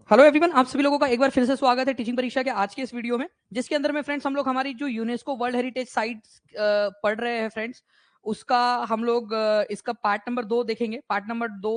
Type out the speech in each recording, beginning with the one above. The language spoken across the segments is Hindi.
हेलो एवरीवन, आप सभी लोगों का एक बार फिर से स्वागत है टीचिंग परीक्षा के आज के इस वीडियो में, जिसके अंदर में फ्रेंड्स हम लोग हमारी जो यूनेस्को वर्ल्ड हेरिटेज साइट्स पढ़ रहे हैं फ्रेंड्स। उसका हम लोग इसका पार्ट नंबर 2 देखेंगे। पार्ट नंबर 2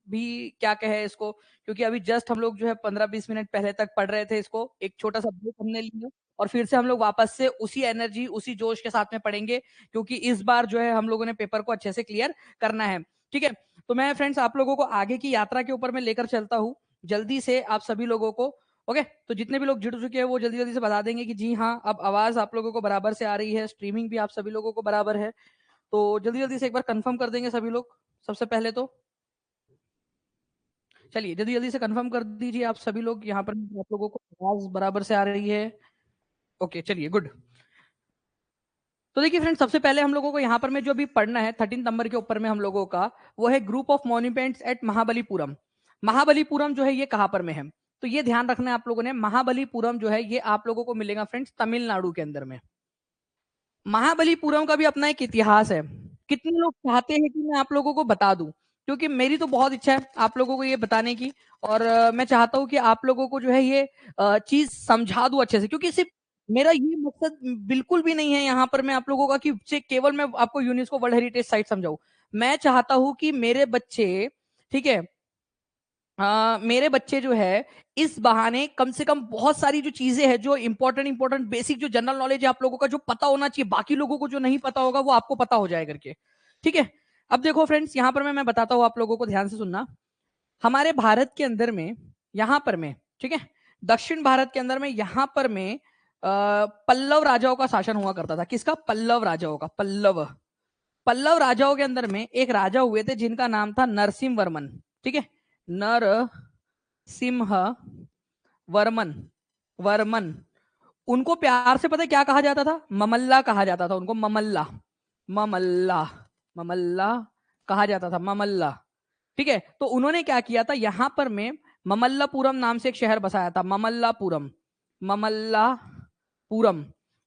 भी क्या कहे इसको, क्योंकि अभी जस्ट हम लोग जो है 15-20 मिनट पहले तक पढ़ रहे थे इसको। एक छोटा सा ब्रेक हमने लिया और फिर से हम लोग वापस से उसी एनर्जी उसी जोश के साथ में पढ़ेंगे, क्योंकि इस बार जो है हम लोगों ने पेपर को अच्छे से क्लियर करना है। ठीक है, तो मैं फ्रेंड्स आप लोगों को आगे की यात्रा के ऊपर में लेकर चलता हूँ जल्दी से आप सभी लोगों को। ओके, तो जितने भी लोग जुड़ चुके हैं वो जल्दी जल्दी से बता देंगे कि जी हाँ, अब आवाज आप लोगों को बराबर से आ रही है, स्ट्रीमिंग भी आप सभी लोगों को बराबर है। तो जल्दी जल्दी से एक बार कंफर्म कर देंगे सभी लोग। सबसे पहले तो चलिए जल्दी जल्दी से कंफर्म कर दीजिए आप सभी लोग, यहाँ पर आप लोगों को आवाज बराबर से आ रही है। ओके चलिए गुड। तो देखिए फ्रेंड्स, सबसे पहले हम लोगों को यहाँ पर में जो भी पढ़ना है 13 नंबर के ऊपर में हम लोगों का, वो है group of monuments at Mahabalipuram. Mahabalipuram जो है ये कहां पर में है, तो ये ध्यान रखना है आप लोगों ने। महाबलीपुरम जो है ये आप लोगों को मिलेगा फ्रेंड्स तमिलनाडु के अंदर में। महाबलीपुरम का भी अपना एक इतिहास है। कितने लोग चाहते हैं कि मैं आप लोगों को बता दूं, क्योंकि मेरी तो बहुत इच्छा है आप लोगों को ये बताने की। और मैं चाहता हूं कि आप लोगों को जो है ये चीज समझा दूं अच्छे से, क्योंकि सिर्फ मेरा ये मकसद बिल्कुल भी नहीं है यहाँ पर मैं आप लोगों का कि केवल मैं आपको यूनेस्को वर्ल्ड हेरिटेज साइट समझाऊं। मैं चाहता हूं कि मेरे बच्चे, ठीक है, मेरे बच्चे जो है इस बहाने कम से कम बहुत सारी जो चीजें हैं, जो इंपॉर्टेंट इंपॉर्टेंट बेसिक जो जनरल नॉलेज है आप लोगों का जो पता होना चाहिए, बाकी लोगों को जो नहीं पता होगा वो आपको पता हो जाए करके। ठीक है, अब देखो फ्रेंड्स, यहां पर मैं बताता हूं आप लोगों को, ध्यान से सुनना। हमारे भारत के अंदर में, यहां पर में, ठीक है, दक्षिण भारत के अंदर में यहां पर में पल्लव राजाओं का शासन हुआ करता था। किसका? पल्लव राजाओं का। पल्लव पल्लव राजाओं के अंदर में एक राजा हुए थे जिनका नाम था नरसिंह वर्मन। ठीक है, नर सिंह वर्मन। वर्मन, उनको प्यार से पता है क्या कहा जाता था? ममल्ला कहा जाता था उनको। ममल्ला, ममल्ला, ममल्ला कहा जाता था। ममल्ला, ठीक है। तो उन्होंने क्या किया था, यहां पर में ममल्लापुरम नाम से एक शहर बसाया था। ममल्लापुरम, ममल्लापुरम,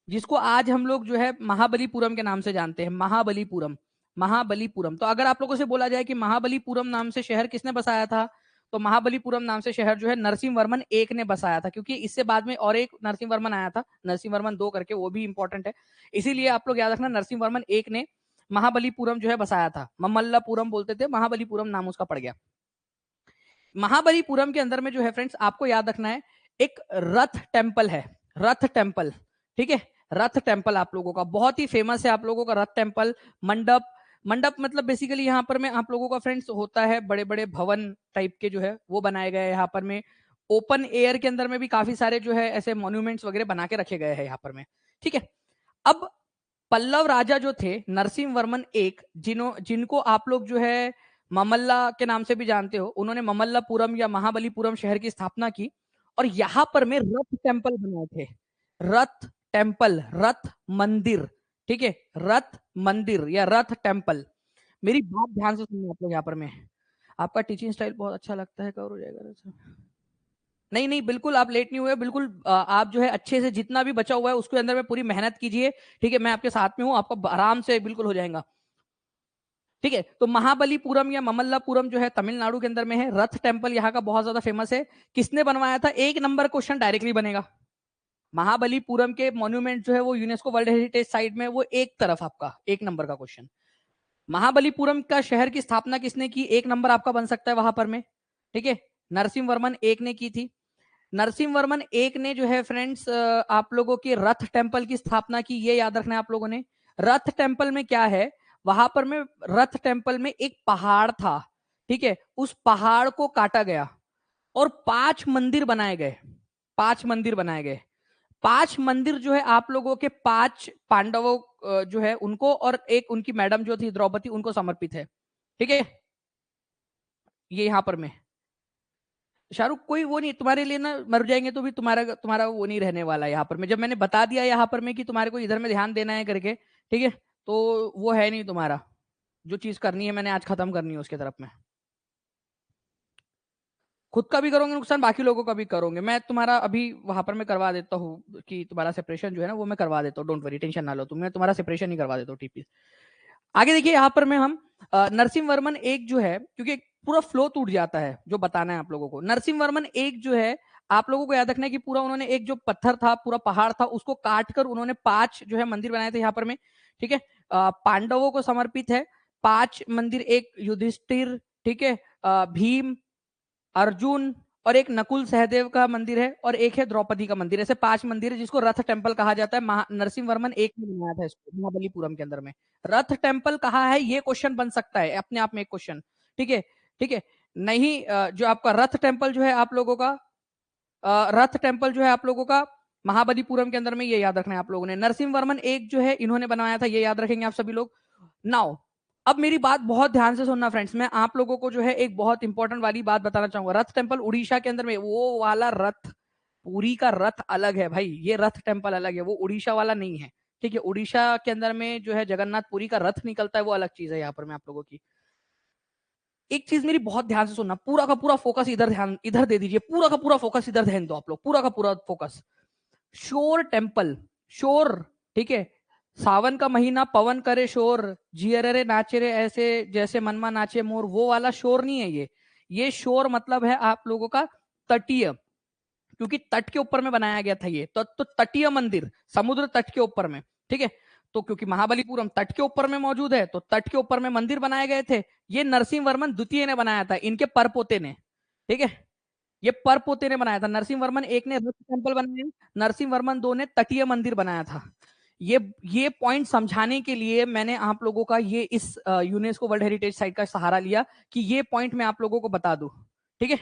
जिसको आज हम लोग जो है महाबलीपुरम के नाम से जानते हैं। महाबलीपुरम, महाबलीपुरम। तो अगर आप लोगों से बोला जाए कि महाबलीपुरम नाम से शहर किसने बसाया था, तो महाबलीपुरम नाम से शहर जो है नरसिंह वर्मन एक ने बसाया था, क्योंकि इससे बाद में और एक नरसिंह वर्मन आया था, नरसिंह वर्मन दो करके, वो भी इंपॉर्टेंट है। इसीलिए आप लोग याद रखना, नरसिंह वर्मन एक ने महाबलीपुरम जो है बसाया था। ममल्लापुरम बोलते थे, महाबलीपुरम नाम उसका पड़ गया। महाबलीपुरम के अंदर में जो है फ्रेंड्स आपको याद रखना है, एक रथ टेम्पल है। रथ टेम्पल, ठीक है, रथ टेम्पल आप लोगों का बहुत ही फेमस है। आप लोगों का रथ टेम्पल, मंडप, मंडप मतलब बेसिकली यहाँ पर में आप लोगों का फ्रेंड्स होता है बड़े बड़े भवन टाइप के जो है वो बनाए गए हैं यहाँ पर में। ओपन एयर के अंदर में भी काफी सारे जो है ऐसे मॉन्यूमेंट्स वगैरह बना के रखे गए हैं यहाँ पर में। ठीक है, अब पल्लव राजा जो थे नरसिंह वर्मन एक, जिनको आप लोग जो है ममल्ला के नाम से भी जानते हो, उन्होंने ममल्लापुरम या महाबलीपुरम शहर की स्थापना की और यहां पर में रथ टेम्पल बनाए थे। रथ टेम्पल, रथ मंदिर, ठीक है, रथ मंदिर या रथ टेम्पल। मेरी बात ध्यान से सुनिए आप लोग यहाँ पर में। आपका टीचिंग स्टाइल बहुत अच्छा लगता है, कवर हो जाएगा। नहीं नहीं, बिल्कुल आप लेट नहीं हुए, बिल्कुल आप जो है अच्छे से जितना भी बचा हुआ है उसके अंदर में पूरी मेहनत कीजिए। ठीक है, मैं आपके साथ में हूँ, आपका आराम से बिल्कुल हो जाएगा। ठीक है, तो महाबलीपुरम या ममल्लापुरम जो है तमिलनाडु के अंदर में है। रथ टेम्पल यहाँ का बहुत ज्यादा फेमस है। किसने बनवाया था? एक नंबर क्वेश्चन डायरेक्टली बनेगा। महाबलीपुरम के मॉन्यूमेंट जो है वो यूनेस्को वर्ल्ड हेरिटेज साइट में, वो एक तरफ आपका एक नंबर का क्वेश्चन। महाबलीपुरम का शहर की स्थापना किसने की? एक नंबर आपका बन सकता है वहां पर में। ठीक है, नरसिंह वर्मन एक ने की थी। नरसिंह वर्मन एक ने जो है फ्रेंड्स आप लोगों के रथ टेम्पल की स्थापना की, ये याद रखना है आप लोगों ने। रथ टेम्पल में क्या है, वहां पर में रथ टेम्पल में एक पहाड़ था। ठीक है, उस पहाड़ को काटा गया और 5 मंदिर बनाए गए। 5 मंदिर बनाए गए। 5 मंदिर जो है आप लोगों के 5 पांडवों जो है उनको और एक उनकी मैडम जो थी द्रौपदी, उनको समर्पित है। ठीक है, ये यहां पर में शाहरुख, कोई वो नहीं तुम्हारे लिए ना, मर जाएंगे तो भी तुम्हारा तुम्हारा वो नहीं रहने वाला है यहाँ पर में। जब मैंने बता दिया यहाँ पर में कि तुम्हारे को इधर में ध्यान देना है करके, ठीक है, तो वो है नहीं तुम्हारा। जो चीज करनी है मैंने आज खत्म करनी है उसके तरफ में। खुद का भी करोगे नुकसान, बाकी लोगों का भी करोगे। मैं तुम्हारा अभी वहां पर मैं करवा देता हूँ कि तुम्हारा सेपरेशन जो है ना वो मैं करवा देता हूँ। डोंट वरी, टेंशन ना लो तुम, मैं तुम्हारा सेपरेशन ही करवा देता हूँ टीपी। आगे देखिए यहाँ पर मैं हम नरसिंह वर्मन एक जो है, क्योंकि पूरा फ्लो टूट जाता है, जो बताना है आप लोगों को। नरसिंहवर्मन एक जो है, आप लोगों को याद रखना है कि पूरा उन्होंने एक जो पत्थर था, पूरा पहाड़ था, उसको काट कर उन्होंने 5 जो है मंदिर बनाए थे यहाँ पर में, ठीक है। पांडवों को समर्पित है 5 मंदिर, एक युधिष्ठिर, ठीक है, भीम, अर्जुन, और एक नकुल सहदेव का मंदिर है, और एक है द्रौपदी का मंदिर। ऐसे 5 मंदिर है जिसको रथ टेम्पल कहा जाता है। नरसिंहवर्मन एक ने बनाया था इसको महाबलीपुरम के अंदर में। रथ टेम्पल कहाँ है, ये क्वेश्चन बन सकता है अपने आप में एक क्वेश्चन, ठीक है, ठीक है। नहीं, जो आपका रथ टेम्पल जो है आप लोगों का, रथ टेम्पल जो है आप लोगों का महाबलीपुरम के अंदर में, ये याद रखना है आप लोगों ने। नरसिंहवर्मन एक जो है इन्होंने बनाया था, ये याद रखेंगे आप सभी लोग। नाउ अब मेरी बात बहुत ध्यान से सुनना फ्रेंड्स, मैं आप लोगों को जो है एक बहुत इंपॉर्टेंट वाली बात बताना चाहूंगा। रथ टेम्पल उड़ीसा के अंदर में, वो वाला रथ, पुरी का रथ अलग है भाई, ये रथ टेम्पल अलग है, वो उड़ीसा वाला नहीं है, ठीक है। उड़ीसा के अंदर में जो है जगन्नाथपुरी का रथ निकलता है, वो अलग चीज है। यहाँ पर मैं आप लोगों की एक चीज मेरी बहुत ध्यान से सुनना, पूरा का पूरा फोकस इधर, ध्यान इधर दे दीजिए, पूरा का पूरा फोकस इधर ध्यान दो आप लोग, पूरा का पूरा फोकस। शोर टेम्पल, शोर, ठीक है, सावन का महीना पवन करे शोर, जियरे रे नाचे रे ऐसे जैसे मनमा नाचे मोर, वो वाला शोर नहीं है ये शोर मतलब है आप लोगों का तटीय, क्योंकि तट के ऊपर में बनाया गया था ये, तो तटीय मंदिर, समुद्र तट के ऊपर में, ठीक है। तो क्योंकि महाबलीपुरम तट के ऊपर में मौजूद है, तो तट के ऊपर में मंदिर बनाए गए थे। ये नरसिंहवर्मन द्वितीय ने बनाया था, इनके परपोते ने, ठीक है, ये परपोते ने बनाया था। नरसिंहवर्मन एक ने रथ टेम्पल बनाया, नरसिंहवर्मन दो ने तटीय मंदिर बनाया था। ये पॉइंट समझाने के लिए मैंने आप लोगों का ये इस यूनेस्को वर्ल्ड हेरिटेज साइट का सहारा लिया कि ये पॉइंट मैं आप लोगों को बता दूं, ठीक है।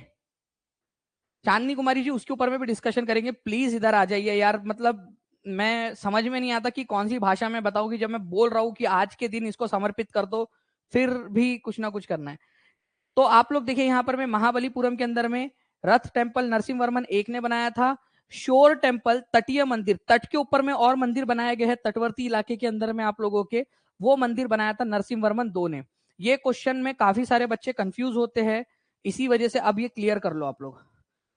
चांदनी कुमारी जी उसके ऊपर में भी डिस्कशन करेंगे, प्लीज इधर आ जाइए यार। मतलब मैं समझ में नहीं आता कि कौन सी भाषा में बताऊं, कि जब मैं बोल रहा हूं कि आज के दिन इसको समर्पित कर दो, फिर भी कुछ ना कुछ करना है। तो आप लोग देखिए यहाँ पर में महाबलीपुरम के अंदर में रथ टेम्पल नरसिंहवर्मन एक ने बनाया था। शोर टेम्पल तटीय मंदिर, तट के ऊपर में और मंदिर बनाए गए हैं तटवर्ती इलाके के अंदर में आप लोगों के, वो मंदिर बनाया था नरसिंहवर्मन दो ने। ये क्वेश्चन में काफी सारे बच्चे कंफ्यूज होते हैं, इसी वजह से अब ये क्लियर कर लो आप लोग,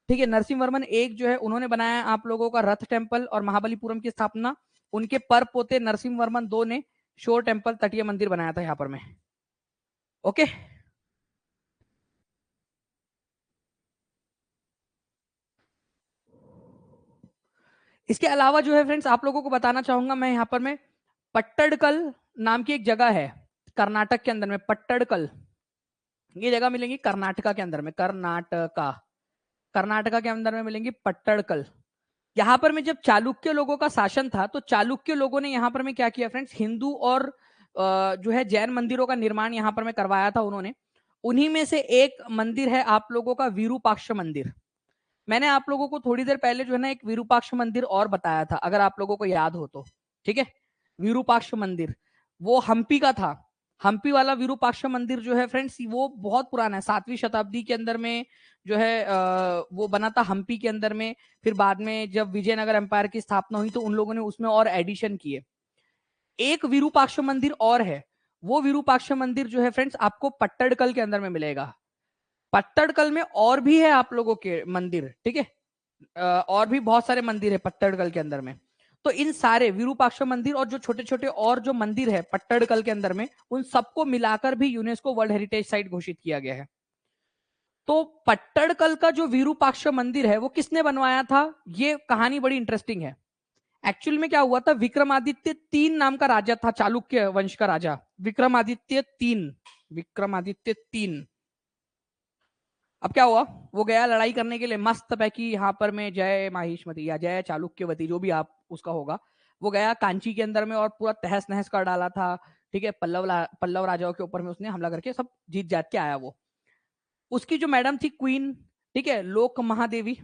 ठीक है। नरसिंहवर्मन एक जो है उन्होंने बनाया आप लोगों का रथ टेम्पल और महाबलीपुरम की स्थापना, उनके पर पोते नरसिंहवर्मन दो ने शोर टेम्पल तटीय मंदिर बनाया था यहाँ पर में, ओके। इसके अलावा जो है फ्रेंड्स आप लोगों को बताना चाहूंगा मैं यहाँ पर में, पट्टड़कल नाम की एक जगह है कर्नाटक के अंदर में, पट्टड़कल, ये जगह मिलेंगी कर्नाटका के अंदर में, कर्नाटका, कर्नाटका के अंदर में मिलेंगी पट्टड़कल। यहाँ पर में जब चालुक्य लोगों का शासन था, तो चालुक्य लोगों ने यहाँ पर में क्या किया फ्रेंड्स, हिंदू और जो है जैन मंदिरों का निर्माण यहाँ पर में करवाया था उन्होंने। उन्हीं में से एक मंदिर है आप लोगों का विरूपाक्ष मंदिर। मैंने आप लोगों को थोड़ी देर पहले जो है ना एक विरूपाक्ष मंदिर और बताया था, अगर आप लोगों को याद हो तो, ठीक है। विरूपाक्ष मंदिर वो हम्पी का था। हम्पी वाला विरूपाक्ष मंदिर जो है फ्रेंड्स, वो बहुत पुराना है, 7वीं शताब्दी के अंदर में जो है वो बना था हम्पी के अंदर में। फिर बाद में जब विजयनगर एम्पायर की स्थापना हुई, तो उन लोगों ने उसमें और एडिशन किए। एक विरूपाक्ष मंदिर और है, वो विरूपाक्ष मंदिर जो है फ्रेंड्स आपको पट्टड़कल के अंदर में मिलेगा। पट्टड़कल में और भी है आप लोगों के मंदिर, ठीक है, और भी बहुत सारे मंदिर है पट्टड़कल के अंदर में। तो इन सारे विरूपाक्ष मंदिर और जो छोटे छोटे और जो मंदिर है पट्टड़कल के अंदर में, उन सबको मिलाकर भी यूनेस्को वर्ल्ड हेरिटेज साइट घोषित किया गया है। तो पट्टड़कल का जो विरूपाक्ष मंदिर है वो किसने बनवाया था, ये कहानी बड़ी इंटरेस्टिंग है। एक्चुअल में क्या हुआ था, विक्रमादित्य तीन नाम का राजा था, चालुक्य वंश का राजा विक्रमादित्य तीन, विक्रमादित्य तीन। अब क्या हुआ, वो गया लड़ाई करने के लिए मस्त पैकी यहाँ पर में जय माहिष्मती या जय चालुक्यवती जो भी आप उसका होगा, वो गया कांची के अंदर में और पूरा तहस नहस कर डाला था, ठीक है। पल्लव राजाओं के ऊपर में उसने हमला करके सब जीत जात के आया वो। उसकी जो मैडम थी क्वीन, ठीक है, लोक महादेवी,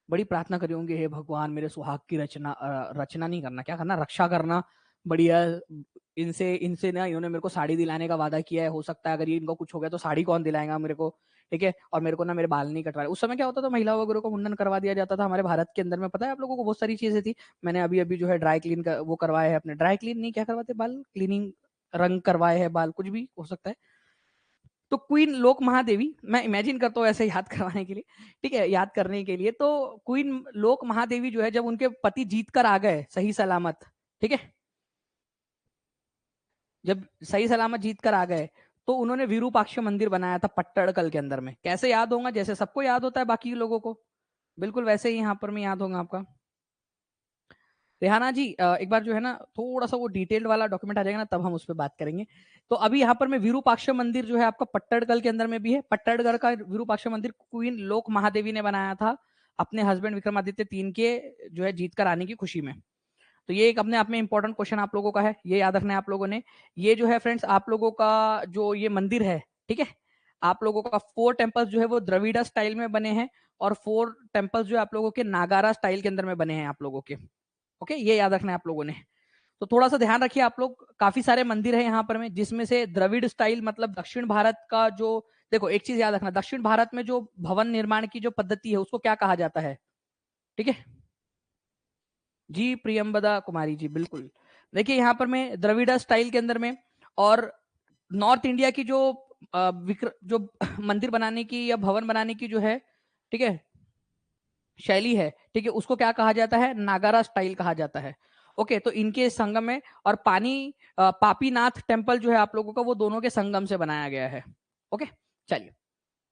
बड़ी प्रार्थना करी होंगे, हे भगवान मेरे सुहाग की रचना, रचना नहीं करना, क्या करना, रक्षा करना, बढ़िया। इनसे इनसे ना इन्होंने मेरे को साड़ी दिलाने का वादा किया है, हो सकता है अगर ये इनको कुछ हो गया तो साड़ी कौन दिलाएगा मेरे को, ठीक है। और मेरे को ना मेरे बाल नहीं कटवाए। उस समय क्या होता था, महिला वगैरह को मुंडन करवा दिया जाता था हमारे भारत के अंदर में, पता है आप लोगों को, बहुत सारी चीजें थी। मैंने अभी अभी जो है ड्राई क्लीन का वो करवाए है अपने, ड्राई क्लीन नहीं, क्या करवाते, बाल क्लीनिंग, रंग करवाए हैं बाल, कुछ भी हो सकता है। तो क्वीन लोक महादेवी, मैं इमेजिन करता हूँ ऐसे याद करवाने के लिए, ठीक है, याद करने के लिए। तो क्वीन लोक महादेवी जो है, जब उनके पति जीत कर आ गए सही सलामत, ठीक है, जब सही सलामत जीत कर आ गए, तो उन्होंने विरूपाक्ष मंदिर बनाया था पट्टड़कल के अंदर में। कैसे याद होगा? जैसे सबको याद होता है बाकी लोगों को, बिल्कुल वैसे ही यहाँ पर में याद होगा आपका। रेहाना जी एक बार जो है ना थोड़ा सा वो डिटेल्ड वाला डॉक्यूमेंट आ जाएगा ना, तब हम उस पर बात करेंगे। तो अभी यहाँ पर में विरूपाक्ष मंदिर जो है आपका पट्टड़कल के अंदर में भी है। पट्टड़गढ़ का विरूपाक्ष मंदिर क्वीन लोक महादेवी ने बनाया था अपने हस्बैंड विक्रमादित्य 3 के जो है जीत कर आने की खुशी में। तो ये एक अपने आप में इंपॉर्टेंट क्वेश्चन आप लोगों का है, ये याद रखना है आप लोगों ने। ये जो है फ्रेंड्स आप लोगों का जो ये मंदिर है, ठीक है, आप लोगों का 4 टेम्पल्स जो है वो द्रविड़ा स्टाइल में बने हैं और 4 टेम्पल्स जो है आप लोगों के नागारा स्टाइल के अंदर में बने हैं आप लोगों के। ओके, ये याद रखना है आप लोगों ने। तो थोड़ा सा ध्यान रखिए आप लोग, काफी सारे मंदिर है यहाँ पर में, जिसमें से द्रविड़ स्टाइल मतलब दक्षिण भारत का जो, देखो एक चीज याद रखना, दक्षिण भारत में जो भवन निर्माण की जो पद्धति है उसको क्या कहा जाता है? ठीक है जी, प्रियंबदा कुमारी जी, बिल्कुल। देखिए यहाँ पर मैं द्रविड़ा स्टाइल के अंदर में, और नॉर्थ इंडिया की जो जो मंदिर बनाने की या भवन बनाने की जो है, ठीक है, शैली है, ठीक है, उसको क्या कहा जाता है? नागारा स्टाइल कहा जाता है। ओके, तो इनके संगम में, और पापीनाथ टेम्पल जो है आप लोगों का वो दोनों के संगम से बनाया गया है। ओके, चलिए।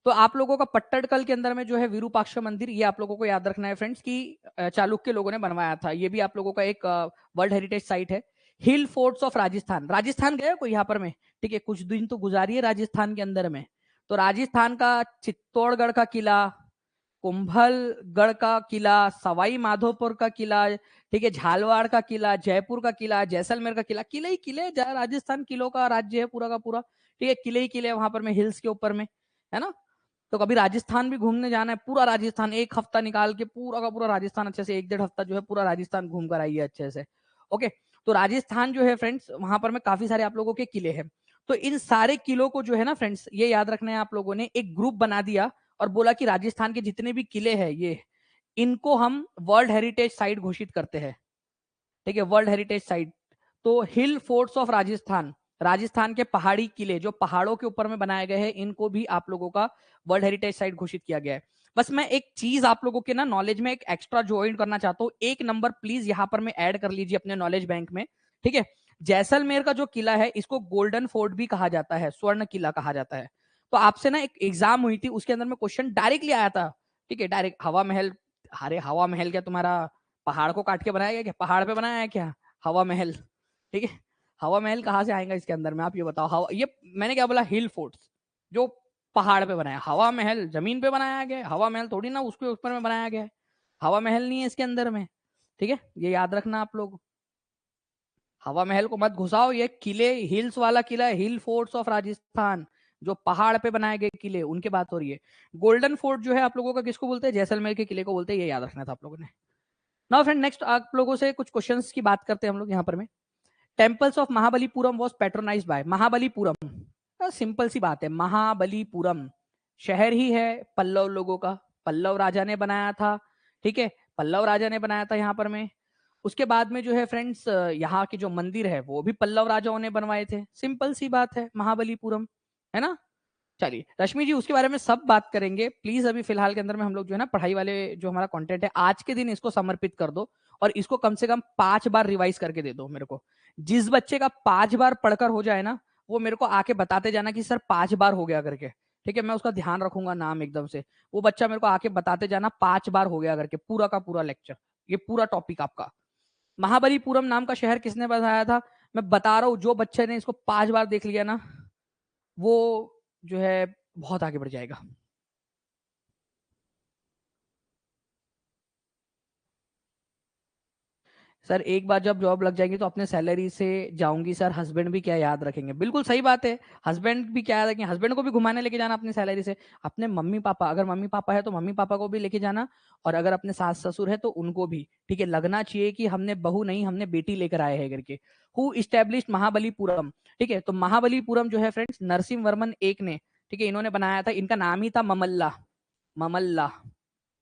तो आप लोगों का पट्टड़कल के अंदर में जो है विरूपाक्ष मंदिर, ये आप लोगों को याद रखना है फ्रेंड्स कि चालुक्य लोगों ने बनवाया था। ये भी आप लोगों का एक वर्ल्ड हेरिटेज साइट है। हिल फोर्ट्स ऑफ राजस्थान, राजस्थान गए कोई यहाँ पर में? ठीक है, कुछ दिन तो गुजारिए राजस्थान के अंदर में। तो राजस्थान का चित्तौड़गढ़ का किला, कुंभलगढ़ का किला, सवाई माधोपुर का किला, ठीक है, झालवाड़ का किला, जयपुर का किला, जैसलमेर का किला, किले ही किले, राजस्थान किलों का राज्य है पूरा का पूरा। ठीक है, किले ही किले वहां पर में हिल्स के ऊपर में, है ना। तो कभी राजस्थान भी घूमने जाना है, पूरा राजस्थान एक हफ्ता निकाल के पूरा का पूरा राजस्थान अच्छे से 1-1.5 हफ्ता जो है पूरा राजस्थान घूम कर आइए अच्छे से। ओके, तो राजस्थान जो है फ्रेंड्स वहां पर में काफी सारे आप लोगों के किले हैं। तो इन सारे किलों को जो है ना फ्रेंड्स ये याद रखना है आप लोगों ने, एक ग्रुप बना दिया और बोला कि राजस्थान के जितने भी किले हैं ये, इनको हम वर्ल्ड हेरिटेज साइट घोषित करते हैं। ठीक है, वर्ल्ड हेरिटेज साइट। तो हिल फोर्ट्स ऑफ राजस्थान, राजस्थान के पहाड़ी किले जो पहाड़ों के ऊपर में बनाए गए हैं, इनको भी आप लोगों का वर्ल्ड हेरिटेज साइट घोषित किया गया है। बस मैं एक चीज आप लोगों के ना नॉलेज में एक एक्स्ट्रा ज्वाइन करना चाहता हूँ, एक नंबर प्लीज यहाँ पर में ऐड कर लीजिए अपने नॉलेज बैंक में। ठीक है, जैसलमेर का जो किला है इसको गोल्डन फोर्ट भी कहा जाता है, स्वर्ण किला कहा जाता है। तो आपसे ना एक एग्जाम हुई थी, उसके अंदर में क्वेश्चन डायरेक्टली आया था। ठीक है, डायरेक्ट हवा महल, अरे हवा महल क्या तुम्हारा पहाड़ को काट के बनाया गया क्या? पहाड़ पे बनाया है क्या हवा महल? ठीक है, हवा महल कहाँ से आएगा इसके अंदर में, आप ये बताओ। हवा, ये मैंने क्या बोला, हिल फोर्ट्स जो पहाड़ पे बनाया, हवा महल जमीन पे बनाया गया, हवा महल थोड़ी ना उसके ऊपर में बनाया गया है, हवा महल नहीं है इसके अंदर में। ठीक है, ये याद रखना आप लोग, हवा महल को मत घुसाओ, ये किले हिल्स वाला किला है, हिल फोर्ट्स ऑफ राजस्थान, जो पहाड़ पे बनाए गए किले उनके बात हो रही है। गोल्डन फोर्ट जो है आप लोगों का किसको बोलते हैं? जैसलमेर के किले को बोलते हैं, ये याद रखना था आप लोगों ने। नाउ फ्रेंड नेक्स्ट आप लोगों से कुछ क्वेश्चंस की बात करते हैं हम लोग यहाँ पर में। Temples of Mahabalipuram was patronised by, Mahabalipuram, simple सी बात है, महाबलीपुरम शहर ही है पल्लव लोगों का, पल्लव राजा ने बनाया था। ठीक है, पल्लव राजा ने बनाया था यहाँ पर में। उसके बाद में जो है फ्रेंड्स यहाँ के जो मंदिर है वो भी पल्लव राजाओं ने बनवाए थे, सिंपल सी बात है, महाबलीपुरम, है ना। चलिए रश्मि जी उसके बारे में सब बात करेंगे, प्लीज अभी फिलहाल के अंदर में हम लोग जो है ना पढ़ाई वाले जो हमारा कंटेंट है आज के दिन इसको समर्पित कर दो, और इसको कम से कम 5 बार रिवाइज करके दे दो मेरे को। जिस बच्चे का 5 बार पढ़कर हो जाए ना, वो मेरे को आके बताते जाना कि सर 5 बार हो गया करके। ठीक है, मैं उसका ध्यान रखूंगा नाम एकदम से, वो बच्चा मेरे को आके बताते जाना 5 बार हो गया करके, पूरा का पूरा लेक्चर, ये पूरा टॉपिक आपका। महाबलीपुरम नाम का शहर किसने बताया था? मैं बता रहा हूँ, जो बच्चे ने इसको 5 बार देख लिया ना, वो जो है बहुत आगे बढ़ जाएगा। सर एक बार जब जॉब लग जाएगी तो अपने सैलरी से जाऊंगी सर, हस्बैंड भी क्या याद रखेंगे? बिल्कुल सही बात है, हस्बैंड भी क्या याद रखेंगे, हस्बैंड को भी घुमाने लेके जाना अपनी सैलरी से। अपने मम्मी पापा, अगर मम्मी पापा है तो मम्मी पापा को भी लेके जाना, और अगर अपने सास ससुर है तो उनको भी। ठीक है, लगना चाहिए कि हमने बहू नहीं, हमने बेटी लेकर आए हैं करके। Who established Mahabalipuram? ठीक है, तो महाबलीपुरम जो है फ्रेंड्स नरसिंह वर्मन एक ने, ठीक है, इन्होंने बनाया था, इनका नाम ही था ममल्ला, ममल्ला,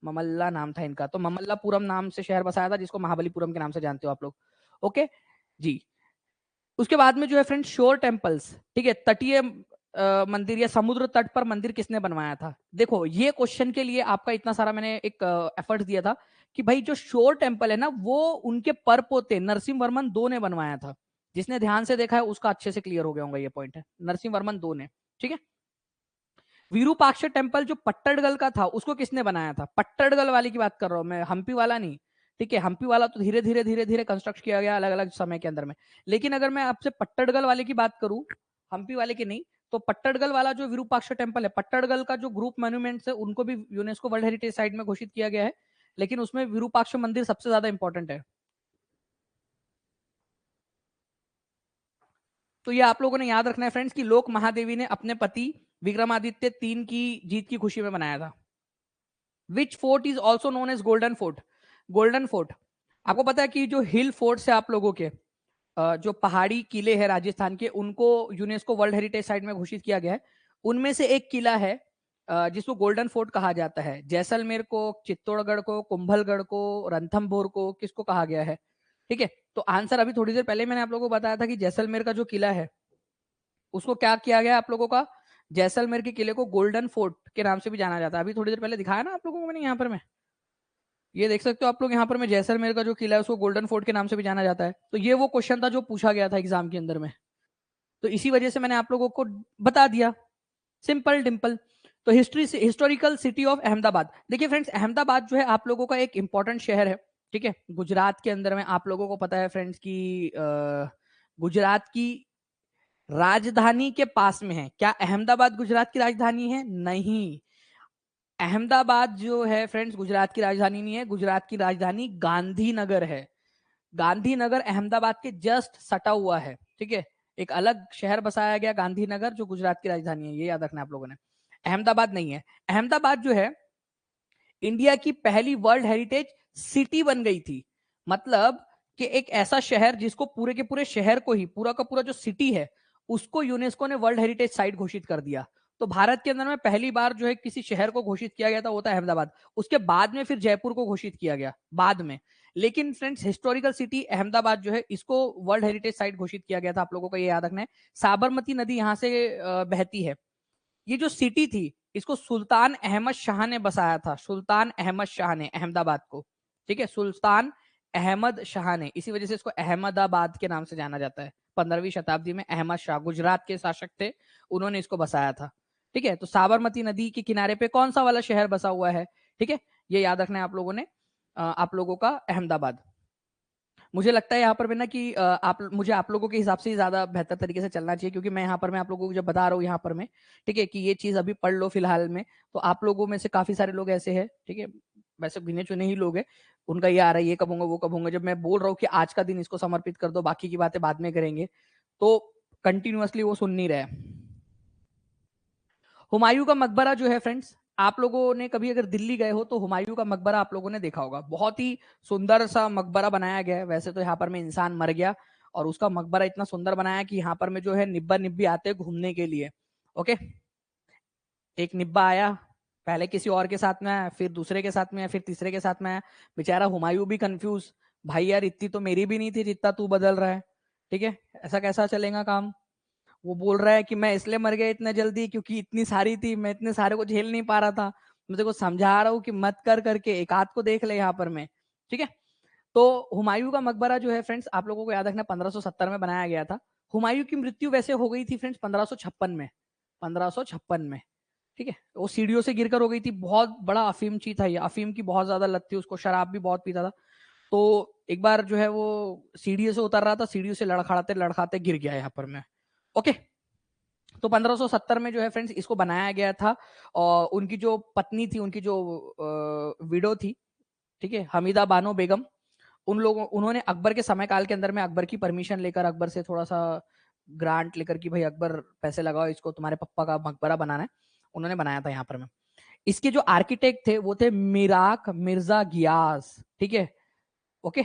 ममल्ला नाम था इनका। तो ममल्लापुरम नाम से शहर बसाया था, जिसको महाबलीपुरम के नाम से जानते हो आप लोग। ओके जी। उसके बाद में जो है फ्रेंड शोर टेम्पल्स, ठीक है, तटीय मंदिर या समुद्र तट पर मंदिर किसने बनवाया था? देखो ये क्वेश्चन के लिए आपका इतना सारा मैंने एक एफर्ट दिया था कि भाई जो शोर टेम्पल है ना वो उनके पर पोते नरसिंह वर्मन 2 ने बनवाया था। जिसने ध्यान से देखा है उसका अच्छे से क्लियर हो गया होगा ये पॉइंट है, नरसिंह वर्मन 2 ने। ठीक है। विरूपाक्ष टेम्पल जो पट्टड़गल का था उसको किसने बनाया था? पट्टड़गल वाले की बात कर रहा हूं मैं, हम्पी वाला नहीं। ठीक है, हम्पी वाला तो धीरे धीरे धीरे धीरे कंस्ट्रक्ट किया गया अलग अलग समय के अंदर में। लेकिन अगर मैं आपसे पट्टड़गल वाले की बात करूं, हम्पी वाले की नहीं, तो पट्टड़गल वाला जो विरूपाक्ष टेम्पल है, पट्टड़गल का जो ग्रुप मॉन्यूमेंट्स है उनको भी यूनेस्को वर्ल्ड हेरिटेज साइट में घोषित किया गया है, लेकिन उसमें विरूपाक्ष मंदिर सबसे ज्यादा इंपॉर्टेंट है। तो ये आप लोगों ने याद रखना है फ्रेंड्स कि लोक महादेवी ने अपने पति विक्रमादित्य 3 की जीत की खुशी में बनाया था। Which fort is also known as golden fort? Golden fort, आपको पता है कि जो हिल फोर्ट्स है आप लोगों के, जो पहाड़ी किले हैं राजस्थान के, उनको यूनेस्को वर्ल्ड हेरिटेज साइट में घोषित किया गया है। उनमें से एक किला है जिसको गोल्डन फोर्ट कहा जाता है। जैसलमेर को, चित्तौड़गढ़ को, कुंभलगढ़ को, रणथंभौर को किसको कहा गया है? ठीक है, तो आंसर अभी थोड़ी देर पहले मैंने आप लोगों को बताया था कि जैसलमेर का जो किला है उसको क्या किया गया आप लोगों का? जैसलमेर के किले को गोल्डन फोर्ट के नाम से भी जाना जाता है। अभी थोड़ी देर पहले दिखाया ना आप लोगों को मैंने यहाँ पर मैं, ये देख सकते हो आप लोग यहाँ पर, मैं जैसलमेर का जो किला है उसको गोल्डन फोर्ट के नाम से भी जाना जाता है। तो ये वो क्वेश्चन था जो पूछा गया था एग्जाम के अंदर में, तो इसी वजह से मैंने आप लोगों को बता दिया, सिंपल डिम्पल। तो हिस्टोरिकल सिटी ऑफ अहमदाबाद, देखिए फ्रेंड्स, अहमदाबाद जो है आप लोगों का एक इंपॉर्टेंट शहर है। ठीक है, गुजरात के अंदर में आप लोगों को पता है फ्रेंड्स की गुजरात की राजधानी के पास में है। क्या अहमदाबाद गुजरात की राजधानी है? नहीं, अहमदाबाद जो है फ्रेंड्स गुजरात की राजधानी नहीं है। गुजरात की राजधानी गांधीनगर है। गांधीनगर अहमदाबाद के जस्ट सटा हुआ है। ठीक है, एक अलग शहर बसाया गया गांधीनगर, जो गुजरात की राजधानी है, ये याद रखना आप लोगों ने। अहमदाबाद नहीं है। अहमदाबाद जो है इंडिया की पहली वर्ल्ड हेरिटेज सिटी बन गई थी। मतलब कि एक ऐसा शहर जिसको पूरे के पूरे शहर को ही, पूरा का पूरा जो सिटी है उसको यूनेस्को ने वर्ल्ड हेरिटेज साइट घोषित कर दिया। तो भारत के अंदर में पहली बार जो है किसी शहर को घोषित किया गया था वो था अहमदाबाद। उसके बाद में फिर जयपुर को घोषित किया गया बाद में। लेकिन फ्रेंड्स हिस्टोरिकल सिटी अहमदाबाद जो है इसको वर्ल्ड हेरिटेज साइट घोषित किया गया था। आप लोगों को ये याद रखना है। साबरमती नदी यहां से बहती है। ये जो सिटी थी इसको सुल्तान अहमद शाह ने बसाया था। सुल्तान अहमद शाह ने अहमदाबाद को, ठीक है, सुल्तान अहमद शाह ने, इसी वजह से इसको अहमदाबाद के नाम से जाना जाता है। 15वीं शताब्दी में अहमद शाह गुजरात के शासक थे, उन्होंने इसको बसाया था। ठीक है, तो साबरमती नदी के किनारे पे कौन सा वाला शहर बसा हुआ है? ठीक है, ये याद रखना है आप लोगों ने, आप लोगों का अहमदाबाद। मुझे लगता है यहाँ पर भी ना कि मुझे आप लोगों के हिसाब से ज्यादा बेहतर तरीके से चलना चाहिए, क्योंकि मैं यहाँ पर मैं आप लोगों को जब बता रहा हूँ यहाँ पर मैं, ठीक है, कि ये चीज अभी पढ़ लो फिलहाल में, तो आप लोगों में से काफी सारे लोग ऐसे हैं, ठीक है, वैसे गिने चुने ही लोग हैं, उनका ये आ रहा है ये कब होगा वो कब होगा। जब मैं बोल रहा हूँ कि आज का दिन इसको समर्पित कर दो, बाकी की बातें बाद में करेंगे, तो कंटिन्यूअसली वो सुन नहीं रहे। हुमायूं का मकबरा जो है फ्रेंड्स, आप लोगों ने कभी अगर दिल्ली गए हो तो हुमायूं का मकबरा आप लोगों ने देखा होगा। बहुत ही सुंदर सा मकबरा बनाया गया है। वैसे तो यहाँ पर में इंसान मर गया और उसका मकबरा इतना सुंदर बनाया कि यहाँ पर में जो है निब्बा निब्बी आते हैं घूमने के लिए। ओके, एक निब्बा आया, पहले किसी और के साथ में आया, फिर दूसरे के साथ में आया, फिर तीसरे के साथ में आया। बेचारा हुमायूं भी कंफ्यूज, भाई यार इतनी तो मेरी भी नहीं थी जितना तू बदल रहा है। ठीक है, ऐसा कैसा चलेगा काम? वो बोल रहा है कि मैं इसलिए मर गया इतना जल्दी क्योंकि इतनी सारी थी, मैं इतने सारे को झेल नहीं पा रहा था। मैं तेरे को समझा रहा हूँ कि मत कर करके, एक आध को देख ले यहाँ पर मैं। ठीक है, तो हुमायूं का मकबरा जो है फ्रेंड्स आप लोगों को याद रखना 1570 में बनाया गया था। हुमायूं की मृत्यु वैसे हो गई थी फ्रेंड्स 1556 में, 1556 में। ठीक है, वो सीढ़ियों से गिरकर हो गई थी। बहुत बड़ा अफीमची था ये, अफीम की बहुत ज्यादा लत थी उसको, शराब भी बहुत पीता था। तो एक बार जो है वो सीढ़ी से उतर रहा था, सीढ़ी से लड़खड़ाते लड़खाते गिर गया यहाँ पर मैं। ओके, तो 1570 में जो है फ्रेंड्स इसको बनाया गया था। और उनकी जो पत्नी थी, उनकी जो विडो थी, ठीक है, हमीदा बानो बेगम, उन्होंने अकबर के समय काल के अंदर में अकबर की परमिशन लेकर, अकबर से थोड़ा सा ग्रांट लेकर कि भाई अकबर पैसे लगाओ, इसको तुम्हारे पप्पा का मकबरा बनाना है, उन्होंने बनाया था यहाँ पर में। इसके जो आर्किटेक्ट थे वो थे मिराक मिर्जा गियास। ठीक है, ओके,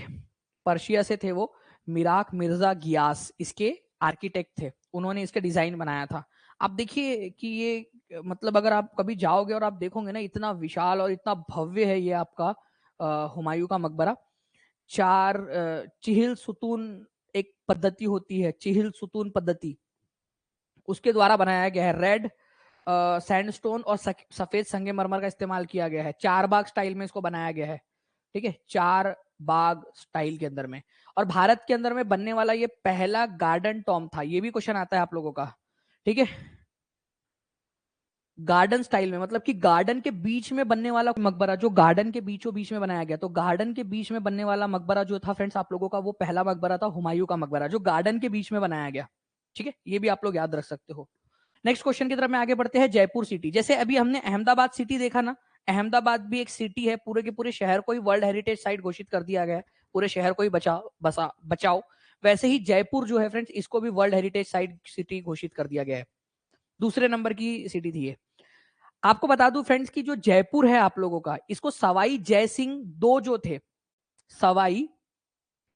पर्शिया से थे वो। मिराक मिर्जा गियास इसके आर्किटेक्ट थे, उन्होंने इसका डिजाइन बनाया था। आप देखिए कि ये मतलब अगर आप कभी जाओगे और आप देखोगे ना, इतना विशाल और इतना भव्य है ये आपका हुमायूं का मकबरा। चार चिहिल सुतून एक पद्धति होती है, चिहिल सुतून पद्धति, उसके द्वारा बनाया गया है। रेड सैंडस्टोन और सफेद संगमरमर का इस्तेमाल किया गया है। चार बाग स्टाइल में इसको बनाया गया है। ठीक है, चार बाग स्टाइल के अंदर में। और भारत के अंदर में बनने वाला ये पहला गार्डन टॉम था। ये भी क्वेश्चन आता है आप लोगों का। ठीक है, गार्डन स्टाइल में, मतलब कि गार्डन के बीच में बनने वाला मकबरा, जो गार्डन के बीचों बीच में बनाया गया। तो गार्डन के बीच में बनने वाला मकबरा जो था फ्रेंड्स आप लोगों का, वो पहला मकबरा था हुमायूं का मकबरा, जो गार्डन के बीच में बनाया गया। ठीक है, ये भी आप लोग याद रख सकते हो। नेक्स्ट क्वेश्चन की तरफ में आगे बढ़ते हैं। जयपुर सिटी, जैसे अभी हमने अहमदाबाद सिटी देखा ना, अहमदाबाद भी एक सिटी है, पूरे के पूरे शहर को ही वर्ल्ड हेरिटेज साइट घोषित कर दिया गया है, पूरे शहर को ही बचाओ। वैसे ही जयपुर जो है फ्रेंड्स, इसको भी वर्ल्ड हेरिटेज साइट सिटी घोषित कर दिया गया है। दूसरे नंबर की सिटी थी ये। आपको बता दूं फ्रेंड्स कि जो जयपुर है आप लोगों का, इसको सवाई जय सिंह दो जो थे, सवाई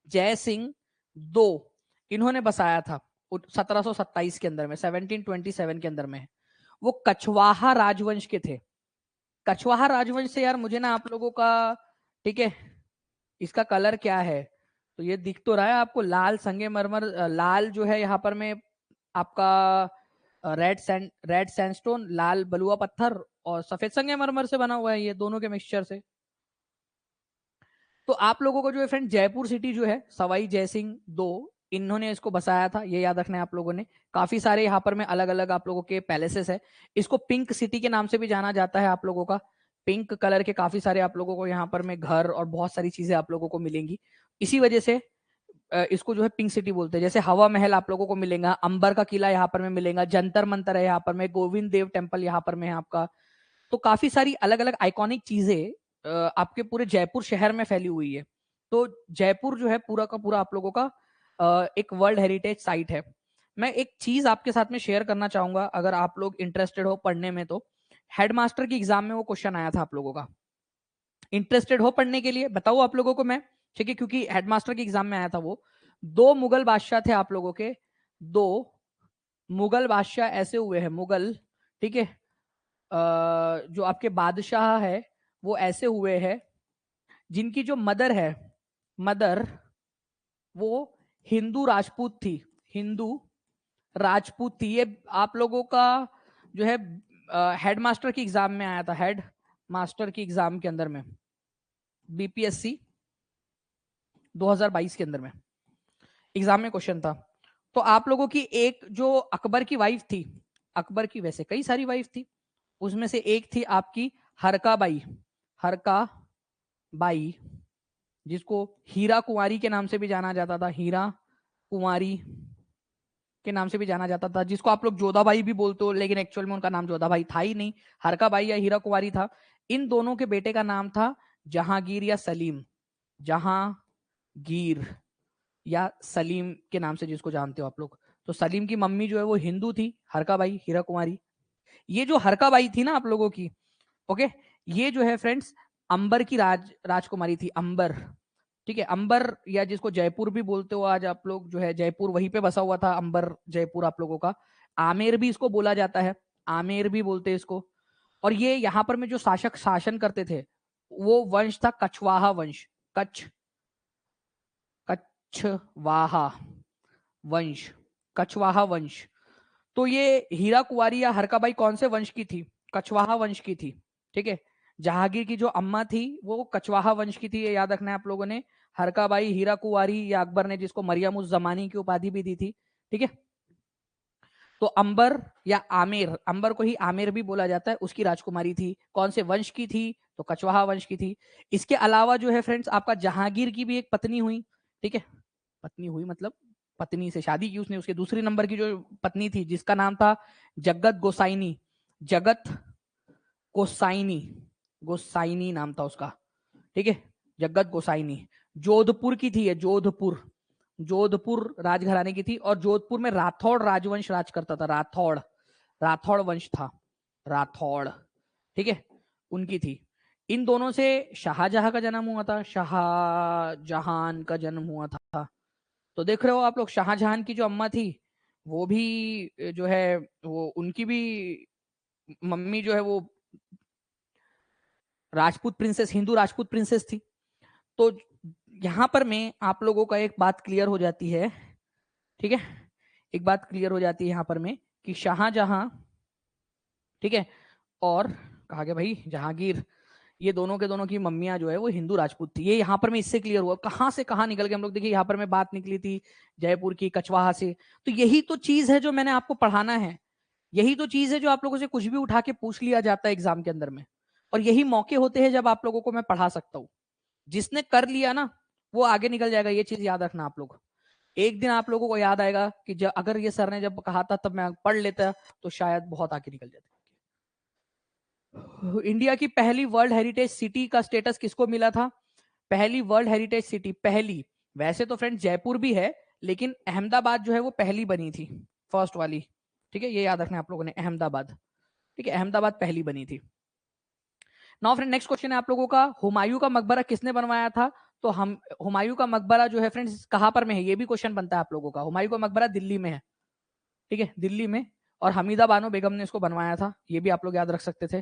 जय सिंह दो, इन्होंने बसाया था 1727 के अंदर में, 1727 के अंदर में। वो कछवाहा राजवंश के थे। कछवाहा राजवंश से यार मुझे ना आप लोगों का, ठीक है, इसका कलर क्या है, तो ये दिख तो रहा है आपको, लाल संगमरमर, लाल जो है यहाँ पर में आपका रेड सैंडस्टोन, लाल बलुआ पत्थर, और सफेद संगमरमर से बना हुआ है, ये दोनों के मिक्सचर से। तो आप लोगों को जो है फ्रेंड, जयपुर सिटी जो है सवाई जयसिंह दो, इन्होंने इसको बसाया था, ये याद रखना है आप लोगों ने। काफी सारे यहाँ पर में अलग अलग आप लोगों के पैलेसेस है। इसको पिंक सिटी के नाम से भी जाना जाता है आप लोगों का। पिंक कलर के काफी सारे आप लोगों को यहाँ पर में घर और बहुत सारी चीजें आप लोगों को मिलेंगी, इसी वजह से इसको जो है पिंक सिटी बोलते हैं। जैसे हवा महल आप लोगों को मिलेगा, अंबर का किला यहाँ पर में मिलेगा, जंतर मंतर है यहाँ पर में, गोविंद देव टेम्पल यहाँ पर में है आपका। तो काफी सारी अलग अलग आइकॉनिक चीजें आपके पूरे जयपुर शहर में फैली हुई है। तो जयपुर जो है पूरा का पूरा आप लोगों का एक वर्ल्ड हेरिटेज साइट है। मैं एक चीज आपके साथ में शेयर करना चाहूंगा, अगर आप लोग इंटरेस्टेड हो पढ़ने में, तो हेडमास्टर की एग्जाम में वो क्वेश्चन आया था आप लोगों का। इंटरेस्टेड हो पढ़ने के लिए बताओ आप लोगों को मैं, ठीक है, क्योंकि हेडमास्टर की एग्जाम में आया था वो। दो मुगल बादशाह थे आप लोगों के, दो मुगल बादशाह ऐसे हुए हैं, मुगल, ठीक है, जो आपके बादशाह है वो ऐसे हुए हैं जिनकी जो मदर है, मदर वो हिंदू राजपूत थी, हिंदू राजपूत थी। ये आप लोगों का जो है हेडमास्टर की एग्जाम में आया था, हेड मास्टर की एग्जाम के अंदर में, बीपीएससी 2022 के अंदर में एग्जाम में क्वेश्चन था। तो आप लोगों की एक जो अकबर की वाइफ थी, अकबर की वैसे कई सारी वाइफ थी, उसमें से एक थी आपकी हरका बाई, हरका बाई, जिसको हीरा कुंवारी के नाम से भी जाना जाता था, हीरा कुंवारी के नाम से भी जाना जाता था, जिसको आप लोग जोधाबाई भी बोलते हो, लेकिन एक्चुअल में उनका नाम जोधाबाई था ही नहीं, हरका बाई या हीरा कुंवारी था। इन दोनों के बेटे का नाम था जहांगीर या सलीम, जहांगीर या सलीम के नाम से जिसको जानते हो आप लोग। तो सलीम की मम्मी जो है वो हिंदू थी, हरका बाई, हीरा कुंवारी। ये जो हरका बाई थी ना आप लोगों की, ओके, ये जो है फ्रेंड्स अंबर की राजकुमारी थी, अंबर, ठीक है, अंबर या जिसको जयपुर भी बोलते हो आज आप लोग, जो है जयपुर वहीं पे बसा हुआ था, अंबर जयपुर आप लोगों का। आमेर भी इसको बोला जाता है, आमेर भी बोलते हैं इसको। और ये यहाँ पर में जो शासक शासन करते थे, वो वंश था कछवाहा वंश, कछवाहा वंश, कछवाहा वंश। तो ये हीरा कुंवारी या हरकाबाई कौन से वंश की थी? कछवाहा वंश की थी, ठीक है। जहांगीर की जो अम्मा थी वो कछवाहा वंश की थी, ये याद रखना है आप लोगों ने। हरकाबाई हीरा कुंवारी या अकबर ने जिसको मरियम उज जमानी की उपाधि भी दी थी, ठीक है। तो अंबर या आमेर, अंबर को ही आमेर भी बोला जाता है, उसकी राजकुमारी थी। कौन से वंश की थी? तो कछवाहा वंश की थी। इसके अलावा जो है फ्रेंड्स आपका जहांगीर की भी एक पत्नी हुई, ठीक है, पत्नी हुई मतलब पत्नी से शादी की उसने, उसके दूसरी नंबर की जो पत्नी थी जिसका नाम था जगत गोसाइनी, जगत गोसाइनी, गोसाइनी नाम था उसका, ठीक है, जगत गोसाइनी। जोधपुर की थी ये, जोधपुर, जोधपुर राजघराने की थी। और जोधपुर में राठौड़ राजवंश राज करता था, राठौड़, राठौड़ वंश था, राठौड़, ठीक है, उनकी थी। इन दोनों से शाहजहां का जन्म हुआ था, शाहजहां का जन्म हुआ था। तो देख रहे हो आप लोग, शाहजहां की जो अम्मा थी वो भी जो है वो उनकी भी मम्मी जो है वो राजपूत प्रिंसेस, हिंदू राजपूत प्रिंसेस थी। तो यहां पर मैं आप लोगों का एक बात क्लियर हो जाती है, ठीक है, एक बात क्लियर हो जाती है यहां पर में कि शाहजहां, ठीक है, और कहा गया भाई जहांगीर, ये दोनों के दोनों की मम्मियां जो है वो हिंदू राजपूत थी। ये यहाँ पर में इससे क्लियर हुआ, कहां से कहां निकल गए हम लोग। देखिए यहाँ पर में बात निकली थी जयपुर की, कछवाहा से। तो यही तो चीज है जो मैंने आपको पढ़ाना है यही तो चीज है जो आप लोगों से कुछ भी उठा के पूछ लिया जाता है एग्जाम के अंदर में, और यही मौके होते हैं जब आप लोगों को मैं पढ़ा सकता हूँ। जिसने कर लिया ना वो आगे निकल जाएगा, ये चीज याद रखना आप लोग। एक दिन आप लोगों को याद आएगा कि जब अगर ये सर ने जब कहा था तब मैं पढ़ लेता तो शायद बहुत आगे निकल जाता। इंडिया की पहली वर्ल्ड हेरिटेज सिटी का स्टेटस किसको मिला था? पहली वर्ल्ड हेरिटेज सिटी, पहली, वैसे तो फ्रेंड जयपुर भी है, लेकिन अहमदाबाद जो है वो पहली बनी थी, फर्स्ट वाली। ठीक है, ये याद रखना आप लोगों ने, अहमदाबाद। ठीक है, अहमदाबाद पहली बनी थी। नाउ फ्रेंड नेक्स्ट क्वेश्चन है आप लोगों का, हुमायूं का मकबरा किसने बनवाया था? तो हम हुमायूं का मकबरा जो है फ्रेंड्स कहां पर में है, ये भी क्वेश्चन बनता है आप लोगों का। हुमायूं का मकबरा दिल्ली में है, ठीक है, दिल्ली में, और हमीदा बानो बेगम ने इसको बनवाया था, ये भी आप लोग याद रख सकते थे।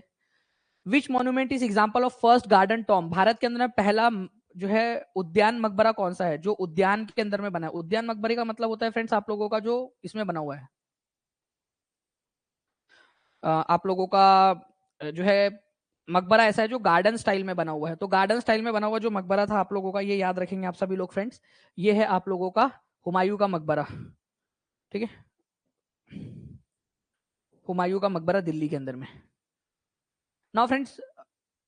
Which monument is example of first garden tomb? Bharat के अंदर पहला जो है उद्यान मकबरा कौन सा है जो उद्यान के अंदर में बना है? उद्यान मकबरे का मतलब होता है फ्रेंड्स आप लोगों का जो इसमें बना हुआ है, आप लोगों का जो है मकबरा ऐसा है जो गार्डन स्टाइल में बना हुआ है। तो गार्डन स्टाइल में बना हुआ जो मकबरा था आप लोगों का, ये याद रखेंगे आप सभी लोग फ्रेंड्स, ये है आप लोगों का हुमायूं का मकबरा। ठीक है, हुमायूं का मकबरा दिल्ली के अंदर में। नाउ फ्रेंड्स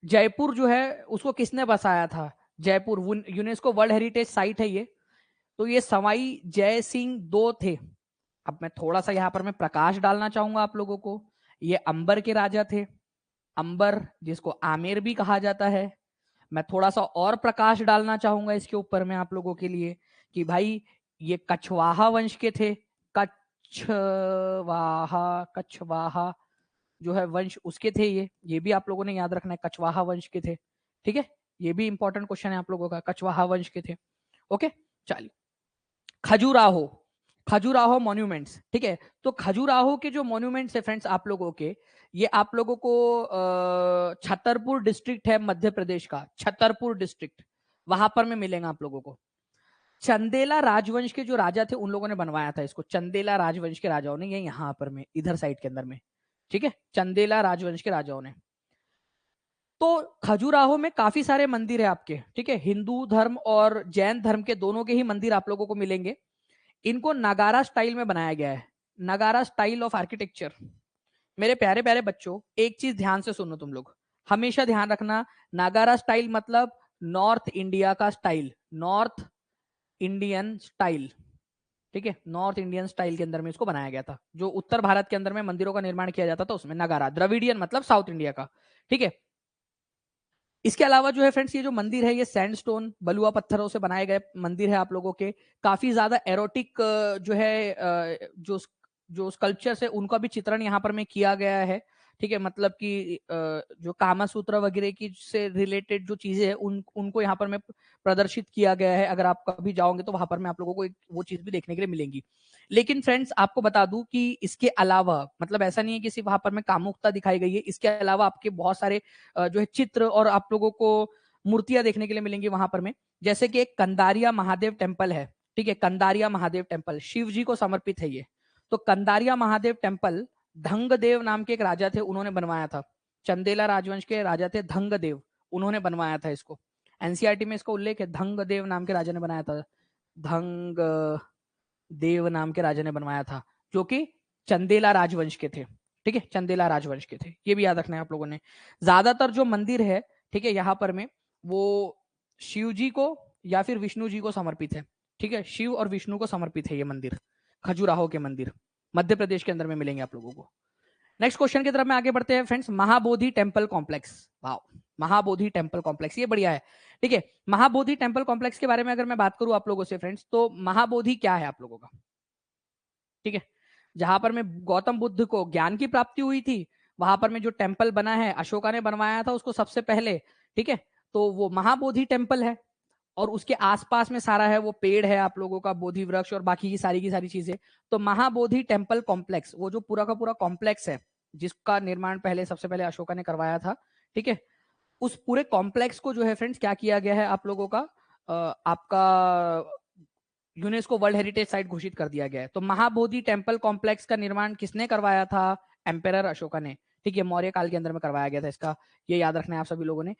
जयपुर जो है उसको किसने बसाया था? Jaipur UNESCO world heritage site है ये, तो ये सवाई जय सिंह दो थे। अब मैं थोड़ा सा यहाँ पर मैं प्रकाश डालना चाहूंगा आप लोगों को, ये अंबर के राजा थे, अंबर जिसको आमेर भी कहा जाता है। मैं थोड़ा सा और प्रकाश डालना चाहूंगा इसके ऊपर में आप लोगों के लिए कि भाई ये कछवाहा वंश के थे, कछवाहा, कछवाहा जो है वंश उसके थे ये भी आप लोगों ने याद रखना है, कछवाहा वंश के थे। ठीक है, ये भी इंपॉर्टेंट क्वेश्चन है आप लोगों का, कछवाहा वंश के थे। ओके, चलिए, खजुराहो, खजुराहो मॉन्यूमेंट्स। ठीक है, तो खजुराहो के जो मॉन्यूमेंट्स है फ्रेंड्स आप लोगों के, ये आप लोगों को छतरपुर डिस्ट्रिक्ट है मध्य प्रदेश का, छतरपुर डिस्ट्रिक्ट, वहां पर में मिलेगा आप लोगों को। चंदेला राजवंश के जो राजा थे उन लोगों ने बनवाया था इसको, चंदेला राजवंश के राजाओं ने, ये यहाँ पर में इधर साइड के अंदर में। ठीक है, चंदेला राजवंश के राजाओं ने। तो खजुराहो में काफी सारे मंदिर है आपके, ठीक है, हिंदू धर्म और जैन धर्म के दोनों के ही मंदिर आप लोगों को मिलेंगे। इनको नगारा स्टाइल में बनाया गया है, नगारा स्टाइल ऑफ आर्किटेक्चर। मेरे प्यारे प्यारे बच्चों एक चीज ध्यान से सुनो तुम लोग, हमेशा ध्यान रखना, नागारा स्टाइल मतलब नॉर्थ इंडिया का स्टाइल, नॉर्थ इंडियन स्टाइल। ठीक है, नॉर्थ इंडियन स्टाइल के अंदर में इसको बनाया गया था। जो उत्तर भारत के अंदर में मंदिरों का निर्माण किया जाता था उसमें नगारा, द्रविडियन मतलब साउथ इंडिया का। ठीक है, इसके अलावा जो है फ्रेंड्स ये जो मंदिर है ये सैंडस्टोन बलुआ पत्थरों से बनाए गए मंदिर है आप लोगों के। काफी ज्यादा एरोटिक जो है जो जो स्कल्पचर्स है उनका भी चित्रण यहाँ पर में किया गया है। ठीक है, मतलब कि जो कामा सूत्र वगैरह की से रिलेटेड जो चीजें हैं उनको यहाँ पर में प्रदर्शित किया गया है। अगर आप कभी जाओगे तो वहां पर में आप लोगों को वो चीज भी देखने के लिए मिलेंगी। लेकिन फ्रेंड्स आपको बता दूं कि इसके अलावा मतलब ऐसा नहीं है कि सिर्फ वहां पर में कामुकता दिखाई गई है, इसके अलावा आपके बहुत सारे जो है चित्र और आप लोगों को मूर्तियां देखने के लिए मिलेंगी वहां पर में। जैसे कि एक कंदारिया महादेव टेम्पल है, ठीक है, कंदारिया महादेव टेम्पल शिव जी को समर्पित है ये। तो कंदारिया महादेव टेम्पल धंगदेव नाम के एक राजा थे उन्होंने बनवाया था, चंदेला राजवंश के राजा थे धंगदेव, उन्होंने बनवाया था इसको। एनसीईआरटी में इसका उल्लेख है, धंगदेव नाम के राजा ने बनाया था, धंग देव नाम के राजा ने बनवाया था, जो कि चंदेला राजवंश के थे। ठीक है, चंदेला राजवंश के थे, ये भी याद रखना है आप लोगों ने। ज्यादातर जो मंदिर है ठीक है यहाँ पर में वो शिव जी को या फिर विष्णु जी को समर्पित है। ठीक है, शिव और विष्णु को समर्पित है ये मंदिर, खजुराहो के मंदिर मध्य प्रदेश के अंदर में मिलेंगे आप लोगों को। नेक्स्ट क्वेश्चन की तरफ में आगे बढ़ते हैं friends, Mahabodhi temple complex. Wow, Mahabodhi temple complex, ये बढ़िया है। ठीक है, महाबोधि टेम्पल कॉम्प्लेक्स के बारे में अगर मैं बात करूं आप लोगों से फ्रेंड्स, तो महाबोधि क्या है आप लोगों का? ठीक है, जहां पर में गौतम बुद्ध को ज्ञान की प्राप्ति हुई थी, वहां पर में जो टेम्पल बना है अशोका ने बनवाया था उसको सबसे पहले। ठीक है, तो वो महाबोधि टेम्पल है, और उसके आसपास में सारा है वो पेड़ है आप लोगों का, बोधि वृक्ष और बाकी की सारी चीजें। तो महाबोधि टेम्पल कॉम्प्लेक्स, वो जो पूरा का पूरा कॉम्प्लेक्स है जिसका निर्माण पहले सबसे पहले अशोका ने करवाया था। ठीक है, उस पूरे कॉम्प्लेक्स को जो है फ्रेंड्स क्या किया गया है आप लोगों का, आपका यूनेस्को वर्ल्ड हेरिटेज साइट घोषित कर दिया गया है। तो महाबोधि टेम्पल कॉम्प्लेक्स का निर्माण किसने करवाया था? एम्पेरर अशोका ने। ठीक है, मौर्य काल के अंदर में करवाया गया था इसका, ये याद रखना है आप सभी लोगों ने।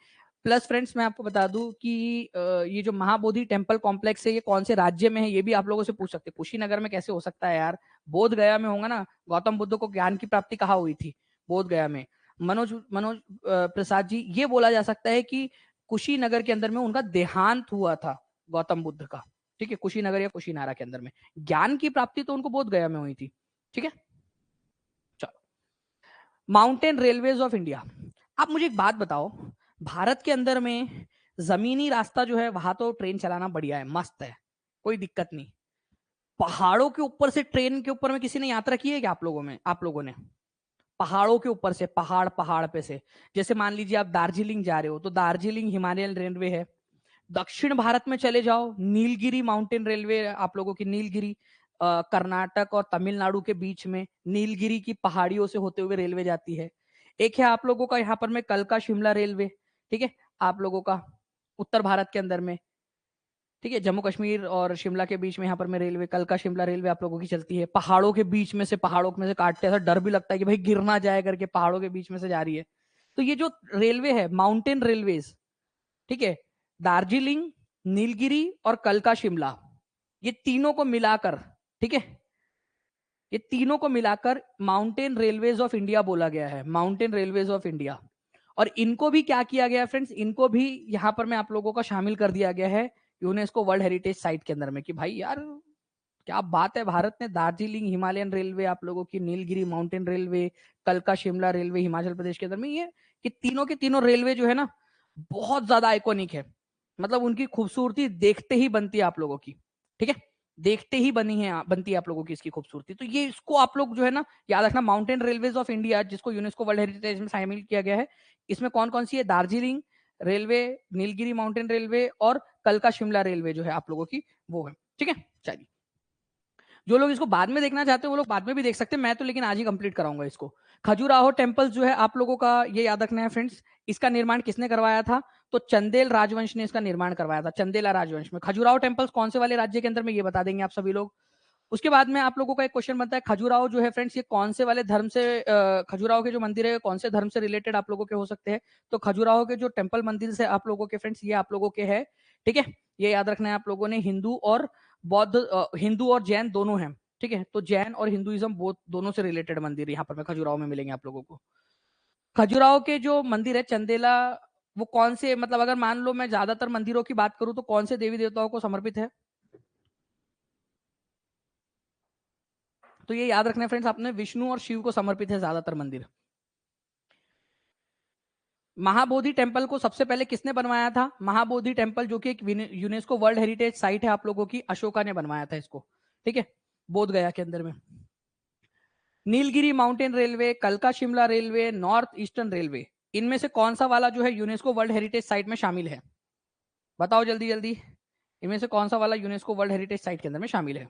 प्लस फ्रेंड्स मैं आपको बता दूं कि ये जो महाबोधि टेम्पल कॉम्प्लेक्स है ये कौन से राज्य में है, ये भी आप लोगों से पूछ सकते हैं। कुशीनगर में कैसे हो सकता है यार, बोध गया में होगा ना, गौतम बुद्ध को ज्ञान की प्राप्ति कहाँ हुई थी? बोध गया में। मनोज मनोज प्रसाद जी, ये बोला जा सकता है कि कुशीनगर के अंदर में उनका देहांत हुआ था गौतम बुद्ध का, ठीक है, कुशीनगर या कुशीनारा के अंदर में। ज्ञान की प्राप्ति तो उनको बोध गया में हुई थी, ठीक है। चलो, माउंटेन रेलवेज ऑफ इंडिया। आप मुझे एक बात बताओ, भारत के अंदर में जमीनी रास्ता जो है वहां तो ट्रेन चलाना बढ़िया है, मस्त है, कोई दिक्कत नहीं। पहाड़ों के ऊपर से ट्रेन के ऊपर में किसी ने यात्रा की है क्या आप लोगों ने? पहाड़ों के ऊपर से, पहाड़ पे से, जैसे मान लीजिए आप दार्जिलिंग जा रहे हो तो दार्जिलिंग हिमालयन रेलवे है। दक्षिण भारत में चले जाओ, नीलगिरी माउंटेन रेलवे आप लोगों की, नीलगिरी कर्नाटक और तमिलनाडु के बीच में नीलगिरी की पहाड़ियों से होते हुए रेलवे जाती है। एक है आप लोगों का यहाँ पर में कलका शिमला रेलवे, ठीक है, आप लोगों का उत्तर भारत के अंदर में, ठीक है, जम्मू कश्मीर और शिमला के बीच में यहाँ पर में रेलवे, कलका शिमला रेलवे आप लोगों की चलती है। पहाड़ों के बीच में से, पहाड़ों में से काटते ऐसा डर भी लगता है कि भाई गिर ना जाए करके, पहाड़ों के बीच में से जा रही है। तो ये जो रेलवे है माउंटेन रेलवेज, ठीक है, दार्जिलिंग, नीलगिरी और कलका शिमला, ये तीनों को मिलाकर, ठीक है, ये तीनों को मिलाकर माउंटेन रेलवेज ऑफ इंडिया बोला गया है, माउंटेन रेलवेज ऑफ इंडिया। और इनको भी क्या किया गया फ्रेंड्स, इनको भी यहां पर मैं आप लोगों का शामिल कर दिया गया है यूनेस्को वर्ल्ड हेरिटेज साइट के अंदर में, कि भाई यार क्या बात है, भारत ने दार्जिलिंग हिमालयन रेलवे आप लोगों की, नीलगिरी माउंटेन रेलवे, कलका शिमला रेलवे हिमाचल प्रदेश के अंदर में, ये कि तीनों के तीनों रेलवे जो है ना बहुत ज्यादा आइकॉनिक है। मतलब उनकी खूबसूरती देखते ही बनती है आप लोगों की, ठीक है, देखते ही बनती है आप लोगों की इसकी खूबसूरती। तो ये इसको आप लोग जो है ना याद रखना, माउंटेन रेलवेज ऑफ इंडिया जिसको यूनेस्को वर्ल्ड हेरिटेज में शामिल किया गया है, इसमें कौन कौन सी है? Darjeeling railway, Nilgiri mountain railway और कलका शिमला रेलवे जो है आप लोगों की वो है, ठीक है। चलिए, जो लोग इसको बाद में देखना चाहते हैं वो लोग बाद में भी देख सकते हैं, मैं तो लेकिन आज ही कंप्लीट कराऊंगा इसको। खजुराहो टेम्पल जो है आप लोगों का ये याद रखना है फ्रेंड्स, इसका निर्माण किसने करवाया था? तो चंदेल राजवंश ने इसका निर्माण करवाया था, चंदेला राजवंश में। खजुराहो टेम्पल्स कौन से वाले राज्य के अंदर में, ये बता देंगे आप सभी लोग। उसके बाद में आप लोगों का एक क्वेश्चन बनता है, खजुराहो जो है फ्रेंड्स ये कौन से वाले धर्म से, खजुराहो के जो मंदिर है कौन से धर्म से रिलेटेड आप लोगों के हो सकते हैं? तो खजुराहो के जो टेम्पल मंदिर से आप लोगों के फ्रेंड्स, ये आप लोगों के है, ठीक है, ये याद रखना है आप लोगों ने। हिंदू और बौद्ध, हिंदू और जैन दोनों हैं, ठीक है, तो जैन और हिंदुइज्म दोनों से रिलेटेड मंदिर यहाँ पर खजुराहो में मिलेंगे आप लोगों को। खजुराहो के जो मंदिर है चंदेला, वो कौन से, मतलब अगर मान लो मैं ज्यादातर मंदिरों की बात करूं तो कौन से देवी देवताओं को समर्पित है? तो ये याद रखना फ्रेंड्स, आपने विष्णु और शिव को समर्पित है ज्यादातर मंदिर। महाबोधि टेम्पल को सबसे पहले किसने बनवाया था? महाबोधि टेम्पल जो कि एक यूनेस्को वर्ल्ड हेरिटेज साइट है आप लोगों की, अशोका ने बनवाया था इसको, ठीक है, बोध गया के अंदर में। नीलगिरी माउंटेन रेलवे, कलका Shimla railway, north eastern railway, इनमें से कौन सा वाला जो है यूनेस्को वर्ल्ड हेरिटेज साइट में शामिल है? बताओ जल्दी जल्दी, इनमें से कौन सा वाला यूनेस्को वर्ल्ड हेरिटेज साइट के अंदर में शामिल है?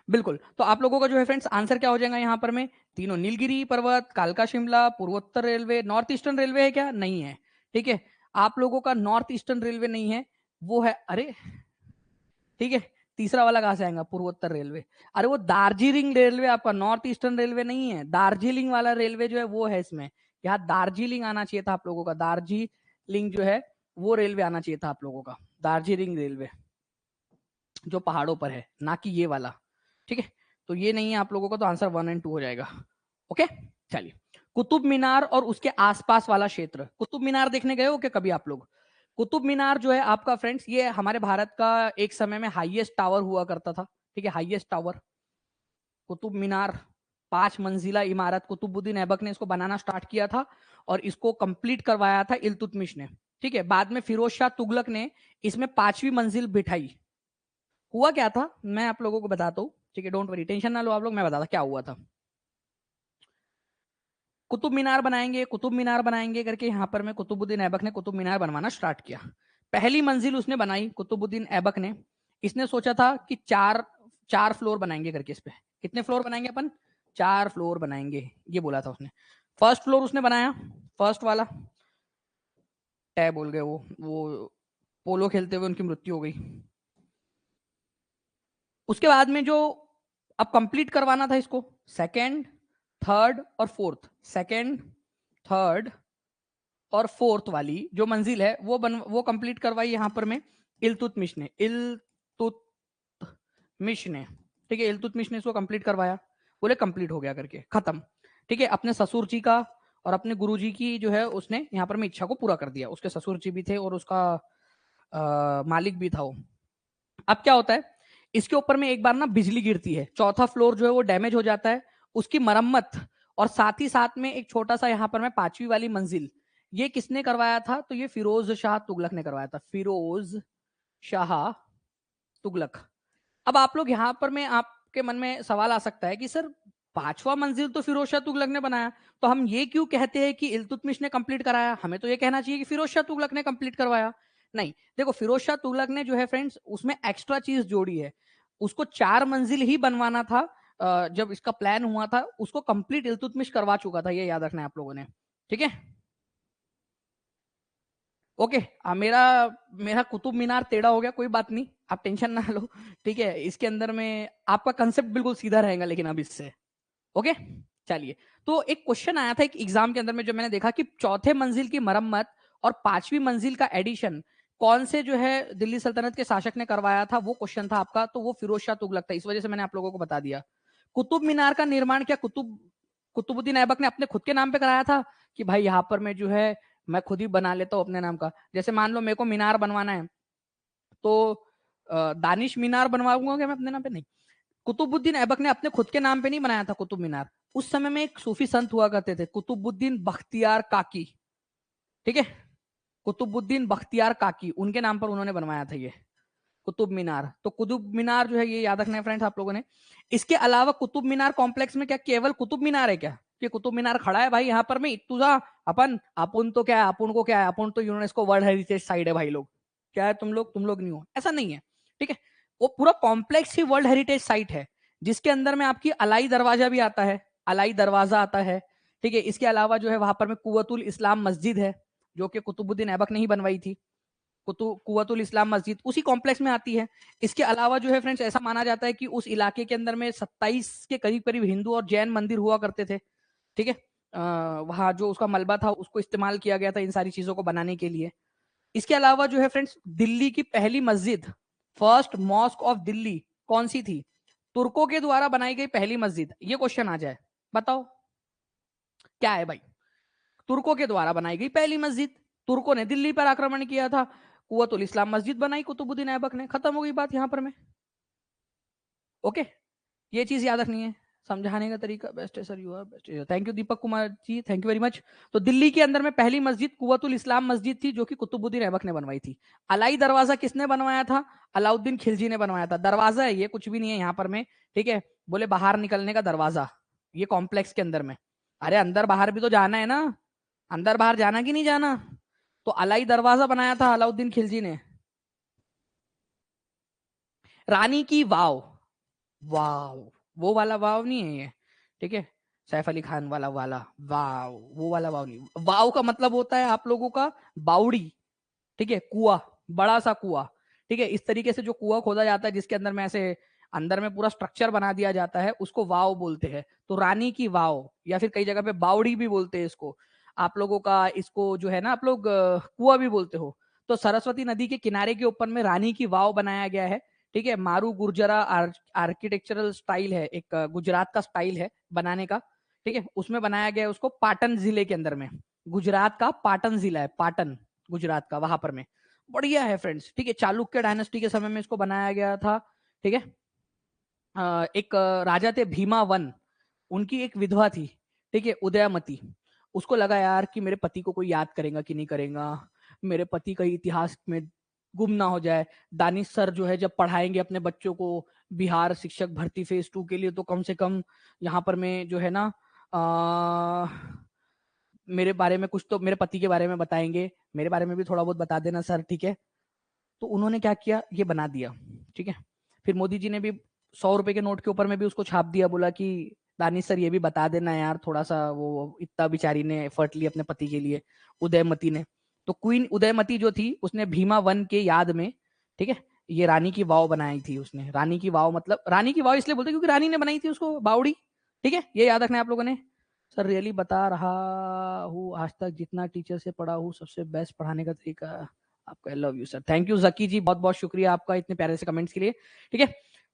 बिल्कुल, तो आप लोगों का जो है फ्रेंड्स आंसर क्या हो जाएगा यहाँ पर में? तीनों, नीलगिरी पर्वत, कालका शिमला, पूर्वोत्तर रेलवे। नॉर्थ ईस्टर्न रेलवे है क्या? नहीं है, ठीक है, आप लोगों का नॉर्थ ईस्टर्न रेलवे नहीं है, वो है, अरे ठीक है, तीसरा वाला कहां से आएगा? पूर्वोत्तर रेलवे। अरे वो दार्जिलिंग रेलवे आपका, नॉर्थ ईस्टर्न रेलवे नहीं है, दार्जिलिंग वाला रेलवे जो है वो है इसमें। यहाँ दार्जिलिंग आना चाहिए था आप लोगों का, दार्जिलिंग जो है वो रेलवे आना चाहिए था आप लोगों का, दार्जिलिंग रेलवे जो पहाड़ों पर है, ना कि ये वाला, ठीक है। तो ये नहीं है आप लोगों का, तो आंसर 1 और 2 हो जाएगा। ओके, चलिए, कुतुब मीनार और उसके आसपास वाला क्षेत्र, कुतुब मीनार देखने गए हो क्या कभी आप लोग? कुतुब मीनार जो है आपका फ्रेंड्स, ये हमारे भारत का एक समय में हाईएस्ट टावर हुआ करता था, ठीक है, हाईएस्ट टावर कुतुब मीनार, 5 मंजिला इमारत, कुतुबुद्दीन ऐबक ने इसको बनाना स्टार्ट किया था और इसको कंप्लीट करवाया था इल्तुतमिश ने, ठीक है। बाद में फिरोज शाह तुगलक ने इसमें 5वीं मंजिल बिठाई। हुआ क्या था मैं आप लोगों को बताता हूँ, ठीक है, डोंट वरी, टेंशन ना लो आप लोग, मैं बताता क्या हुआ था। कुतुब मीनार बनाएंगे, कुतुब मीनार बनाएंगे करके यहाँ पर में कुतुबुद्दीन ऐबक ने कुतुब मीनार बनवाना स्टार्ट किया। पहली मंजिल उसने बनाई कुतुबुद्दीन ऐबक ने, इसने सोचा था कि चार चार फ्लोर बनाएंगे करके, इस पे कितने फ्लोर बनाएंगे अपन? 4 फ्लोर बनाएंगे, ये बोला था उसने। फर्स्ट फ्लोर उसने बनाया, फर्स्ट वाला, टैब बोल गए, वो पोलो खेलते हुए उनकी मृत्यु हो गई। उसके बाद में जो अब कंप्लीट करवाना था इसको, सेकंड, थर्ड और फोर्थ, सेकंड, थर्ड और फोर्थ वाली जो मंजिल है वो कंप्लीट करवाई यहाँ पर में इल्तुतमिश ने, इल्तुतमिश इल्तुतमिश ने, ठीक है, इल्तुतमिश ने इसको कंप्लीट करवाया, बोले कंप्लीट हो गया करके, खत्म। ठीक है, अपने ससुर जी का और अपने गुरु जी की जो है उसने यहाँ पर में इच्छा को पूरा कर दिया। उसके ससुर जी भी थे और उसका मालिक भी था वो। अब क्या होता है, इसके ऊपर में एक बार ना बिजली गिरती है, चौथा फ्लोर जो है वो डैमेज हो जाता है, उसकी मरम्मत और साथ ही साथ में एक छोटा सा यहाँ पर में 5वीं वाली मंजिल, ये किसने करवाया था? तो ये फिरोज शाह तुगलक ने करवाया था, फिरोज शाह तुगलक। अब आप लोग यहाँ पर में आपके मन में सवाल आ सकता है कि सर 5वां मंजिल तो फिरोज शाह तुगलक ने बनाया, तो हम ये क्यों कहते हैं कि इल्तुतमिश ने कंप्लीट कराया? हमें तो ये कहना चाहिए कि फिरोज शाह तुगलक ने कंप्लीट करवाया। नहीं, देखो फिरोज शाह तुगलक ने जो है फ्रेंड्स उसमें एक्स्ट्रा चीज जोड़ी है, उसको 4 मंजिल ही बनवाना था। जब इसका प्लान हुआ था उसको कंप्लीट इल्तुतमिश करवा चुका था, ये याद रखना है आप लोगों ने, ठीक है। ओके, मेरा मेरा कुतुब मीनार टेढ़ा हो गया, कोई बात नहीं, आप टेंशन ना लो, ठीक है। इसके अंदर में आपका कंसेप्ट बिल्कुल सीधा रहेगा, लेकिन अब इससे ओके। चलिए, तो एक क्वेश्चन आया था एक एग्जाम के अंदर में, जो मैंने देखा कि चौथे मंजिल की मरम्मत और 5वीं मंजिल का एडिशन कौन से जो है दिल्ली सल्तनत के शासक ने करवाया था, वो क्वेश्चन था आपका, तो वो फिरोज शाह तुगलक था। इस वजह से मैंने आप लोगों को बता दिया। कुतुब मीनार का निर्माण क्या कुतुबुद्दीन ऐबक ने अपने खुद के नाम पे कराया था कि भाई यहाँ पर मैं जो है मैं खुद ही बना लेता हूँ अपने नाम का? जैसे मान लो मेरे को मीनार बनवाना है, तो दानिश मीनार बनवाऊंगा क्या मैं अपने नाम पे? नहीं, कुतुबुद्दीन ऐबक ने अपने खुद के नाम पे नहीं बनाया था कुतुब मीनार। उस समय में एक सूफी संत हुआ करते थे, कुतुबुद्दीन बख्तियार काकी, ठीक है, कुतुबुद्दीन बख्तियार काकी, उनके नाम पर उन्होंने बनवाया था ये कुतुब मीनार। तो कुतुब मीनार जो है ये याद रखना है फ्रेंड्स आप लोगों ने। इसके अलावा कुतुब मीनार कॉम्प्लेक्स में क्या केवल कुतुब मीनार है क्या? कि कुतुब मीनार खड़ा है भाई यहाँ पर में तुझा अपन तो क्या है, अपन को क्या है, अपन तो यूनेस्को वर्ल्ड हेरिटेज साइट है भाई लोग, क्या है तुम लोग नहीं हो, ऐसा नहीं है, ठीक है। वो पूरा कॉम्प्लेक्स ही वर्ल्ड हेरिटेज साइट है, जिसके अंदर में आपकी अलाई दरवाजा भी आता है, अलाई दरवाजा आता है, ठीक है। इसके अलावा जो है वहां पर में कुव्वतुल इस्लाम मस्जिद है, जो कि कुतुबुद्दीन ऐबक ने ही बनवाई थी। कुव्वतुल इस्लाम मस्जिद उसी कॉम्प्लेक्स में आती है। इसके अलावा जो है फ्रेंड्स ऐसा माना जाता है कि उस इलाके के अंदर में 27 के करीब करीब हिंदू और जैन मंदिर हुआ करते थे, ठीक है। वहां जो उसका मलबा था उसको इस्तेमाल किया गया था इन सारी चीजों को बनाने के लिए। इसके अलावा जो है फ्रेंड्स दिल्ली की पहली मस्जिद, फर्स्ट मॉस्क ऑफ दिल्ली कौन सी थी? तुर्कों के द्वारा बनाई गई पहली मस्जिद, ये क्वेश्चन आ जाए, बताओ क्या है भाई? तुर्कों के द्वारा बनाई गई पहली मस्जिद, तुर्कों ने दिल्ली पर आक्रमण किया था, कुव्वतुल इस्लाम मस्जिद बनाई कुतुबुद्दीन ऐबक ने, खत्म हो गई बात यहां पर में। ओके, ये चीज याद रखनी है, समझाने का तरीका बेस्ट है sir, you are best. Thank you Deepak Kumar ji, thank you very much. तो दिल्ली के अंदर में पहली मस्जिद कुव्वतुल इस्लाम मस्जिद थी, जो कि कुतुबुद्दीन ऐबक ने बनवाई थी। अलाई दरवाजा किसने बनवाया था? अलाउद्दीन खिलजी ने बनवाया था। दरवाजा है ये, कुछ भी नहीं है यहाँ पर में, ठीक है। बोले बाहर निकलने का दरवाजा, ये कॉम्प्लेक्स के अंदर में, अरे अंदर बाहर भी तो जाना है ना, अंदर बाहर जाना कि नहीं जाना? तो अलाई दरवाजा बनाया था अलाउद्दीन खिलजी ने। रानी की वाव, वाव, वो वाला वाव नहीं है ये, ठीक है, सैफ अली खान वाला वाला वाव, वो वाला वाव नहीं। वाव का मतलब होता है आप लोगों का बावड़ी, ठीक है, कुआ, बड़ा सा कुआ, ठीक है। इस तरीके से जो कुआ खोदा जाता है जिसके अंदर में ऐसे अंदर में पूरा स्ट्रक्चर बना दिया जाता है, उसको वाव बोलते हैं। तो रानी की वाव, या फिर कई जगह पे बावड़ी भी बोलते हैं इसको आप लोगों का, इसको जो है ना आप लोग कुआ भी बोलते हो। तो सरस्वती नदी के किनारे के ऊपर में रानी की वाव बनाया गया है, ठीक है। मारू गुर्जरा आर्किटेक्चरल स्टाइल है, एक गुजरात का स्टाइल है बनाने का, ठीक है। उसमें बनाया गया है उसको पाटन जिले के अंदर में, गुजरात का पाटन जिला है, पाटन गुजरात का, वहां पर में बढ़िया है फ्रेंड्स, ठीक है। चालुक्य डायनेस्टी के समय में इसको बनाया गया था, ठीक है। एक राजा थे भीमा वन, उनकी एक विधवा थी, ठीक है, उदयमती। उसको लगा यार कि मेरे पति को कोई याद करेगा कि नहीं करेगा, मेरे पति का इतिहास में गुम ना हो जाए। दानिश सर जो है जब पढ़ाएंगे अपने बच्चों को बिहार शिक्षक भर्ती फेज 2 के लिए, तो कम से कम यहाँ पर मैं जो है ना मेरे बारे में कुछ तो मेरे पति के बारे में बताएंगे, मेरे बारे में भी थोड़ा बहुत बता देना सर, ठीक है। तो उन्होंने क्या किया, ये बना दिया, ठीक है। फिर मोदी जी ने भी 100 रुपए के नोट के ऊपर में भी उसको छाप दिया, बोला कि दानिश सर ये भी बता देना यार थोड़ा सा, वो इतना बेचारी ने एफर्ट लिया अपने पति के लिए, उदयमती ने। तो क्वीन उदयमती जो थी उसने भीमा वन के याद में, ठीक है, ये रानी की वाव बनाई थी उसने। रानी की वाव मतलब रानी की वाव इसलिए बोलते क्योंकि रानी ने बनाई थी उसको बावड़ी, ठीक है, ये याद रखना है आप लोगों ने। सर रियली बता रहा हूँ, आज तक जितना टीचर से पढ़ा हूँ सबसे बेस्ट पढ़ाने का तरीका आपका। Love you sir, thank you Zaki ji, बहुत बहुत शुक्रिया आपका इतने प्यारे से कमेंट्स के लिए, ठीक है।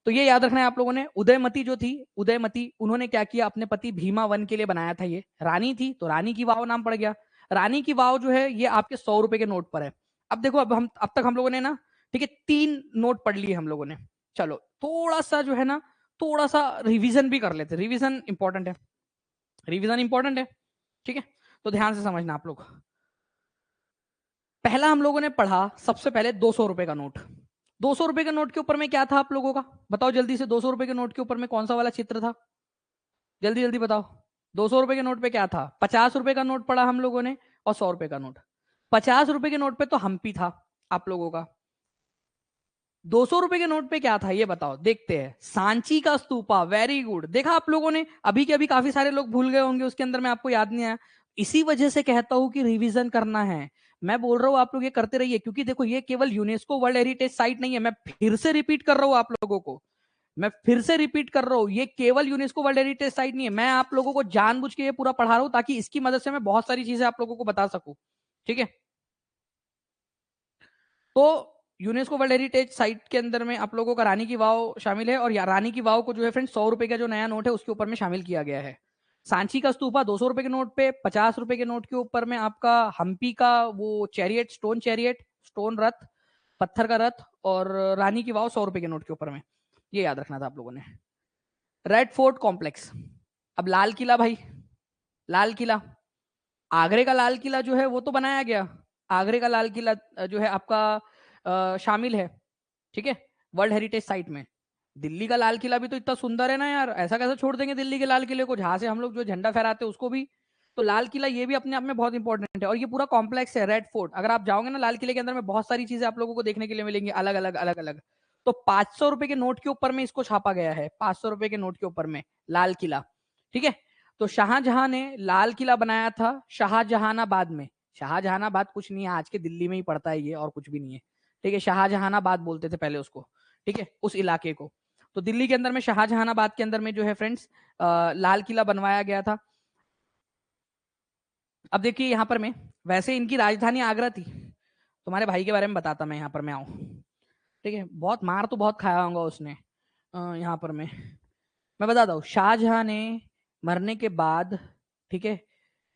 तो ये याद रखना है आप लोगों ने। उदयमती जो थी, उदयमती, उन्होंने क्या किया, अपने पति भीमा वन के लिए बनाया था। ये रानी थी तो रानी की वाव नाम पड़ गया। रानी की वाव जो है ये आपके 100 रुपए के नोट पर है। अब देखो, अब तक हम लोगों ने ना, ठीक है, 3 नोट पढ़ लिए हम लोगों ने। चलो थोड़ा सा जो है ना, थोड़ा सा रिवीजन भी कर लेते। रिवीजन इंपॉर्टेंट है, रिवीजन इंपॉर्टेंट है, ठीक है। तो ध्यान से समझना आप लोग। पहला हम लोगों ने पढ़ा सबसे पहले 200 रुपए का नोट। 200 रुपए के नोट के ऊपर में क्या था आप लोगों का, बताओ जल्दी से। 200 रुपए के नोट के ऊपर में कौन सा वाला चित्र था, जल्दी जल्दी बताओ। 200 रुपए के नोट पे क्या था? 50 रुपए का नोट पढ़ा हम लोगों ने और 100 रुपए का नोट। 50 रुपए के नोट पे तो हम्पी था आप लोगों का। 200 रुपए के नोट पे क्या था ये बताओ, देखते हैं। सांची का स्तूपा, वेरी गुड। देखा आप लोगों ने, अभी के अभी काफी सारे लोग भूल गए होंगे, उसके अंदर में आपको याद नहीं आया। इसी वजह से कहता हूं कि रिवीजन करना है। मैं बोल रहा हूं आप लोग ये करते रहिए, क्योंकि देखो ये केवल यूनेस्को वर्ल्ड हेरिटेज साइट नहीं है। मैं फिर से रिपीट कर रहा हूं आप लोगों को, मैं फिर से रिपीट कर रहा हूं, ये केवल यूनेस्को वर्ल्ड हेरिटेज साइट नहीं है। मैं आप लोगों को जानबूझ के ये पूरा पढ़ा रहा हूं ताकि इसकी मदद से मैं बहुत सारी चीजें आप लोगों को बता सकूं, ठीक है। तो यूनेस्को वर्ल्ड हेरिटेज साइट के अंदर में आप लोगों का रानी की वाव शामिल है, और रानी की वाव को जो है फ्रेंड 100 रुपए का जो नया नोट है उसके ऊपर में शामिल किया गया है। सांची का स्तूपा 200 रुपए के नोट पे, 50 रुपए के नोट के ऊपर में आपका हम्पी का वो चैरियट, स्टोन रथ, पत्थर का रथ, और रानी की वाव 100 रुपए के नोट के ऊपर में। ये याद रखना था आप लोगों ने। Red fort complex. अब लाल किला भाई, लाल किला, आगरे का लाल किला जो है वो तो बनाया गया। आगरे का लाल किला जो है आपका शामिल है, ठीक है, वर्ल्ड हेरिटेज साइट में। दिल्ली का लाल किला भी तो इतना सुंदर है ना यार, ऐसा कैसे छोड़ देंगे दिल्ली के लाल किले को, जहां से हम लोग जो झंडा फहराते हैं उसको भी। तो लाल किला ये भी अपने आप में बहुत इंपॉर्टेंट है। और ये पूरा कॉम्प्लेक्स है रेड फोर्ट। अगर आप जाओगे ना लाल किले के अंदर में, बहुत सारी चीजें आप लोगों को देखने के लिए मिलेंगी, अलग अलग अलग अलग। तो 500 रुपए के नोट के ऊपर में इसको छापा गया है, 500 रुपए के नोट के ऊपर में लाल किला, ठीक है। तो शाहजहां ने लाल किला बनाया था शाहजहानाबाद में। शाहजहानाबाद कुछ नहीं है, आज के दिल्ली में ही पड़ता है ये, और कुछ भी नहीं है, ठीक है। शाहजहानाबाद बोलते थे पहले उसको, ठीक है, उस इलाके को। तो दिल्ली के अंदर में शाहजहानाबाद के अंदर में जो है फ्रेंड्स लाल किला बनवाया गया था। अब देखिए यहाँ पर मैं, वैसे इनकी राजधानी आगरा थी। तुम्हारे भाई के बारे में बताता मैं, यहाँ पर मैं आऊँ, ठीक है। बहुत मार तो बहुत खाया होगा उसने। यहाँ पर मैं बताता हूँ, शाहजहां ने मरने के बाद, ठीक है,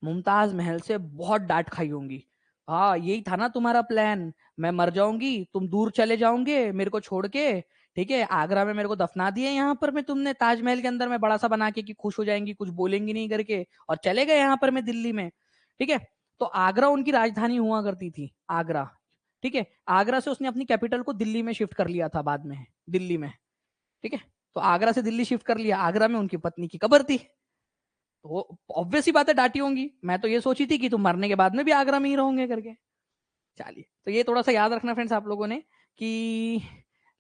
मुमताज महल से बहुत डांट खाई होंगी। हाँ यही था ना तुम्हारा प्लान, मैं मर जाऊंगी, तुम दूर चले जाओगे मेरे को छोड़ के, ठीक है, आगरा में मेरे को दफना दिए, यहाँ पर मैं तुमने ताजमहल के अंदर में बड़ा सा बना के कि खुश हो जाएंगी, कुछ बोलेंगी नहीं करके, और चले गए यहाँ पर मैं दिल्ली में, ठीक है। तो आगरा उनकी राजधानी हुआ करती थी, आगरा, ठीक है। आगरा से उसने अपनी कैपिटल को दिल्ली में शिफ्ट कर लिया था बाद में, दिल्ली में, ठीक है। तो आगरा से दिल्ली शिफ्ट कर लिया, आगरा में उनकी पत्नी की कब्र थी। तो ऑब्वियस ही बात है डांटी होंगी, मैं तो ये सोची थी कि तुम मरने के बाद में भी आगरा में ही रहोगे करके। चलिए, तो ये थोड़ा सा याद रखना फ्रेंड्स आप लोगों ने, कि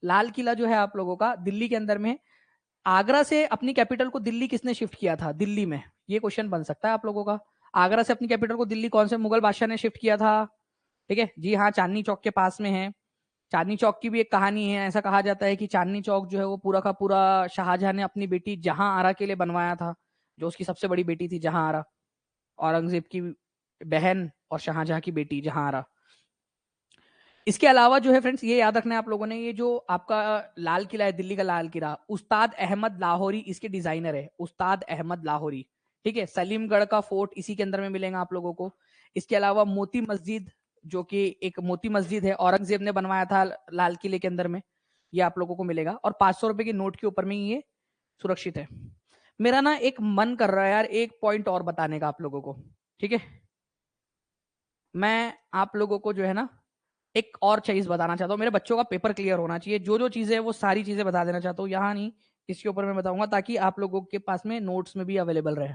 लाल किला जो है आप लोगों का दिल्ली के अंदर में, आगरा से अपनी कैपिटल को दिल्ली किसने शिफ्ट किया था दिल्ली में, ये क्वेश्चन बन सकता है आप लोगों का। आगरा से अपनी कैपिटल को दिल्ली कौन से मुगल बादशाह ने शिफ्ट किया था? ठीक है जी हाँ, चांदनी चौक के पास में है। चांदनी चौक की भी एक कहानी है। ऐसा कहा जाता है कि चांदनी चौक जो है वो पूरा का पूरा शाहजहां ने अपनी बेटी जहां आरा के लिए बनवाया था, जो उसकी सबसे बड़ी बेटी थी जहां आरा, औरंगजेब की बहन और शाहजहां की बेटी जहां आरा। इसके अलावा जो है फ्रेंड्स ये याद रखना है आप लोगों ने, ये जो आपका लाल किला है, दिल्ली का लाल किला, उस्ताद अहमद लाहौरी इसके डिजाइनर है, उस्ताद अहमद लाहौरी, ठीक है। सलीमगढ़ का फोर्ट इसी के अंदर में मिलेगा आप लोगों को। इसके अलावा मोती मस्जिद, जो कि एक मोती मस्जिद है, औरंगजेब ने बनवाया था लाल किले के अंदर में, ये आप लोगों को मिलेगा। और 500 रुपए के नोट के ऊपर में ये सुरक्षित है। मेरा ना एक मन कर रहा है यार, एक पॉइंट और बताने का आप लोगों को, ठीक है। मैं आप लोगों को जो है ना एक और चीज बताना चाहता हूँ, मेरे बच्चों का पेपर क्लियर होना चाहिए, जो जो चीजें है वो सारी चीजें बता देना चाहता हूँ, यहाँ नहीं, इसके ऊपर मैं बताऊंगा ताकि आप लोगों के पास में नोट्स में भी अवेलेबल रहे।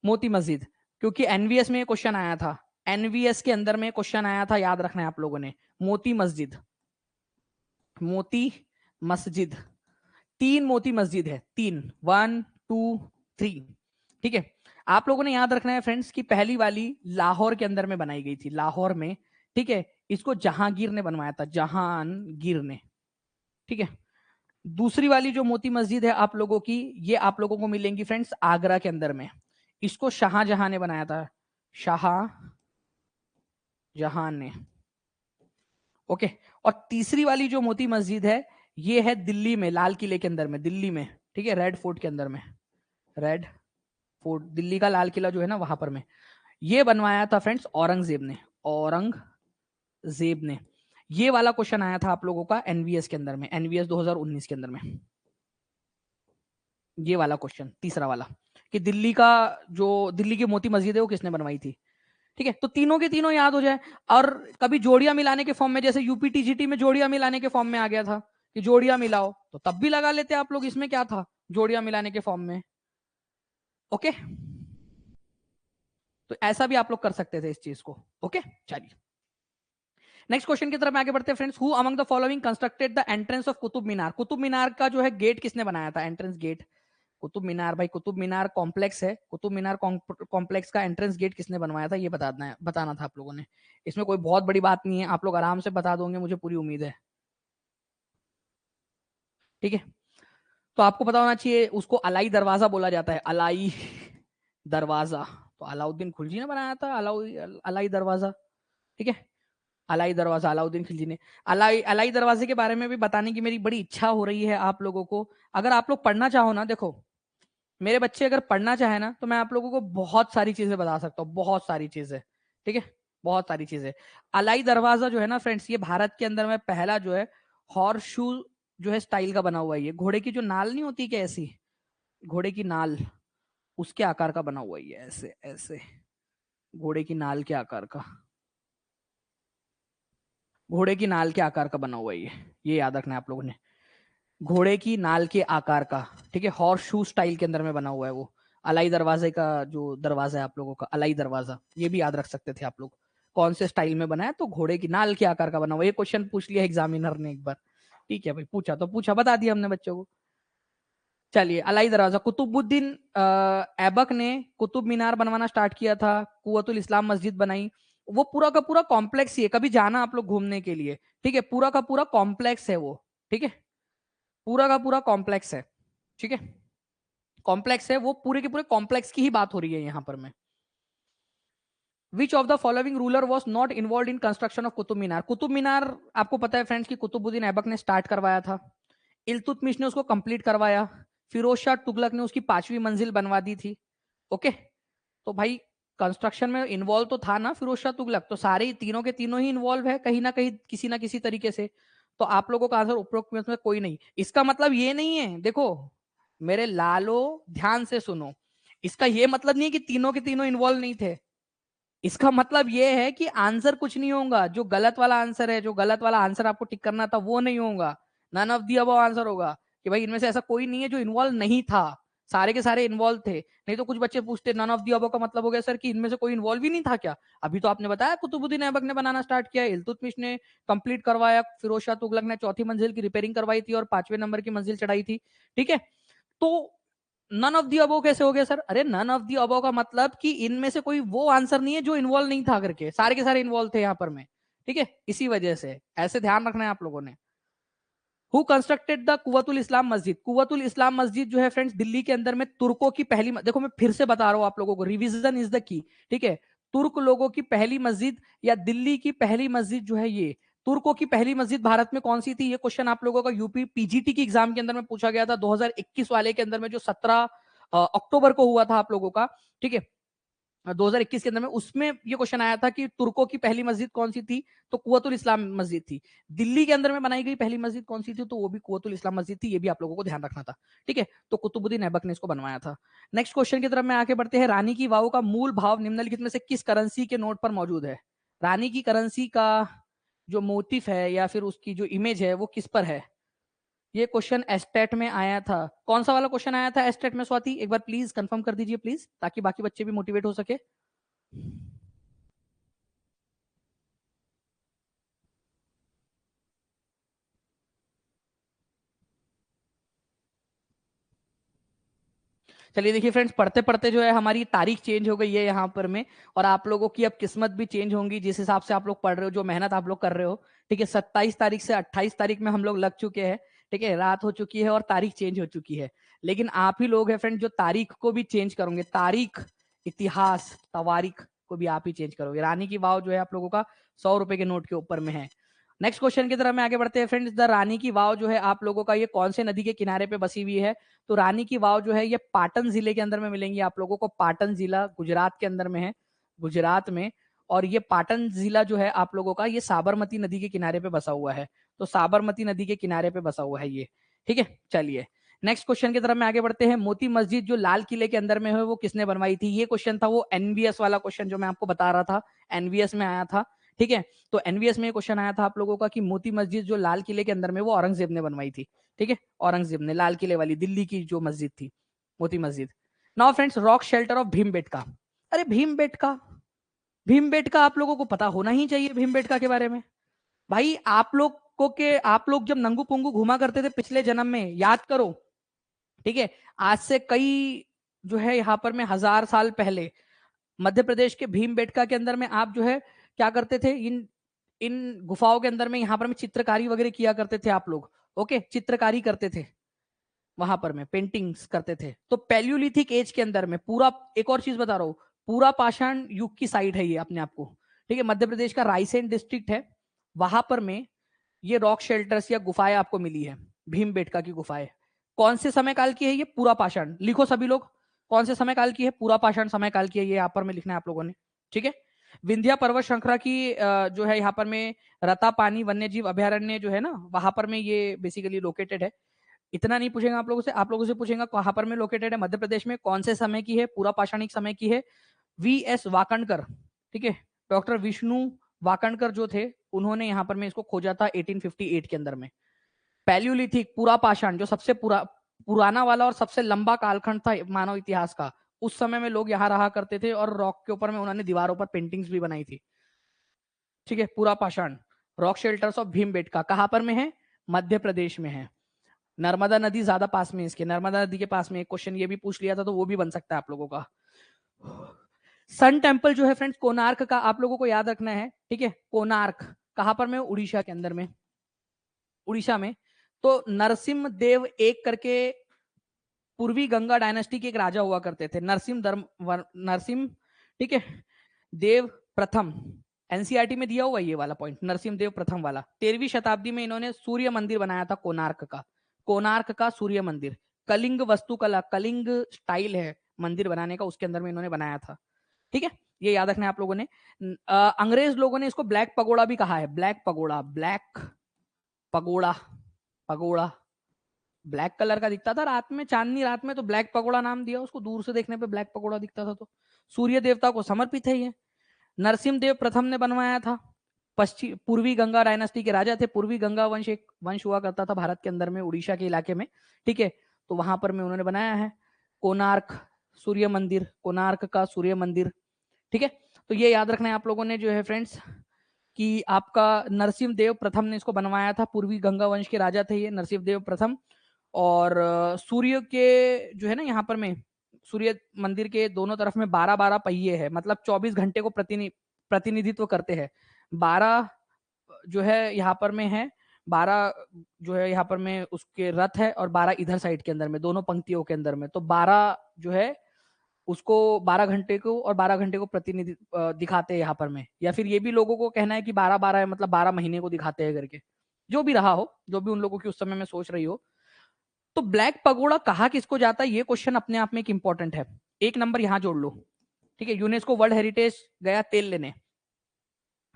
मोती मस्जिद, क्योंकि एनवीएस में क्वेश्चन आया था, एनवीएस के अंदर में क्वेश्चन आया था, याद रखना है आप लोगों ने। मोती मस्जिद, मोती मस्जिद, 3 मोती मस्जिद है, 3, 1 2 3, ठीक है। आप लोगों ने याद रखना है फ्रेंड्स कि पहली वाली लाहौर के अंदर में बनाई गई थी, लाहौर में, ठीक है। इसको जहांगीर ने बनवाया था, जहांगीर ने, ठीक है। दूसरी वाली जो मोती मस्जिद है आप लोगों की, ये आप लोगों को मिलेंगी फ्रेंड्स आगरा के अंदर में, इसको शाहजहां ने बनाया था, शाहजहां ने, ओके। और तीसरी वाली जो मोती मस्जिद है ये है दिल्ली में, लाल किले के अंदर में, दिल्ली में, ठीक है, रेड फोर्ट के अंदर में, रेड फोर्ट, दिल्ली का लाल किला जो है ना वहां पर में, ये बनवाया था फ्रेंड्स औरंगजेब ने, औरंगजेब ने। ये वाला क्वेश्चन आया था आप लोगों का एनवीएस के अंदर में, एनवीएस 2019 के अंदर में, ये वाला क्वेश्चन तीसरा वाला, कि दिल्ली का जो दिल्ली की मोती मस्जिद है वो किसने बनवाई थी। ठीक है, तो तीनों के तीनों याद हो जाए। और कभी जोड़ियां मिलाने के फॉर्म में, जैसे यूपी टीजीटी में जोड़ियां मिलाने के फॉर्म में आ गया था कि जोड़ियां मिलाओ, तो तब भी लगा लेते आप लोग, इसमें क्या था जोड़ियां मिलाने के फॉर्म में। ओके, तो ऐसा भी आप लोग कर सकते थे इस चीज को। ओके, चलिए नेक्स्ट क्वेश्चन की तरफ आगे बढ़ते हैं friends. Who among the following constructed the entrance of Qutub Minar. Qutub Minar का जो है गेट किसने बनाया था, एंट्रेंस गेट। कुतुब मीनार, भाई कुतुब मीनार कॉम्प्लेक्स है, कुतुब मीनार कॉम्प्लेक्स का एंट्रेंस गेट किसने बनवाया था, ये बताना था आप लोगों ने। इसमें कोई बहुत बड़ी बात नहीं है, आप लोग आराम से बता दोगे, मुझे पूरी उम्मीद है। ठीक है, तो आपको पता होना चाहिए, उसको अलाई दरवाजा बोला जाता है, अलाई दरवाजा। तो अलाउद्दीन खिलजी ने बनाया था अलाई दरवाजा। ठीक है, अलाई दरवाजा अलाउद्दीन खिलजी ने। अलाई अलाई दरवाजे के बारे में भी बताने की मेरी बड़ी इच्छा हो रही है आप लोगों को। अगर आप लोग पढ़ना चाहो ना, देखो मेरे बच्चे अगर पढ़ना चाहे ना, तो मैं आप लोगों को बहुत सारी चीजें बता सकता हूँ, बहुत सारी चीजें। ठीक है, बहुत सारी चीजें। अलाई दरवाजा जो है ना फ्रेंड्स, ये भारत के अंदर में पहला जो है हॉर्स शू जो है स्टाइल का बना हुआ है। ये घोड़े की जो नाल नहीं होती क्या, ऐसी घोड़े की नाल, उसके आकार का बना हुआ है ये, ऐसे ऐसे घोड़े की नाल के आकार का, घोड़े की नाल के आकार का बना हुआ है ये याद रखना है आप लोगों ने, घोड़े की नाल के आकार का। ठीक है, हॉर्स शू स्टाइल के अंदर में बना हुआ है वो। अलाई दरवाजे का जो दरवाजा है आप लोगों का, अलाई दरवाजा, ये भी याद रख सकते थे आप लोग। कौन से स्टाइल में बना है, तो घोड़े की नाल के आकार का बना हुआ। ये क्वेश्चन पूछ लिया एग्जामिनर ने एक बार। ठीक है भाई, पूछा तो पूछा, बता दिया हमने बच्चों को। चलिए, अलाई दरवाजा, कुतुबुद्दीन ऐबक ने कुतुब मीनार बनवाना स्टार्ट किया था, कुव्वतुल इस्लाम मस्जिद बनाई। वो पूरा का पूरा कॉम्प्लेक्स ही है, कभी जाना आप लोग घूमने के लिए। ठीक है, पूरा का पूरा कॉम्प्लेक्स है वो। ठीक है, पूरा का पूरा कॉम्प्लेक्स है। ठीक है, कॉम्प्लेक्स है वो, पूरे के पूरे कॉम्प्लेक्स की ही बात हो रही है यहां पर में। Which of the following ruler was not involve in construction of Qutub Minar. Qutub Minar आपको पता है फ्रेंड्स कि कुतुबुद्दीन ऐबक ने स्टार्ट करवाया था, इल्तुतमिश ने उसको कंप्लीट करवाया, फिरोज शाह तुगलक ने उसकी 5वीं मंजिल बनवा दी थी। ओके, तो भाई कंस्ट्रक्शन में इन्वॉल्व तो था ना फिरोज शाह तुगलक, तो सारे तीनों के तीनों ही इन्वॉल्व है कहीं ना किसी तरीके से। तो आप लोगों का आंसर उपरोक्त में कोई नहीं। इसका मतलब ये नहीं है, देखो मेरे लालो ध्यान से सुनो, इसका ये मतलब नहीं है कि तीनों के तीनों इन्वॉल्व नहीं थे। इसका मतलब ये है कि आंसर कुछ नहीं होगा, जो गलत वाला आंसर है, जो गलत वाला आंसर आपको टिक करना था वो नहीं होगा, none of the above answer होगा, कि भाई इनमें से ऐसा कोई नहीं है जो इन्वॉल्व नहीं था, सारे के सारे इन्वॉल्व थे। नहीं तो कुछ बच्चे पूछते नन ऑफ दी अबव का मतलब हो गया सर कि इनमें से कोई इन्वॉल्व ही नहीं था क्या। अभी तो आपने बताया कुतुबुद्दीन ऐबक ने बनाना स्टार्ट किया, इल्तुतमिश ने कंप्लीट करवाया, फिरोज शाह तुगलक ने 4थी मंजिल की रिपेयरिंग करवाई थी और 5वें नंबर की मंजिल चढ़ाई थी। ठीक है, तो नन ऑफ दी अबो कैसे हो गया सर, अरे नन ऑफ दी अबो का मतलब कि इनमें से कोई वो आंसर नहीं है जो इन्वॉल्व नहीं था करके, सारे के सारे इन्वॉल्व थे यहाँ पर में। ठीक है, इसी वजह से ऐसे ध्यान रखना है आप लोगों ने। हु कंस्ट्रक्टेड द कुव्वतुल इस्लाम मस्जिद। कुव्वतुल इस्लाम मस्जिद जो है फ्रेंड्स दिल्ली के अंदर में तुर्कों की पहली, देखो मैं फिर से बता रहा हूं आप लोगों को, रिवीजन इज द की। ठीक है, तुर्क लोगों की पहली मस्जिद या दिल्ली की पहली मस्जिद जो है ये, तुर्कों की पहली मस्जिद भारत में कौन सी थी, ये क्वेश्चन आप लोगों का यूपी पीजीटी की एग्जाम के अंदर में पूछा गया था 2021 वाले के अंदर में, जो 17 अक्टूबर को हुआ था आप लोगों का। ठीक है, 2021 के अंदर में उसमें ये क्वेश्चन आया था कि तुर्कों की पहली मस्जिद कौन सी थी, तो कुव्वतुल इस्लाम मस्जिद थी। दिल्ली के अंदर में बनाई गई पहली मस्जिद कौन सी थी, तो वो भी कुव्वतुल इस्लाम मस्जिद थी, ये भी आप लोगों को ध्यान रखना था। ठीक है, तो कुतुबुद्दीन ऐबक ने इसको बनवाया था। नेक्स्ट क्वेश्चन की तरफ में आगे बढ़ते हैं। रानी की वाव का मूल भाव निम्नलिखित में से किस करेंसी के नोट पर मौजूद है। रानी की करेंसी का जो मोटिफ है या फिर उसकी जो इमेज है वो किस पर है। ये क्वेश्चन एस्टेट में आया था। कौन सा वाला क्वेश्चन आया था एस्टेट में स्वाति, एक बार प्लीज कंफर्म कर दीजिए प्लीज, ताकि बाकी बच्चे भी मोटिवेट हो सके। चलिए देखिए फ्रेंड्स, पढ़ते पढ़ते जो है हमारी तारीख चेंज हो गई है यहाँ पर में, और आप लोगों की अब किस्मत भी चेंज होंगी जिस हिसाब से आप लोग पढ़ रहे हो, जो मेहनत आप लोग कर रहे हो। ठीक है, 27 तारीख से 28 तारीख में हम लोग लग चुके हैं। ठीक है, रात हो चुकी है और तारीख चेंज हो चुकी है, लेकिन आप ही लोग हैं फ्रेंड जो तारीख को भी चेंज करोगे, तारीख, इतिहास, तवारीख को भी आप ही चेंज करोगे। रानी की वाव जो है आप लोगों का 100 रुपए के नोट के ऊपर में है। नेक्स्ट क्वेश्चन की तरफ में आगे बढ़ते हैं फ्रेंड्स। द रानी की वाव जो है आप लोगों का, ये कौन से नदी के किनारे पे बसी हुई है? तो रानी की वाव जो है ये पाटन जिले के अंदर में मिलेंगी आप लोगों को। पाटन जिला गुजरात के अंदर में है, गुजरात में। और ये पाटन जिला जो है आप लोगों का, ये साबरमती नदी के किनारे पे बसा हुआ है। तो साबरमती नदी के किनारे पे बसा हुआ है ये, ठीक है। चलिए नेक्स्ट क्वेश्चन की तरफ में आगे बढ़ते हैं। मोती मस्जिद जो लाल किले के अंदर में है वो किसने बनवाई थी? ये क्वेश्चन था वो एनवीएस वाला क्वेश्चन जो मैं आपको बता रहा था, एनवीएस में आया था, ठीक है। तो एनवीएस में क्वेश्चन आया था आप लोगों का कि मोती मस्जिद जो लाल किले के अंदर में, वो औरंगजेब ने बनवाई थी, ठीक है। औरंगजेब ने लाल किले वाली दिल्ली की जो मस्जिद थी, Moti Masjid. Now friends, rock shelter of Bhimbetka. अरे भीमबेटका, भीमबेटका आप लोगों को पता होना ही चाहिए भीमबेटका के बारे में। भाई आप लोग जब नंगू पुंगू घुमा करते थे पिछले जन्म में, याद करो, ठीक है। आज से कई जो है यहाँ पर में 1000 साल पहले मध्य प्रदेश के भीमबेटका के अंदर में आप जो है क्या करते थे, इन इन गुफाओं के अंदर में यहाँ पर में चित्रकारी वगैरह किया करते थे आप लोग। ओके, चित्रकारी करते थे वहां पर में, पेंटिंग्स करते थे। तो पैलियोलिथिक एज के अंदर में पूरा, एक और चीज बता रहा हूँ, पूरा पाषाण युग की साइड है ये अपने आप को, ठीक है। मध्य प्रदेश का रायसेन डिस्ट्रिक्ट है, वहां पर में ये रॉक शेल्टर्स या गुफाएं आपको मिली है, भीमबेटका की गुफाएं। कौन से समय काल की है ये? पूरा पाषाण। लिखो सभी लोग, कौन से समय काल की है? पूरा पाषाण समय काल की है ये, यहाँ पर में लिखना है आप लोगों ने, ठीक है। विंध्या पर्वत श्रृंखला की जो है यहाँ पर में रतापानी वन्य जीव अभयारण्य जो है ना, वहां पर में ये बेसिकली लोकेटेड है। इतना नहीं पूछेगा आप लोगों से, आप लोगों से पूछेगा कहां पर में लोकेटेड है मध्य प्रदेश में, कौन से समय की है, पूरा पाषाणिक समय की है। वीएस वाकणकर, ठीक है, डॉक्टर विष्णु वाकणकर जो थे, उन्होंने यहाँ पर में इसको खोजा था 1858 के अंदर में। पैलियोलिथिक पूरा पाषाण जो सबसे पुराना वाला और सबसे लंबा कालखंड था मानव इतिहास का, उस समय में लोग यहाँ रहा करते थे और रॉक के ऊपर में उन्होंने दीवारों पर पेंटिंग्स भी बनाई थी, ठीक है। पूरा पाषाण रॉक शेल्टर्स ऑफ भीमबेटका कहां पर में है? मध्य प्रदेश में है। नर्मदा नदी ज्यादा पास में इसके, नर्मदा नदी के पास में। एक क्वेश्चन ये भी पूछ लिया था तो वो भी बन सकता है आप लोगों का। सन टेम्पल जो है फ्रेंड्स कोणार्क का, आप लोगों को याद रखना है, ठीक है। कोणार्क कहां पर में? उड़ीसा के अंदर में, उड़ीसा में। तो नरसिम्ह देव एक करके पूर्वी गंगा डायनेस्टी के एक राजा हुआ करते थे, नरसिम्ह, ठीक है, देव प्रथम। एनसीईआरटी में दिया हुआ ये वाला पॉइंट, नरसिम्ह देव प्रथम वाला। 13वीं शताब्दी में इन्होंने सूर्य मंदिर बनाया था कोणार्क का, कोणार्क का सूर्य मंदिर। कलिंग वस्तुकला, कलिंग स्टाइल है मंदिर बनाने का, उसके अंदर में इन्होंने बनाया था, ठीक है। ये याद रखना है आप लोगों ने। अंग्रेज लोगों ने इसको ब्लैक पगोड़ा भी कहा है, black Pagoda, Black pagoda, pagoda black colour का दिखता था रात में, चांदनी रात में, तो ब्लैक पगोड़ा नाम दिया उसको, दूर से देखने पे ब्लैक पगोड़ा दिखता था। तो सूर्य देवता को समर्पित है ये। नरसिम्ह देव प्रथम ने बनवाया था। पश्चिम पूर्वी गंगा डायनेस्टी के राजा थे। पूर्वी गंगा वंश एक वंश हुआ करता था भारत के अंदर में, उड़ीसा के इलाके में, ठीक है। तो वहां पर में उन्होंने बनाया है कोणार्क सूर्य मंदिर, कोणार्क का सूर्य मंदिर, ठीक है। तो ये याद रखना है आप लोगों ने जो है फ्रेंड्स, कि आपका नरसिम्ह देव प्रथम ने इसको बनवाया था। पूर्वी गंगा वंश के राजा थे ये नरसिम्ह देव प्रथम। और सूर्य के जो है ना यहाँ पर में, सूर्य मंदिर के दोनों तरफ में 12-12 पहिए है, मतलब 24 घंटे को प्रतिनिधित्व करते हैं। 12 जो है यहाँ पर में है, 12 जो है यहाँ पर में उसके रथ है, और 12 इधर साइड के अंदर में, दोनों पंक्तियों के अंदर में। तो 12 जो है उसको 12 घंटे को और 12 घंटे को प्रतिनिधि दिखाते हैं यहाँ पर में। या फिर ये भी लोगों को कहना है कि 12-12 है, मतलब 12 महीने को दिखाते हैं करके, जो भी रहा हो, जो भी उन लोगों की उस समय में सोच रही हो। तो ब्लैक पगोड़ा कहा किसको जाता है, ये क्वेश्चन अपने आप में एक इंपॉर्टेंट है। एक नंबर यहां जोड़ लो, ठीक है। यूनेस्को वर्ल्ड हेरिटेज गया तेल लेने।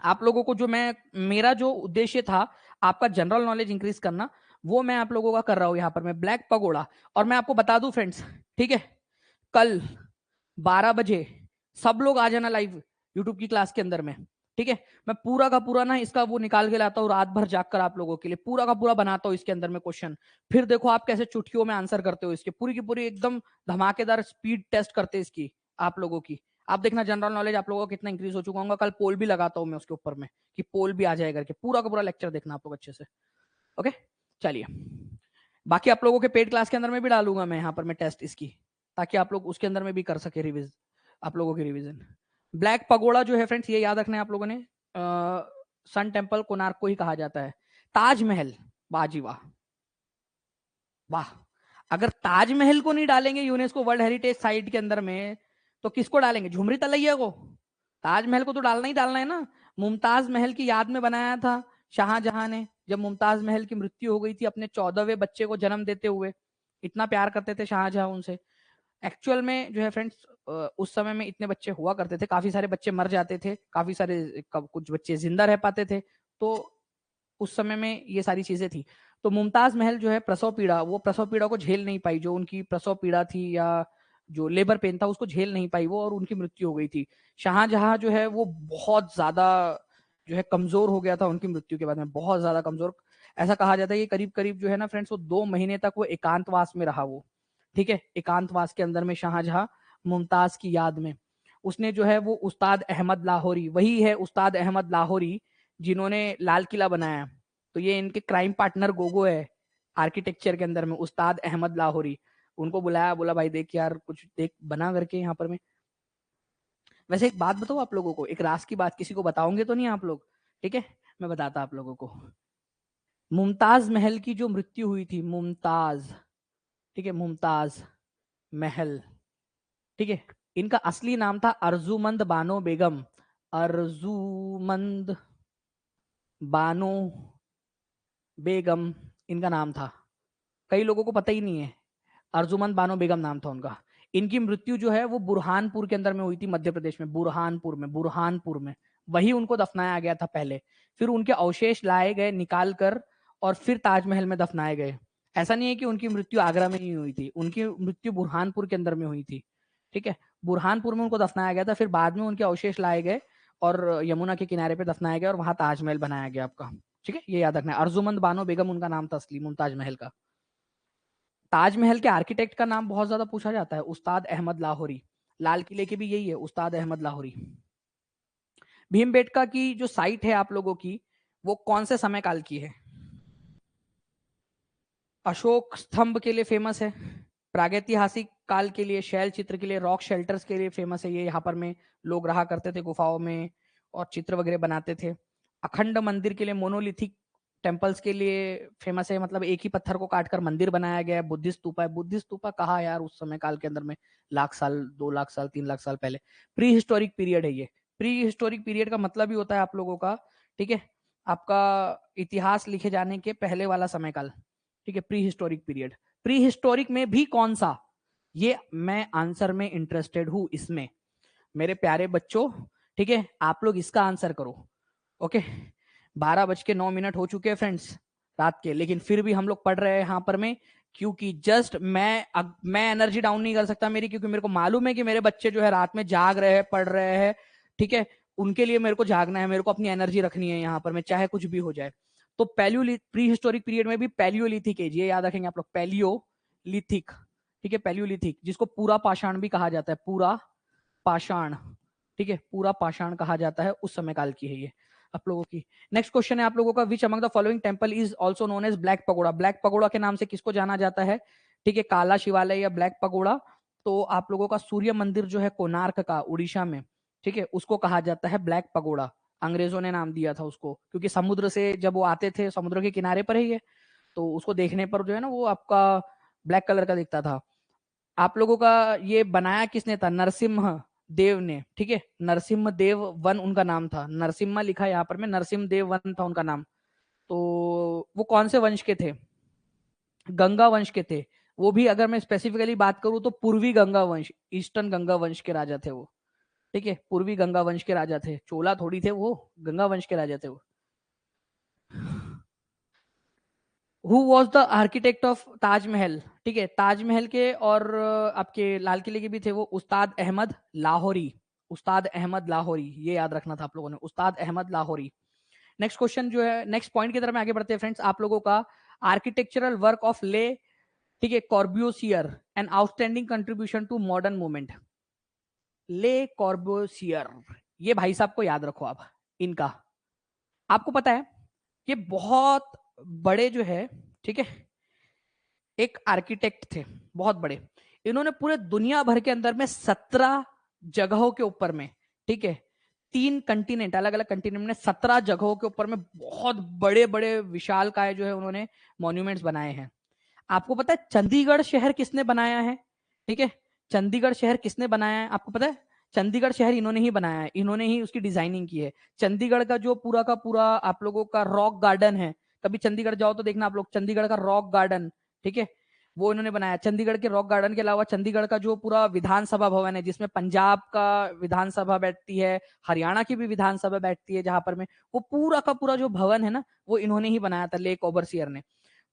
आप लोगों को जो मैं, मेरा जो उद्देश्य था आपका जनरल नॉलेज इंक्रीज करना, वो मैं आप लोगों का कर रहा हूं यहाँ पर मैं, ब्लैक पगोड़ा। और मैं आपको बता दूं फ्रेंड्स, ठीक है, कल 12 बजे सब लोग आ जाना लाइव यूट्यूब की क्लास के अंदर में, ठीक है। मैं पूरा का पूरा ना इसका वो निकाल के लाता हूँ, रात भर जाग कर आप लोगों के लिए पूरा का पूरा बनाता हूँ इसके अंदर में क्वेश्चन। फिर देखो आप कैसे चुटकियों में आंसर करते हो इसके, पूरी की पूरी एकदम धमाकेदार स्पीड टेस्ट करते हैं इसकी आप लोगों की। आप देखना जनरल नॉलेज आप लोगों का कितना इंक्रीज हो चुका होगा। कल पोल भी लगाता हूँ मैं उसके ऊपर में, कि पोल भी आ जाए करके। पूरा का पूरा लेक्चर देखना आप लोग अच्छे से, ओके। चलिए, बाकी आप लोगों के पेड क्लास के अंदर में भी डालूंगा मैं यहाँ पर मैं टेस्ट इसकी, ताकि आप लोग उसके अंदर में भी कर सके रिविज, आप लोगों की रिवीजन। ब्लैक पगोड़ा जो है फ्रेंड्स, ये याद रखना है आप लोगों ने, सन टेम्पल कोणार्क को ही कहा जाता है। ताजमहल, बाजी वाह, वाह। अगर ताजमहल को नहीं डालेंगे यूनेस्को वर्ल्ड हेरिटेज साइट के अंदर में, तो किसको डालेंगे? झुमरी तलैया को। ताजमहल को तो डालना ही डालना है ना, मुमताज महल की याद में बनाया था शाहजहां ने जब मुमताज महल की मृत्यु हो गई थी अपने 14वें बच्चे को जन्म देते हुए, इतना प्यार करते थे शाहजहां उनसे। एक्चुअल में जो है फ्रेंड्स उस समय में इतने बच्चे हुआ करते थे, काफी सारे बच्चे मर जाते थे, काफी सारे कुछ बच्चे जिंदा रह पाते थे, तो उस समय में ये सारी चीजें थी। तो मुमताज महल जो है प्रसव पीड़ा, वो प्रसव पीड़ा को झेल नहीं पाई, जो उनकी प्रसव पीड़ा थी या जो लेबर पेन था उसको झेल नहीं पाई वो, और उनकी मृत्यु हो गई थी। शाहजहां जो है वो बहुत ज्यादा जो है कमजोर हो गया था उनकी मृत्यु के बाद में, बहुत ज्यादा कमजोर। ऐसा कहा जाता है कि करीब करीब जो है ना फ्रेंड्स वो 2 महीने तक वो एकांतवास में रहा वो, ठीक है, एकांतवास के अंदर में शाहजहां मुमताज की याद में। उसने जो है वो उस्ताद अहमद लाहौरी, वही है उस्ताद अहमद लाहौरी जिन्होंने लाल किला बनाया, तो ये इनके क्राइम पार्टनर गोगो है आर्किटेक्चर के अंदर में, उस्ताद अहमद लाहौरी। उनको बुलाया, बोला भाई देख यार कुछ देख बना करके यहाँ पर में। वैसे एक बात बताओ आप लोगों को, एक राज की बात, किसी को बताओगे तो नहीं आप लोग, ठीक है, मैं बताता आप लोगों को। मुमताज महल की जो मृत्यु हुई थी, मुमताज, ठीक है, मुमताज महल, ठीक है, इनका असली नाम था अर्जुमंद बानो बेगम, अर्जुमंद बानो बेगम इनका नाम था। कई लोगों को पता ही नहीं है, अर्जुमंद बानो बेगम नाम था उनका। इनकी मृत्यु जो है वो बुरहानपुर के अंदर में हुई थी, मध्य प्रदेश में, बुरहानपुर में वही उनको दफनाया गया था पहले। फिर उनके अवशेष लाए गए निकाल कर और फिर ताजमहल में दफनाए गए। ऐसा नहीं है कि उनकी मृत्यु आगरा में ही हुई थी, उनकी मृत्यु बुरहानपुर के अंदर में हुई थी, ठीक है, बुरहानपुर में उनको दफनाया गया था। फिर बाद में उनके अवशेष लाए गए और यमुना के किनारे पे दफनाया गया और वहां ताजमहल बनाया गया आपका, ठीक है, ये याद रखना है। अर्जुमंद बानो बेगम उनका नाम था असली, मुमताज महल का। ताजमहल के आर्किटेक्ट का नाम बहुत ज्यादा पूछा जाता है, उस्ताद अहमद लाहौरी। लाल किले के भी यही है, उस्ताद अहमद लाहौरी। भीमबेटका की जो साइट है आप लोगों की, वो कौन से समय काल की है? अशोक स्तंभ के लिए फेमस है, प्रागैतिहासिक काल के लिए, शैल चित्र के लिए, रॉक शेल्टर्स के लिए फेमस है। ये यहाँ पर में लोग रहा करते थे गुफाओं में और चित्र वगैरह बनाते थे। अखंड मंदिर के लिए, मोनोलिथिक टेम्पल्स के लिए फेमस है, मतलब एक ही पत्थर को काटकर मंदिर बनाया गया है। बुद्धिस्ट स्तूपा है, बुद्धिस्ट स्तूपा कहा यार उस समय काल के अंदर में, लाख साल, 2 लाख साल, 3 लाख साल पहले। प्री हिस्टोरिक पीरियड है ये। प्री हिस्टोरिक पीरियड का मतलब ही होता है आप लोगों का, ठीक है, आपका इतिहास लिखे जाने के पहले वाला समय काल, ठीक है, pre historic period. Pre historic में भी कौन सा, ये मैं आंसर में इंटरेस्टेड हूं इसमें, मेरे प्यारे बच्चों, ठीक है, आप लोग इसका आंसर करो। ओके, 12:09 हो चुके हैं फ्रेंड्स रात के, लेकिन फिर भी हम लोग पढ़ रहे हैं यहाँ पर में, क्योंकि जस्ट मैं एनर्जी डाउन नहीं कर सकता मेरी, क्योंकि मेरे को मालूम है कि मेरे बच्चे जो है रात में जाग रहे हैं, पढ़ रहे हैं, ठीक है, उनके लिए मेरे को जागना है, मेरे को अपनी एनर्जी रखनी है यहाँ पर में, चाहे कुछ भी हो जाए। तो प्री हिस्टोरिक पीरियड में भी पैलियोलिथिक एज, ये याद रखेंगे आप लोग, पैलियोलिथिक, ठीक है, पैलियोलिथिक, जिसको पूरा पाषाण भी कहा जाता है, पूरा पाषाण, ठीक है, पूरा पाषाण कहा जाता है, उस समय काल की है ये आप लोगों की। नेक्स्ट क्वेश्चन है आप लोगों का, which among the following temple is also known as Black Pagoda? Black Pagoda के नाम से किसको जाना जाता है, ठीक है, काला शिवालय या ब्लैक पगोड़ा। तो आप लोगों का सूर्य मंदिर जो है कोणार्क का, उड़ीसा में, ठीक है, उसको कहा जाता है ब्लैक पगोड़ा। अंग्रेजों ने नाम दिया था उसको, क्योंकि समुद्र से जब वो आते थे, समुद्र के किनारे पर ही है, तो उसको देखने पर जो है ना वो आपका ब्लैक कलर का दिखता था। आप लोगों का ये बनाया किसने था? नरसिम्हा देव ने, ठीक है, नरसिम्हा देव वन उनका नाम था, नरसिम्हा लिखा है यहाँ पर में, नरसिम्हा देव वन था उनका नाम। तो वो कौन से वंश के थे? गंगा वंश के थे। वो भी अगर मैं स्पेसिफिकली बात करूं तो पूर्वी गंगा वंश, ईस्टर्न गंगा वंश के राजा थे वो, ठीक है, पूर्वी गंगा वंश के राजा थे, चोला थोड़ी थे वो, गंगा वंश के राजा थे वो। Who was the architect of Taj Mahal? ठीक है, ताजमहल के और आपके लाल किले के भी थे वो, उस्ताद अहमद लाहौरी, उस्ताद अहमद लाहौरी, ये याद रखना था आप लोगों ने, उस्ताद अहमद लाहौरी। नेक्स्ट क्वेश्चन जो है, नेक्स्ट पॉइंट की तरफ में आगे बढ़ते हैं फ्रेंड्स, आप लोगों का आर्किटेक्चरल वर्क ऑफ ले, ठीक है, Corbusier, an outstanding contribution to modern movement. Le Corbusier, ये भाई साहब को याद रखो आप, इनका आपको पता है ये बहुत बड़े जो है, ठीक है, एक आर्किटेक्ट थे, बहुत बड़े। इन्होंने पूरे दुनिया भर के अंदर में 17 जगहों के ऊपर में, ठीक है, 3 कंटिनेंट, अलग अलग कंटिनेंट में 17 जगहों के ऊपर में बहुत बड़े बड़े विशाल काय जो है उन्होंने मॉन्यूमेंट्स बनाए हैं। आपको पता है चंडीगढ़ शहर किसने बनाया है? ठीक है, चंडीगढ़ शहर किसने बनाया है आपको पता है? चंडीगढ़ शहर इन्होंने ही बनाया है, इन्होंने ही उसकी डिजाइनिंग की है। चंडीगढ़ का जो पूरा का पूरा आप लोगों का रॉक गार्डन है, कभी चंडीगढ़ जाओ तो देखना आप लोग, चंडीगढ़ का रॉक गार्डन, ठीक है, वो इन्होंने बनाया। चंडीगढ़ के रॉक गार्डन के अलावा चंडीगढ़ का जो पूरा विधानसभा भवन है, जिसमें पंजाब का विधानसभा बैठती है, हरियाणा की भी विधानसभा बैठती है, जहां पर में वो पूरा का पूरा जो भवन है ना, वो इन्होंने ही बनाया था, ले कॉर्बूसियर ने।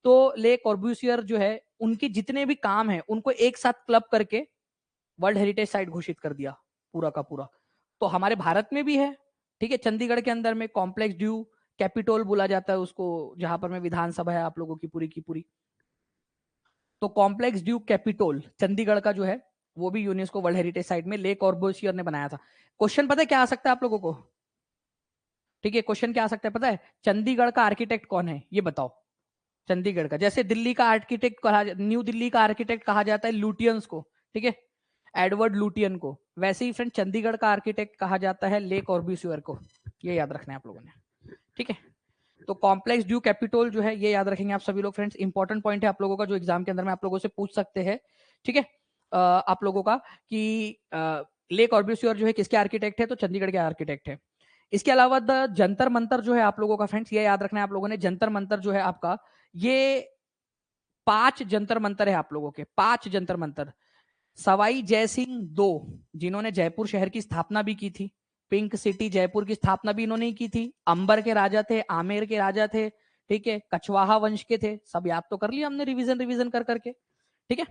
तो ले कॉर्बूसियर जो है, उनके जितने भी काम है उनको एक साथ क्लब करके वर्ल्ड हेरिटेज साइट घोषित कर दिया पूरा का पूरा। तो हमारे भारत में भी है, ठीक है, चंडीगढ़ के अंदर में कॉम्प्लेक्स ड्यू कैपिटोल बोला जाता है उसको, जहां पर में विधानसभा है आप लोगों की पूरी। तो कॉम्प्लेक्स ड्यू कैपिटोल चंडीगढ़ का जो है, वो भी यूनेस्को वर्ल्ड हेरिटेज साइट में ले कॉर्बूसियर ने बनाया था। क्वेश्चन पता है क्या आ सकता है आप लोगों को? ठीक है, क्वेश्चन क्या आ सकता है पता है? चंडीगढ़ का आर्किटेक्ट कौन है ये बताओ। चंडीगढ़ का, जैसे दिल्ली का आर्किटेक्ट कहा, न्यू दिल्ली का आर्किटेक्ट कहा जाता है लुटियंस को, ठीक है, एडवर्ड लुटियन को, वैसे ही फ्रेंड चंडीगढ़ का आर्किटेक्ट कहा जाता है ले कॉर्बूसियर को। ये याद रखना है आप लोगों ने, ठीक है। तो कॉम्प्लेक्स ड्यू कैपिटोल जो है, ये याद रखेंगे आप सभी लोग फ्रेंड्स, इंपॉर्टेंट पॉइंट है आप लोगों का, जो एग्जाम के अंदर में आप लोगों से पूछ सकते हैं, ठीक है, आप लोगों का कि ले कॉर्बूसियर जो है किसके आर्किटेक्ट है, तो चंडीगढ़ के आर्किटेक्ट है। इसके अलावा द जंतर मंतर जो है आप लोगों का फ्रेंड्स, ये याद रखना है आप लोगों ने, जंतर मंतर जो है आपका, ये 5 जंतर मंतर है आप लोगों के, 5 जंतर मंतर। सवाई जयसिंह दो, जिन्होंने जयपुर शहर की स्थापना भी की थी, पिंक सिटी जयपुर की स्थापना भी इन्होंने ही की थी। अंबर के राजा थे, आमेर के राजा थे, ठीक है, कछवाहा वंश के थे, सब याद तो कर लिया हमने रिवीजन रिवीजन कर करके, ठीक है।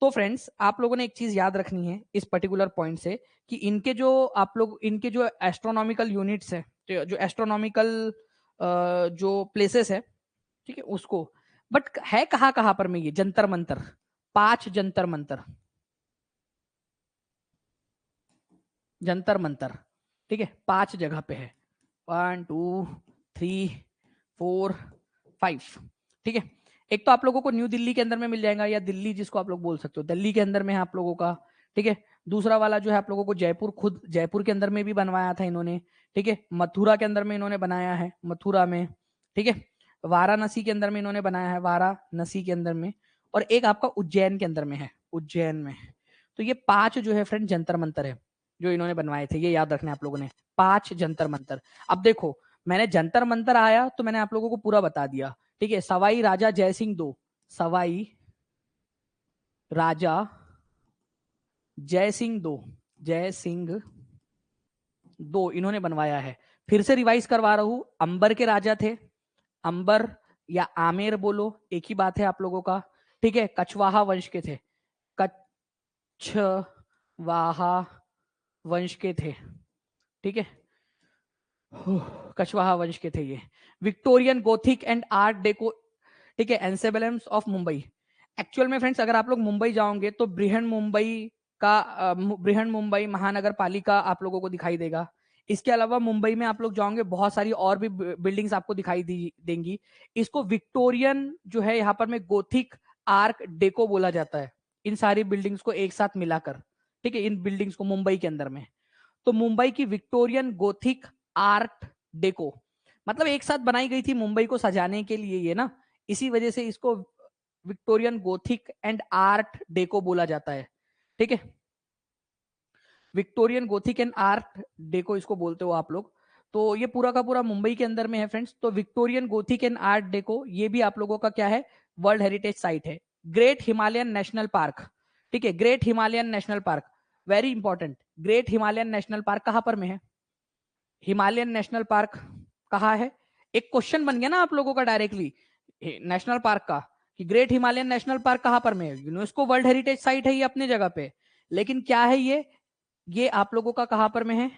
तो फ्रेंड्स आप लोगों ने एक चीज याद रखनी है इस पर्टिकुलर पॉइंट से, कि इनके जो आप लोग, इनके जो एस्ट्रोनॉमिकल यूनिट्स है, जो एस्ट्रोनॉमिकल जो प्लेसेस है, ठीक है, उसको, बट है कहां कहां पर में ये जंतर मंतर, 5 जंतर मंतर, जंतर मंतर, ठीक है, 5 जगह पे है, 1 2 3 4 5, ठीक है। एक तो आप लोगों को न्यू दिल्ली के अंदर में मिल जाएगा, या दिल्ली जिसको आप लोग बोल सकते हो, दिल्ली के अंदर में है आप लोगों का, ठीक है। दूसरा वाला जो है आप लोगों को जयपुर, खुद जयपुर के अंदर में भी बनवाया था इन्होंने, ठीक है। मथुरा के अंदर में इन्होंने बनाया है, मथुरा में, ठीक है। वाराणसी के अंदर में इन्होंने बनाया है, वाराणसी के अंदर में, और एक आपका उज्जैन के अंदर में है, उज्जैन में। तो ये 5 जो है फ्रेंड जंतर मंतर है जो इन्होंने बनवाए थे, ये याद रखना है आप लोगों ने, 5 जंतर मंतर। अब देखो, मैंने जंतर मंतर आया तो मैंने आप लोगों को पूरा बता दिया, ठीक है। सवाई राजा जयसिंह दो, सवाई राजा जयसिंह दो, जयसिंह दो इन्होंने बनवाया है। फिर से रिवाइज करवा रहा हूं, अंबर के राजा थे, अंबर या आमेर बोलो, एक ही बात है आप लोगों का, ठीक है। कछवाहा वंश के थे, कछवाहा वंश के थे, ठीक है, कछवाहा वंश के थे ये। Victorian Gothic and art deco, ठीक है, एंसेबलेम्स ऑफ मुंबई। एक्चुअल में फ्रेंड्स अगर आप लोग मुंबई जाओगे तो बृहन मुंबई का, बृहन मुंबई महानगर पालिका आप लोगों को दिखाई देगा। इसके अलावा मुंबई में आप लोग जाओगे, बहुत सारी और भी बिल्डिंग्स आपको दिखाई देंगी। इसको विक्टोरियन जो है यहाँ पर में गोथिक आर्क डेको बोला जाता है, इन सारी बिल्डिंग्स को एक साथ मिलाकर, ठीक है, इन बिल्डिंग्स को मुंबई के अंदर में। तो मुंबई की विक्टोरियन गोथिक आर्ट डेको, मतलब एक साथ बनाई गई थी मुंबई को सजाने के लिए ये ना, इसी वजह से इसको Victorian Gothic and art deco बोला जाता है, ठीक है। Victorian Gothic and art deco इसको बोलते हो आप लोग। तो ये पूरा का पूरा मुंबई के अंदर में है फ्रेंड्स। तो Victorian Gothic and art deco ये भी आप लोगों का क्या है, वर्ल्ड हेरिटेज साइट है। ग्रेट हिमालयन नेशनल पार्क, ठीक है, great Himalayan national park, very important. Great Himalayan national park कहां पर में है? हिमालयन नेशनल पार्क कहाँ है? एक क्वेश्चन बन गया ना आप लोगों का डायरेक्टली नेशनल पार्क का, कि ग्रेट हिमालयन नेशनल पार्क कहाँ पर में है? यूनेस्को वर्ल्ड हेरिटेज साइट है ये अपने जगह पे, लेकिन क्या है ये आप लोगों का कहाँ पर में है?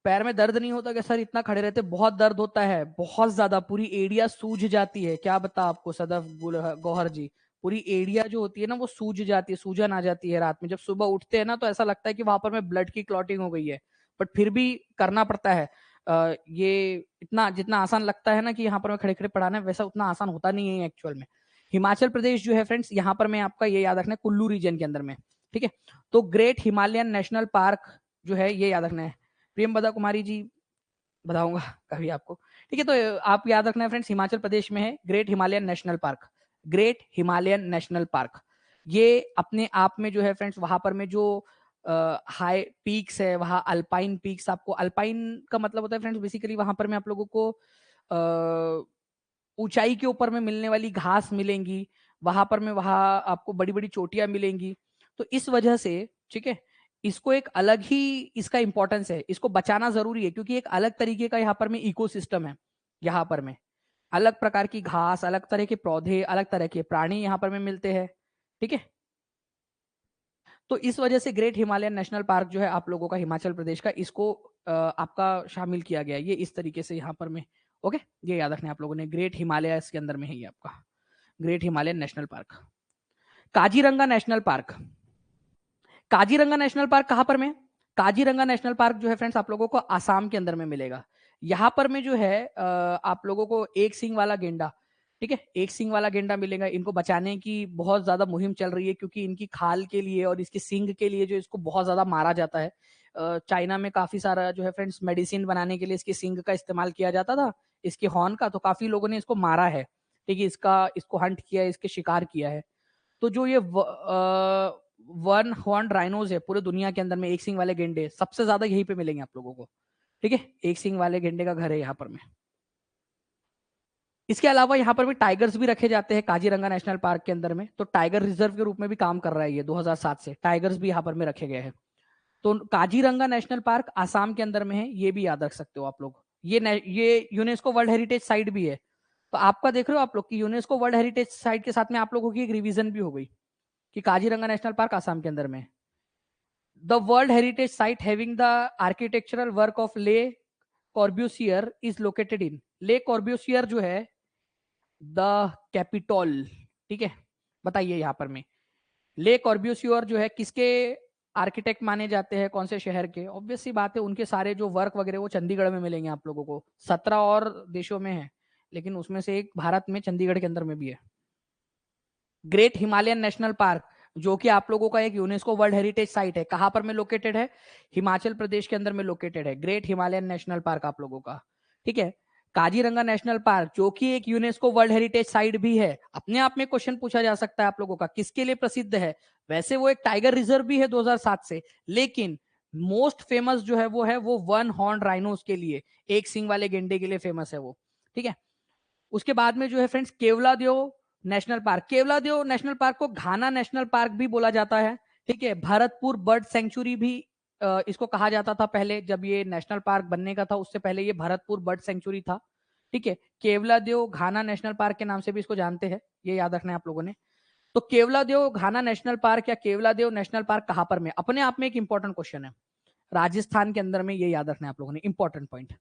पैर में दर्द नहीं होता क्या सर? इतना खड़े रहते, बहुत दर्द होता है, बहुत ज्यादा, पूरी एड़िया सूज जाती है। क्या बता आपको सदफ गौहर जी, पूरी एड़िया जो होती है ना वो सूज जाती है, सूजन आ जाती है रात में। जब सुबह उठते हैं ना तो ऐसा लगता है कि वहां पर में ब्लड की क्लॉटिंग हो गई है, बट फिर भी करना पड़ता है। ये इतना जितना आसान लगता है ना कि यहाँ पर मैं खड़े खड़े पढ़ाना, वैसा उतना आसान होता नहीं है एक्चुअल में। हिमाचल प्रदेश जो है फ्रेंड्स, यहाँ पर मैं आपका ये याद रखना है, कुल्लू रीजन के अंदर में, ठीक है। तो ग्रेट हिमालयन नेशनल पार्क जो है ये याद रखना है। प्रियंवदा कुमारी जी बताऊंगा कभी आपको, ठीक है। तो आप याद रखना है फ्रेंड्स, हिमाचल प्रदेश में है great Himalayan national park, great Himalayan national park. ये अपने आप में जो है फ्रेंड्स, वहां पर में जो हाई पीक्स है, वहाँ अल्पाइन पीक्स, आपको अल्पाइन का मतलब होता है फ्रेंड्स बेसिकली वहां पर मैं आप लोगों को ऊंचाई के ऊपर में मिलने वाली घास मिलेंगी, वहां पर में वहां आपको बड़ी बड़ी चोटियां मिलेंगी। तो इस वजह से ठीक है, इसको एक अलग ही इसका इंपॉर्टेंस है, इसको बचाना जरूरी है, क्योंकि एक अलग तरीके का यहाँ पर में इकोसिस्टम है। यहाँ पर में अलग प्रकार की घास, अलग तरह के पौधे, अलग तरह के प्राणी यहाँ पर में मिलते हैं। ठीक है, तो इस वजह से ग्रेट हिमालयन नेशनल पार्क जो है आप लोगों का हिमाचल प्रदेश का, इसको आपका शामिल किया गया है ये इस तरीके से यहाँ पर में। ओके, ये याद रखना आप लोगों ने, ग्रेट हिमालय के अंदर में है ये आपका great Himalayan national park. Kaziranga national park, Kaziranga national park कहां पर में? काजीरंगा नेशनल पार्क जो है फ्रेंड्स आप लोगों को आसाम के अंदर में मिलेगा। यहाँ पर में जो है आप लोगों को एक सींग वाला गेंडा, ठीक है, एक सींग वाला गेंडा मिलेगा। इनको बचाने की बहुत ज्यादा मुहिम चल रही है, क्योंकि इनकी खाल के लिए और इसके सींग के लिए जो इसको बहुत ज्यादा मारा जाता है। चाइना में काफी सारा जो है फ्रेंड्स मेडिसिन बनाने के लिए इसके सींग का इस्तेमाल किया जाता था, इसके हॉर्न का, तो काफी लोगों ने इसको मारा है। ठीक है, इसको हंट किया है, इसके शिकार किया है। तो जो ये वन हॉर्न राइनोज है पूरे दुनिया के अंदर में, एक सींग वाले गेंडे सबसे ज्यादा यहीं पे मिलेंगे आप लोगों को। ठीक है, एक सींग वाले गेंडे का घर है यहाँ पर में। इसके अलावा यहाँ पर भी टाइगर्स भी रखे जाते हैं काजीरंगा नेशनल पार्क के अंदर में, तो टाइगर रिजर्व के रूप में भी काम कर रहा है ये 2007 से, टाइगर्स भी यहाँ पर में रखे गए हैं। तो काजीरंगा नेशनल पार्क आसाम के अंदर में है, ये भी याद रख सकते हो आप लोग। ये यूनेस्को वर्ल्ड हेरिटेज साइट भी है। तो आपका देख रहे हो आप लोग की यूनेस्को वर्ल्ड हेरिटेज साइट के साथ में आप लोगों की एक रिवीजन भी हो गई कि काजीरंगा नेशनल पार्क आसाम के अंदर में। The world heritage site having the architectural work of ले कॉर्ब्यूसियर इज लोकेटेड इन, ले कॉर्ब्यूसियर जो है द कैपिटोल। ठीक है, बताइए यहाँ पर में ले कॉर्ब्यूसियर जो है किसके आर्किटेक्ट माने जाते हैं, कौन से शहर के? ऑब्वियस सी बात है, उनके सारे जो वर्क वगैरह वो चंडीगढ़ में मिलेंगे आप लोगों को। 17 और देशों में है, लेकिन उसमें से एक भारत में चंडीगढ़ के अंदर में भी है। ग्रेट हिमालयन नेशनल पार्क जो कि आप लोगों का एक यूनेस्को वर्ल्ड हेरिटेज साइट है, कहां पर में लोकेटेड है? हिमाचल प्रदेश के अंदर में लोकेटेड है ग्रेट हिमालयन नेशनल पार्क आप लोगों का। ठीक है, काजीरंगा नेशनल पार्क जो कि एक यूनेस्को वर्ल्ड हेरिटेज साइट भी है। अपने आप में क्वेश्चन पूछा जा सकता है आप लोगों का, किसके लिए प्रसिद्ध है? वैसे वो एक टाइगर रिजर्व भी है 2007 से, लेकिन मोस्ट फेमस जो है वो वन हॉर्न राइनोस के लिए, एक सिंग वाले गेंडे के लिए फेमस है वो। ठीक है, उसके बाद में जो है friends Keoladeo national park, Keoladeo national park को घाना नेशनल पार्क भी बोला जाता है। ठीक है, भरतपुर बर्ड सेंचुरी भी इसको कहा जाता था पहले, जब ये नेशनल पार्क बनने का था उससे पहले ये भरतपुर बर्ड सेंचुरी था। ठीक है, केवलादेव घाना नेशनल पार्क के नाम से भी इसको जानते हैं, ये याद रखना है आप लोगों ने। तो केवलादेव घाना नेशनल पार्क या केवलादेव नेशनल पार्क कहां पर में, अपने आप में एक इंपॉर्टेंट क्वेश्चन है, राजस्थान के अंदर में, ये याद रखना है आप लोगों ने, इंपॉर्टेंट पॉइंट।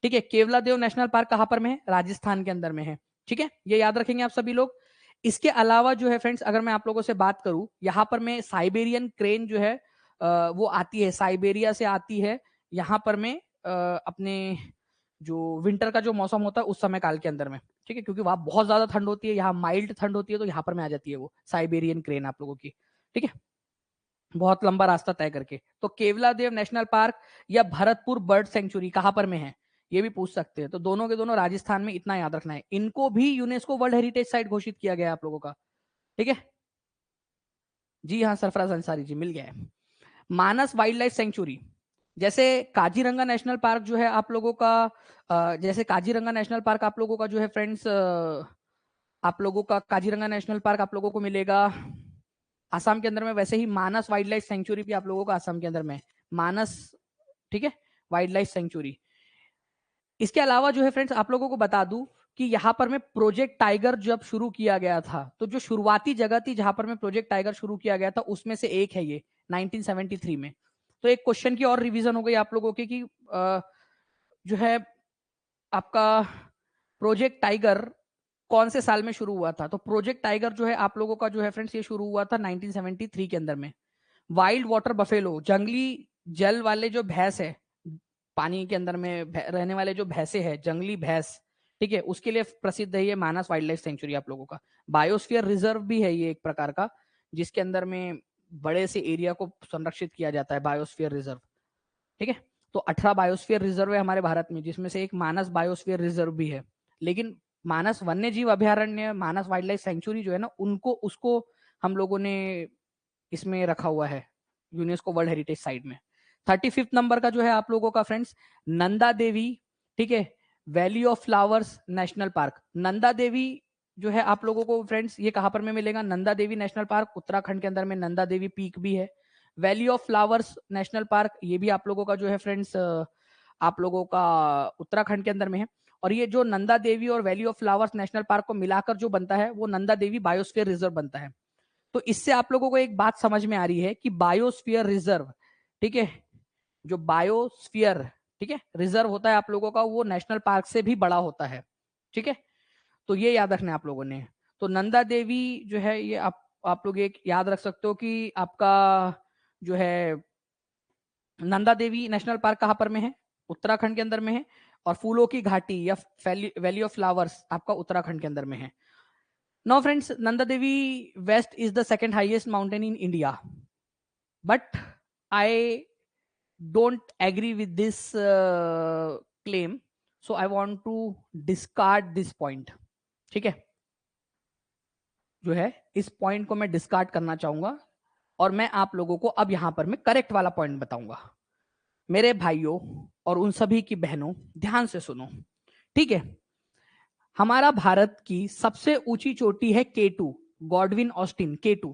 ठीक है, केवलादेव नेशनल पार्क कहां पर में है? राजस्थान के अंदर में है। ठीक है, ये याद रखेंगे आप सभी लोग। इसके अलावा जो है फ्रेंड्स अगर मैं आप लोगों से बात करूं, यहां पर में साइबेरियन क्रेन जो है वो आती है, साइबेरिया से आती है यहां पर में अपने जो विंटर का जो मौसम होता है उस समय काल के अंदर में। ठीक है, क्योंकि वहां बहुत ज्यादा ठंड होती है, यहाँ माइल्ड ठंड होती है, तो यहाँ पर में आ जाती है वो साइबेरियन क्रेन आप लोगों की। ठीक है, बहुत लंबा रास्ता तय करके। तो केवलादेव नेशनल पार्क या भरतपुर बर्ड सेंचुरी कहां पर में है, ये भी पूछ सकते हैं। तो दोनों के दोनों राजस्थान में, इतना याद रखना है। इनको भी यूनेस्को वर्ल्ड हेरिटेज साइट घोषित किया गया है आप लोगों का। ठीक है, जी हाँ सरफराज अंसारी जी, मिल गया है। मानस वाइल्ड लाइफ सेंचुरी, जैसे काजीरंगा नेशनल पार्क जो है आप लोगों का जैसे काजीरंगा नेशनल पार्क आप लोगों का जो है फ्रेंड्स आप लोगों का काजीरंगा नेशनल पार्क आप लोगों को मिलेगा आसाम के अंदर में, वैसे ही मानस वाइल्ड लाइफ सेंचुरी भी आप लोगों को आसाम के अंदर में, मानस, ठीक है, वाइल्ड लाइफ सेंचुरी। इसके अलावा जो है फ्रेंड्स आप लोगों को बता दूं कि यहाँ पर में प्रोजेक्ट टाइगर जब शुरू किया गया था, तो जो शुरुआती जगह थी जहां पर में प्रोजेक्ट टाइगर शुरू किया गया था उसमें से एक है ये 1973 में। तो एक क्वेश्चन की और रिवीजन हो गई आप लोगों की कि जो है आपका प्रोजेक्ट टाइगर कौन से साल में शुरू हुआ था? तो प्रोजेक्ट टाइगर जो है आप लोगों का जो है फ्रेंड्स ये शुरू हुआ था 1973 के अंदर में। वाइल्ड वाटर बफेलो, जंगली जल वाले जो भैंस है, पानी के अंदर में रहने वाले जो भैंसे हैं, जंगली भैंस, ठीक है, उसके लिए प्रसिद्ध है ये मानस वाइल्ड लाइफ सेंचुरी आप लोगों का। बायोस्फीयर रिजर्व भी है ये एक प्रकार का, जिसके अंदर में बड़े से एरिया को संरक्षित किया जाता है, बायोस्फीयर रिजर्व। ठीक है, तो 18 बायोस्फीयर रिजर्व है हमारे भारत में, जिसमें से एक मानस बायोस्फीयर रिजर्व भी है। लेकिन मानस वन्य जीव अभ्यारण्य, मानस वाइल्ड लाइफ सेंचुरी जो है ना, उनको उसको हम लोगों ने इसमें रखा हुआ है, यूनेस्को वर्ल्ड हेरिटेज साइट में। 35th नंबर का जो है आप लोगों का फ्रेंड्स नंदा देवी, ठीक है, valley of flowers national park. Nanda Devi जो है आप लोगों को फ्रेंड्स ये कहां पर में मिलेगा? नंदा देवी नेशनल पार्क उत्तराखंड के अंदर में नंदा देवी पीक भी है। Valley of flowers national park ये भी आप लोगों का जो है फ्रेंड्स आप लोगों का उत्तराखंड के अंदर में है। और ये जो नंदा देवी और valley of flowers national park को मिलाकर जो बनता है वो नंदा देवी बायोस्फीयर रिजर्व बनता है। तो इससे आप लोगों को एक बात समझ में आ रही है कि बायोस्फीयर रिजर्व, ठीक है, जो बायोस्फीयर, ठीक है, रिजर्व होता है आप लोगों का, वो नेशनल पार्क से भी बड़ा होता है। ठीक है, तो ये याद रखना है आप लोगों ने। तो नंदा देवी जो है ये आप लोग एक याद रख सकते हो कि आपका जो है नंदा देवी नेशनल पार्क कहां पर में है? उत्तराखंड के अंदर में है। और फूलों की घाटी या वैली ऑफ फ्लावर्स आपका उत्तराखंड के अंदर में है। Now friends, Nanda Devi West is the second highest mountain in India, but I don't agree with this claim, so I want to discard this point। ठीक है, जो है इस पॉइंट को मैं डिस्कार्ड करना चाहूंगा और मैं आप लोगों को अब यहां पर मैं करेक्ट वाला पॉइंट बताऊंगा। मेरे भाइयों और उन सभी की बहनों ध्यान से सुनो, ठीक है। हमारा भारत की सबसे ऊंची चोटी है K2, गॉडविन ऑस्टिन K2।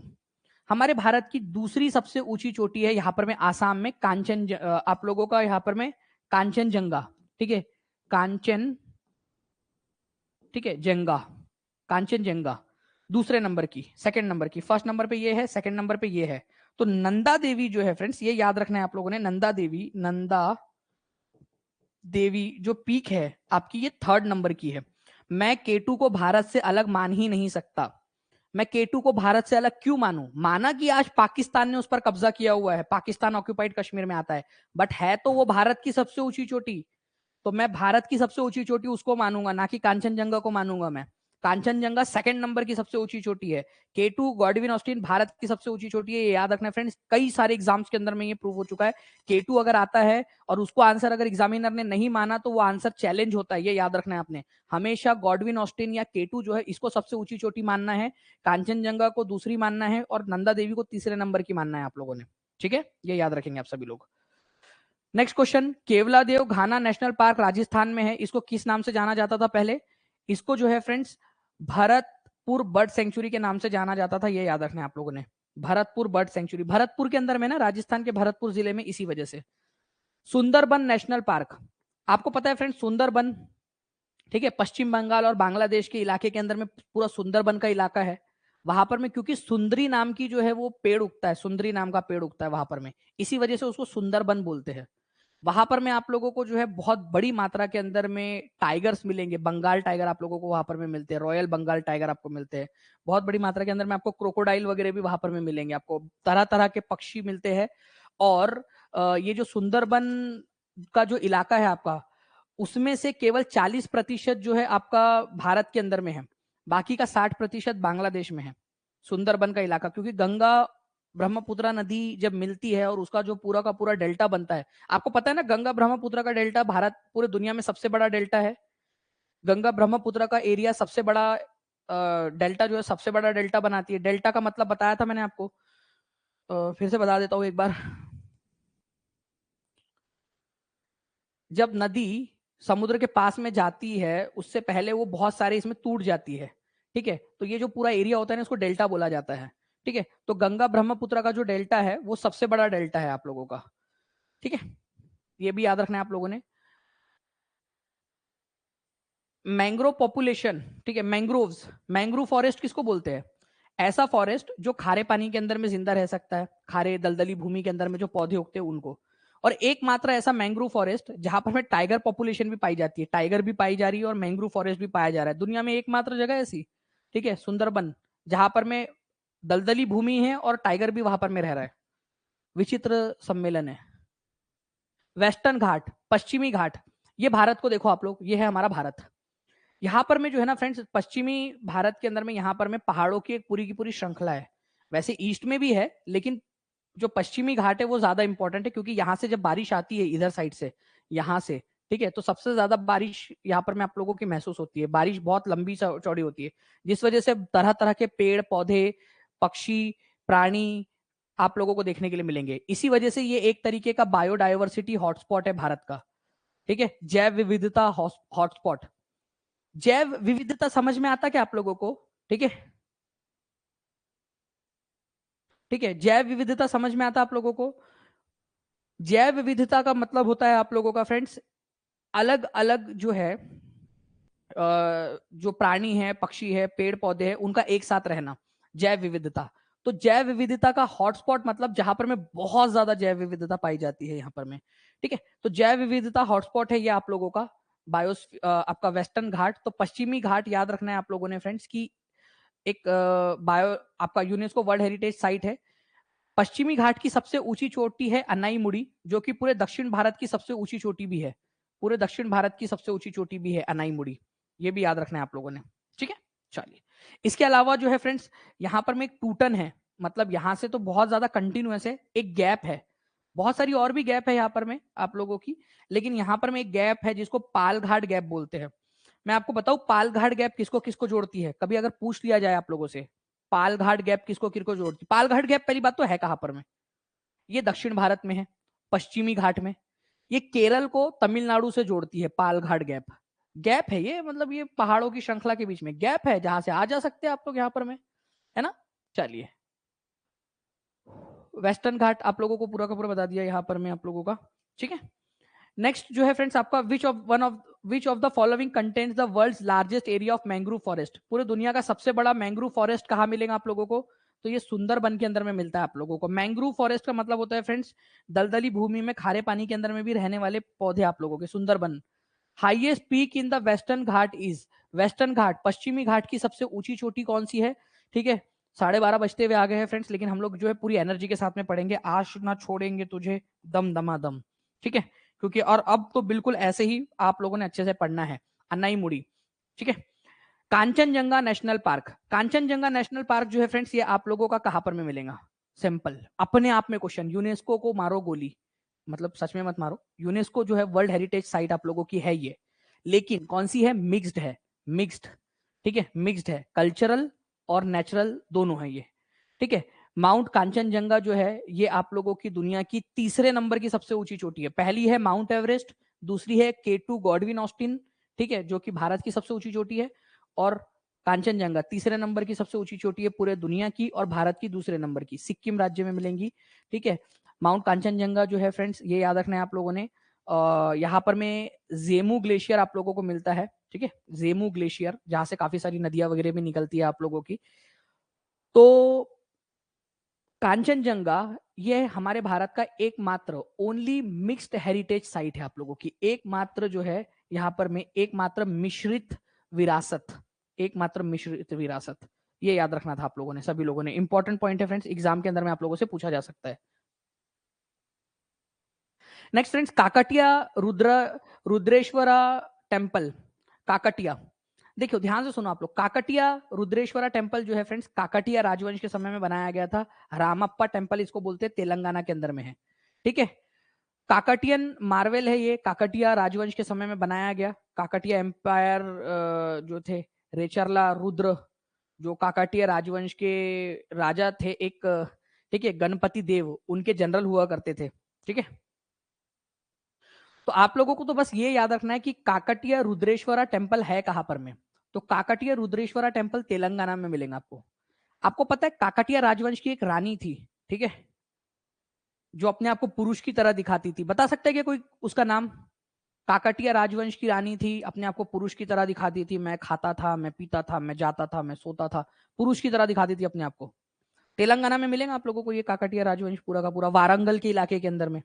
हमारे भारत की दूसरी सबसे ऊंची चोटी है यहाँ पर में आसाम में कांचन, आप लोगों का यहाँ पर में कांचनजंगा, ठीक है, कांचन, ठीक है, जंगा, कांचनजंगा दूसरे नंबर की, सेकंड नंबर की, फर्स्ट नंबर पे ये है, सेकंड नंबर पे ये है। तो नंदा देवी जो है फ्रेंड्स ये याद रखना है आप लोगों ने, नंदा देवी जो पीक है आपकी ये थर्ड नंबर की है। मैं K2 को भारत से अलग मान ही नहीं सकता। मैं K2 को भारत से अलग क्यों मानूं? माना कि आज पाकिस्तान ने उस पर कब्जा किया हुआ है, पाकिस्तान ऑक्यूपाइड कश्मीर में आता है, बट है तो वो भारत की सबसे ऊंची चोटी। तो मैं भारत की सबसे ऊंची चोटी उसको मानूंगा, ना कि कांचनजंगा को मानूंगा। मैं कांचनजंगा सेकंड नंबर की सबसे ऊंची चोटी है, K2 गॉडविन ऑस्टिन भारत की सबसे ऊंची चोटी है। ये याद रखना फ्रेंड्स, कई सारे एग्जाम्स के अंदर में ये प्रूव हो चुका है। K2 अगर आता है और उसको आंसर अगर एग्जामिनर ने नहीं माना तो वो आंसर चैलेंज होता है, ये याद रखना है आपने। हमेशा गॉडविन ऑस्टिन या K2 जो है इसको सबसे ऊंची चोटी मानना है, कांचनजंगा को दूसरी मानना है और नंदा देवी को तीसरे नंबर की मानना है आप लोगों ने। ठीक है, ये याद रखेंगे आप सभी लोग। नेक्स्ट क्वेश्चन, केवलादेव घाना नेशनल पार्क राजस्थान में है, इसको किस नाम से जाना जाता था पहले? इसको जो है फ्रेंड्स भरतपुर बर्ड सेंचुरी के नाम से जाना जाता था, ये याद रखना है आप लोगों ने। भरतपुर बर्ड सेंचुरी, भरतपुर के अंदर में ना, राजस्थान के भरतपुर जिले में, इसी वजह से। सुंदरबन नेशनल पार्क, आपको पता है फ्रेंड्स सुंदरबन, ठीक है, पश्चिम बंगाल और बांग्लादेश के इलाके के अंदर में पूरा सुंदरबन का इलाका है। वहां पर में क्योंकि सुंदरी नाम की जो है वो पेड़ उगता है, सुंदरी नाम का पेड़ उगता है वहां पर में, इसी वजह से उसको सुंदरबन बोलते हैं। वहां पर में आप लोगों को जो है बहुत बड़ी मात्रा के अंदर में टाइगर्स मिलेंगे, बंगाल टाइगर आप लोगों को वहां पर में मिलते हैं, रॉयल बंगाल टाइगर आपको मिलते हैं बहुत बड़ी मात्रा के अंदर में। आपको क्रोकोडाइल वगैरह भी वहां पर में मिलेंगे, आपको तरह तरह के पक्षी मिलते हैं। और ये जो सुंदरबन का जो इलाका है आपका, उसमें से केवल 40% जो है आपका भारत के अंदर में है, बाकी का 60% बांग्लादेश में है सुंदरबन का इलाका। क्योंकि गंगा ब्रह्मपुत्र नदी जब मिलती है और उसका जो पूरा का पूरा डेल्टा बनता है, आपको पता है ना गंगा ब्रह्मपुत्र का डेल्टा भारत पूरे दुनिया में सबसे बड़ा डेल्टा है। गंगा ब्रह्मपुत्र का एरिया सबसे बड़ा डेल्टा जो है सबसे बड़ा डेल्टा बनाती है। डेल्टा का मतलब बताया था मैंने आपको, फिर से बता देता हूं एक बार। जब नदी समुद्र के पास में जाती है उससे पहले वो बहुत सारे इसमें टूट जाती है, ठीक है, तो ये जो पूरा एरिया होता है ना इसको डेल्टा बोला जाता है। ठीक है, तो गंगा ब्रह्मपुत्र का जो डेल्टा है वो सबसे बड़ा डेल्टा है आप लोगों का। ठीक है, ये भी याद रखना है आप लोगों ने। मैंग्रोव पॉपुलेशन, ठीक है, मैंग्रोव्स, मैंग्रोव फॉरेस्ट किसको बोलते हैं? ऐसा फॉरेस्ट जो खारे पानी के अंदर में जिंदा रह सकता है, खारे दलदली भूमि के अंदर में जो पौधे उगते हैं उनको। और एकमात्र ऐसा मैंग्रोव फॉरेस्ट जहां पर में टाइगर पॉपुलेशन भी पाई जाती है, टाइगर भी पाई जा रही है और मैंग्रोव फॉरेस्ट भी पाया जा रहा है, दुनिया में एकमात्र जगह ऐसी, ठीक है, सुंदरबन, जहां पर में दलदली भूमि है और टाइगर भी वहां पर में रह रहा है। विचित्र सम्मेलन है। वेस्टर्न घाट, पश्चिमी घाट, ये भारत को देखो आप लोग, ये है हमारा भारत। यहाँ पर में जो है ना फ्रेंड्स, पश्चिमी भारत के अंदर में यहाँ पर में पहाड़ों की एक पूरी की पूरी श्रृंखला है। वैसे ईस्ट में भी है, लेकिन जो पश्चिमी घाट है वो ज्यादा इंपॉर्टेंट है, क्योंकि यहाँ से जब बारिश आती है इधर साइड से, यहाँ से, ठीक है, तो सबसे ज्यादा बारिश यहाँ पर में आप लोगों की महसूस होती है। बारिश बहुत लंबी चौड़ी होती है, जिस वजह से तरह तरह के पेड़ पौधे, पक्षी, प्राणी, आप लोगों को देखने के लिए मिलेंगे। इसी वजह से ये एक तरीके का बायोडायवर्सिटी हॉटस्पॉट है भारत का, ठीक है, जैव विविधता हॉटस्पॉट। जैव विविधता समझ में आता क्या आप लोगों को? ठीक है, ठीक है, जैव विविधता समझ में आता आप लोगों को? जैव विविधता का मतलब होता है आप लोगों का फ्रेंड्स, अलग अलग जो है जो प्राणी है, पक्षी है, पेड़ पौधे हैं, उनका एक साथ रहना, जैव विविधता। तो जैव विविधता का हॉटस्पॉट मतलब जहां पर में बहुत ज्यादा जैव विविधता पाई जाती है, यहां पर में, ठीक है। तो जैव विविधता हॉटस्पॉट है ये आप लोगों का बायोस आपका वेस्टर्न घाट। तो पश्चिमी घाट याद रखना है आप लोगों ने फ्रेंड्स की एक बायो आपका यूनेस्को वर्ल्ड हेरिटेज साइट है। पश्चिमी घाट की सबसे ऊंची चोटी है अनाईमुड़ी, जो कि पूरे दक्षिण भारत की सबसे ऊंची चोटी भी है। पूरे दक्षिण भारत की सबसे ऊंची चोटी भी है अनाईमुड़ी, ये भी याद रखना है आप लोगों ने, ठीक है। चलिए, इसके अलावा जो है फ्रेंड्स, यहां पर में एक टूटन है, मतलब यहां से तो बहुत ज्यादा कंटिन्यूअस है, एक गैप है, बहुत सारी और भी गैप है यहाँ पर में आप लोगों की, लेकिन यहाँ पर में एक गैप है जिसको पालघाट गैप बोलते हैं। मैं आपको बताऊं पालघाट गैप किसको किसको जोड़ती है, कभी अगर पूछ लिया जाए आप लोगों से, पालघाट गैप किसको किसको जोड़ती है? पालघाट गैप पहली बात तो है कहां पर में? ये दक्षिण भारत में है, पश्चिमी घाट में। ये केरल को तमिलनाडु से जोड़ती है, पालघाट गैप। गैप है ये, मतलब ये पहाड़ों की श्रृंखला के बीच में गैप है, जहां से आ जा सकते हैं आप लोग यहाँ पर में, है ना। चलिए, वेस्टर्न घाट आप लोगों को पूरा का पूरा बता दिया यहाँ पर मैं आप लोगों का, ठीक है। नेक्स्ट जो है फ्रेंड्स आपका which of the following contains the world's largest area of mangrove forest. पूरे दुनिया का सबसे बड़ा मैंग्रोव फॉरेस्ट कहाँ मिलेगा आप लोगों को? तो ये सुंदरबन के अंदर में मिलता है आप लोगों को। मैंग्रोव फॉरेस्ट का मतलब होता है फ्रेंड्स दलदली भूमि में खारे पानी के अंदर में भी रहने वाले पौधे आप लोगों के, Sundarban. Highest peak in the Western Ghat is, Western Ghat पश्चिमी घाट की सबसे ऊंची चोटी कौन सी है? ठीक है, 12:30 बजते हुए आ गए हैं फ्रेंड्स, लेकिन हम लोग जो है पूरी एनर्जी के साथ में पढ़ेंगे, आज ना छोड़ेंगे तुझे दम दमादम, ठीक है। क्योंकि और अब तो बिल्कुल ऐसे ही आप लोगों ने अच्छे से पढ़ना है। अन्नाई मुड़ी, ठीक है। Kanchenjunga national park, Kanchenjunga national park जो है फ्रेंड्स ये आप लोगों का कहां पर में मिलेगा? सिंपल, अपने आप में क्वेश्चन, यूनेस्को को मारो गोली, मतलब सच में मत मारो, यूनेस्को जो है वर्ल्ड हेरिटेज साइट आप लोगों की है ये, लेकिन कौन सी है? मिक्स्ड है, मिक्स्ड, ठीक है, मिक्स्ड है, कल्चरल और नेचुरल दोनों है ये, ठीक है। माउंट कांचनजंगा जो है ये आप लोगों की दुनिया की तीसरे नंबर की सबसे ऊंची चोटी है। पहली है माउंट एवरेस्ट, दूसरी है K2 गॉडविन ऑस्टिन, ठीक है, जो कि भारत की सबसे ऊंची चोटी है, और कांचनजंगा तीसरे नंबर की सबसे ऊंची चोटी है पूरे दुनिया की, और भारत की दूसरे नंबर की, सिक्किम राज्य में मिलेंगी, ठीक है। माउंट कांचनजंगा जो है फ्रेंड्स ये याद रखना है आप लोगों ने। यहाँ पर में जेमू ग्लेशियर आप लोगों को मिलता है, ठीक है, जेमू ग्लेशियर, जहां से काफी सारी नदियां वगैरह भी निकलती है आप लोगों की। तो कांचनजंगा ये हमारे भारत का एकमात्र ओनली मिक्स्ड हेरिटेज साइट है आप लोगों की, एकमात्र जो है यहाँ पर में एकमात्र मिश्रित विरासत, एकमात्र मिश्रित विरासत, ये याद रखना था आप लोगों ने, सभी लोगों ने। इंपॉर्टेंट पॉइंट है फ्रेंड्स, एग्जाम के अंदर में आप लोगों से पूछा जा सकता है। Next friends, Kakatiya Rudreshwara temple, Kakatiya, देखियो ध्यान से सुनो आप लोग, काकटिया रुद्रेश्वरा टेम्पल जो है फ्रेंड्स काकटिया राजवंश के समय में बनाया गया था। रामप्पा टेम्पल इसको बोलते हैं, तेलंगाना के अंदर में है, ठीक है। काकटियन मार्वेल है ये, काकटिया राजवंश के समय में बनाया गया। काकटिया एम्पायर जो थे, रेचरला रुद्र जो काकटिया राजवंश के राजा थे एक, ठीक है, गणपति देव उनके जनरल हुआ करते थे, ठीक है। तो आप लोगों को तो बस ये याद रखना है कि काकटिया रुद्रेश्वरा टेम्पल है कहां पर में। तो काकटिया रुद्रेश्वरा टेम्पल तेलंगाना में मिलेगा आपको। आपको पता है काकटिया राजवंश की एक रानी थी, ठीक है, जो अपने आप को पुरुष की तरह दिखाती थी। बता सकते हैं क्या कोई उसका नाम? काकटिया राजवंश की रानी थी, अपने आप को पुरुष की तरह दिखाती थी, मैं खाता था, मैं पीता था, मैं जाता था, मैं सोता था, पुरुष की तरह दिखाती थी अपने आप को। तेलंगाना में मिलेगा आप लोगों को ये काकटिया राजवंश पूरा का पूरा, वारंगल के इलाके के अंदर में,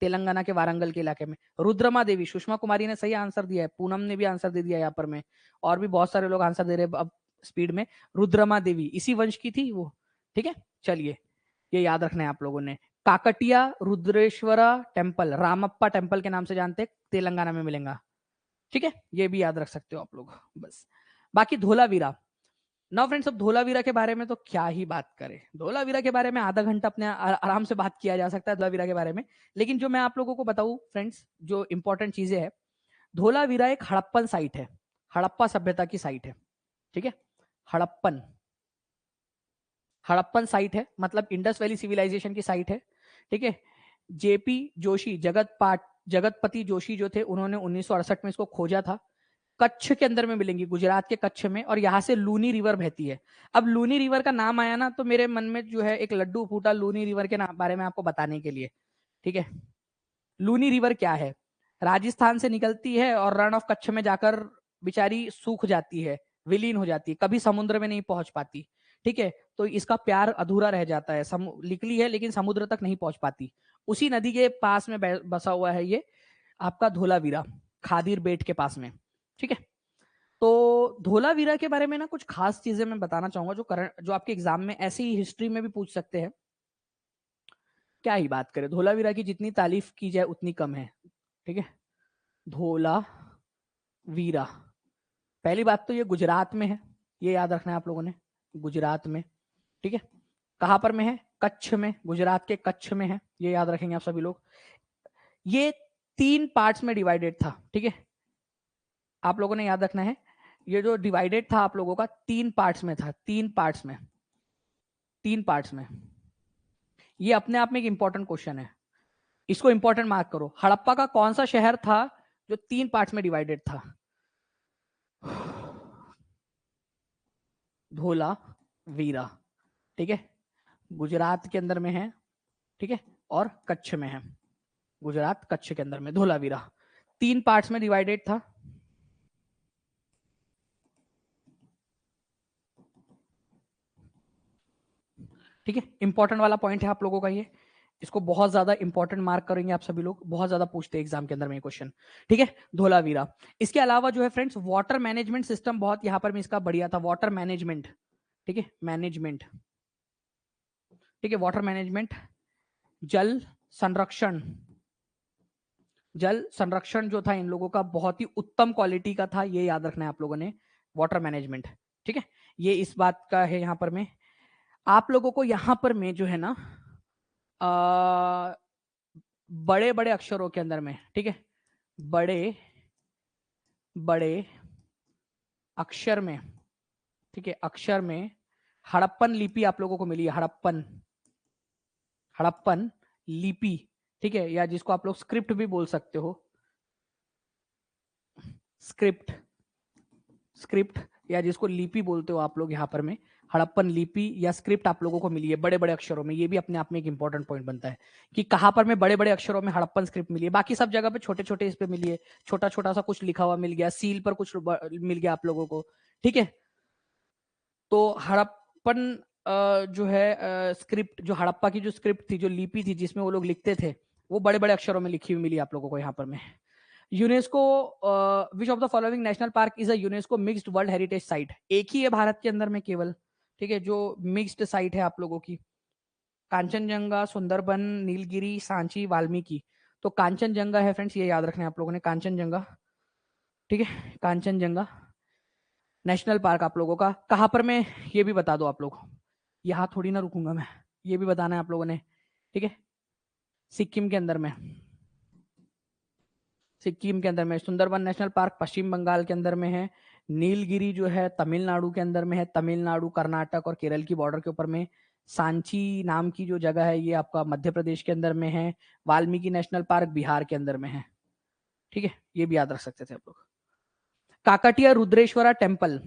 तेलंगाना के वारंगल के इलाके में। रुद्रमा देवी, सुषमा कुमारी ने सही आंसर दिया है, पूनम ने भी आंसर दे दिया यहाँ पर में, और भी बहुत सारे लोग आंसर दे रहे हैं अब स्पीड में। रुद्रमा देवी इसी वंश की थी वो, ठीक है। चलिए, ये याद रखना है आप लोगों ने। काकटिया रुद्रेश्वरा टेम्पल, रामप्पा टेम्पल के नाम से जानते हैं, तेलंगाना में मिलेगा, ठीक है, ये भी याद रख सकते हो आप लोग बस। बाकी धोलावीरा, ना फ्रेंड्स, अब धोलावीरा के बारे में तो क्या ही बात करें, धोलावीरा के बारे में आधा घंटा अपने आराम से बात किया जा सकता है धोलावीरा के बारे में। लेकिन जो मैं आप लोगों को बताऊं फ्रेंड्स, जो इंपॉर्टेंट चीजें हैं, धोलावीरा एक हड़प्पन साइट है, हड़प्पा सभ्यता की साइट है, ठीक है, हड़प्पन। हड़प्पन साइट है, मतलब इंडस वैली सिविलाइजेशन की साइट है, ठीक है। जेपी जोशी, जगतपति जोशी जो थे, उन्होंने 1968 में इसको खोजा था। कच्छ के अंदर में मिलेंगी, गुजरात के कच्छ में, और यहाँ से लूनी रिवर बहती है। अब लूनी रिवर का नाम आया ना, तो मेरे मन में जो है एक लड्डू फूटा लूनी रिवर के बारे में आपको बताने के लिए, ठीक है। लूनी रिवर क्या है? राजस्थान से निकलती है और रण ऑफ कच्छ में जाकर बेचारी सूख जाती है, विलीन हो जाती है, कभी समुद्र में नहीं पहुंच पाती, ठीक है। तो इसका प्यार अधूरा रह जाता है, निकली है लेकिन समुद्र तक नहीं पहुंच पाती। उसी नदी के पास में बसा हुआ है ये आपका धोलावीरा, खादीर बेट के पास में, ठीक है। तो धोलावीरा के बारे में ना कुछ खास चीजें मैं बताना चाहूंगा, जो आपके एग्जाम में ऐसे ही हिस्ट्री में भी पूछ सकते हैं। क्या ही बात करें, धोलावीरा की जितनी तारीफ की जाए उतनी कम है, ठीक है। धोलावीरा, पहली बात तो ये गुजरात में है, ये याद रखना है आप लोगों ने, गुजरात में, ठीक है। कहां पर में है? कच्छ में, गुजरात के कच्छ में है, ये याद रखेंगे आप सभी लोग। ये 3 पार्ट्स में डिवाइडेड था, ठीक है। आप लोगों ने याद रखना है, ये जो डिवाइडेड था आप लोगों का 3 पार्ट्स में था, 3 पार्ट्स में, 3 पार्ट्स में। ये अपने आप में एक इंपॉर्टेंट क्वेश्चन है, इसको इंपॉर्टेंट मार्क करो। हड़प्पा का कौन सा शहर था जो 3 पार्ट्स में डिवाइडेड था? धोलावीरा, ठीक है, गुजरात के अंदर में है, ठीक है, और कच्छ में है। गुजरात कच्छ के अंदर में धोलावीरा 3 पार्ट्स में डिवाइडेड था। ठीक है, इंपॉर्टेंट वाला पॉइंट है आप लोगों का ये, इसको बहुत ज्यादा इंपॉर्टेंट मार्क करेंगे आप सभी लोग, बहुत ज्यादा पूछते हैं एग्जाम के अंदर में ये क्वेश्चन, ठीक है। धोलावीरा। इसके अलावा जो है फ्रेंड्स, वाटर मैनेजमेंट सिस्टम बहुत यहां पर भी इसका बढ़िया था, वाटर मैनेजमेंट, ठीक है, मैनेजमेंट, ठीक है, वाटर मैनेजमेंट, जल संरक्षण, जल संरक्षण जो था इन लोगों का बहुत ही उत्तम क्वालिटी का था, ये याद रखना है आप लोगों ने, वाटर मैनेजमेंट, ठीक है। ये इस बात का है यहां पर में आप लोगों को, यहां पर में जो है ना बड़े बड़े अक्षरों के अंदर में, ठीक है, बड़े बड़े अक्षर में, ठीक है, अक्षर में हड़प्पन लिपि आप लोगों को मिली है, हड़प्पन, हड़प्पन लिपि, ठीक है, या जिसको आप लोग स्क्रिप्ट भी बोल सकते हो, स्क्रिप्ट, स्क्रिप्ट या जिसको लिपि बोलते हो आप लोग, यहां पर में हड़प्पन लिपि या स्क्रिप्ट आप लोगों को मिली है बड़े बड़े अक्षरों में। ये भी अपने आप में एक इंपॉर्टेंट पॉइंट बनता है कि कहां पर में बड़े बड़े अक्षरों में हड़प्पन स्क्रिप्ट मिली है, बाकी सब जगह पे छोटे छोटे इस पे मिली है, छोटा छोटा सा कुछ लिखा हुआ मिल गया, सील पर कुछ मिल गया आप लोगों को, ठीक है। तो हड़प्पन जो है स्क्रिप्ट, जो हड़प्पा की जो स्क्रिप्ट थी, जो लिपि थी जिसमें वो लोग लिखते थे, वो बड़े बड़े अक्षरों में लिखी हुई मिली आप लोगों को यहाँ पर में। UNESCO, which of the following national park is a UNESCO mixed world heritage site? एक ही है भारत के अंदर में केवल, ठीक है, जो मिक्स्ड साइट है आप लोगों की, कांचनजंगा, सुंदरबन, नीलगिरी, सांची, वाल्मीकि। तो कांचनजंगा है फ्रेंड्स, ये याद रखना है आप लोगों ने, कांचनजंगा, ठीक है, कांचनजंगा नेशनल पार्क आप लोगों का कहां पर में, ये भी बता दो आप लोग, यहां थोड़ी ना रुकूंगा मैं, ये भी बताना है आप लोगों ने, ठीक है। सिक्किम के अंदर में, सिक्किम के अंदर में। सुंदरबन नेशनल पार्क पश्चिम बंगाल के अंदर में है। नीलगिरी जो है तमिलनाडु के अंदर में है, तमिलनाडु, कर्नाटक और केरल की बॉर्डर के ऊपर में। सांची नाम की जो जगह है ये आपका मध्य प्रदेश के अंदर में है। वाल्मीकि नेशनल पार्क बिहार के अंदर में है, ठीक है, ये भी याद रख सकते थे आप लोग। काकटिया रुद्रेश्वरा टेम्पल,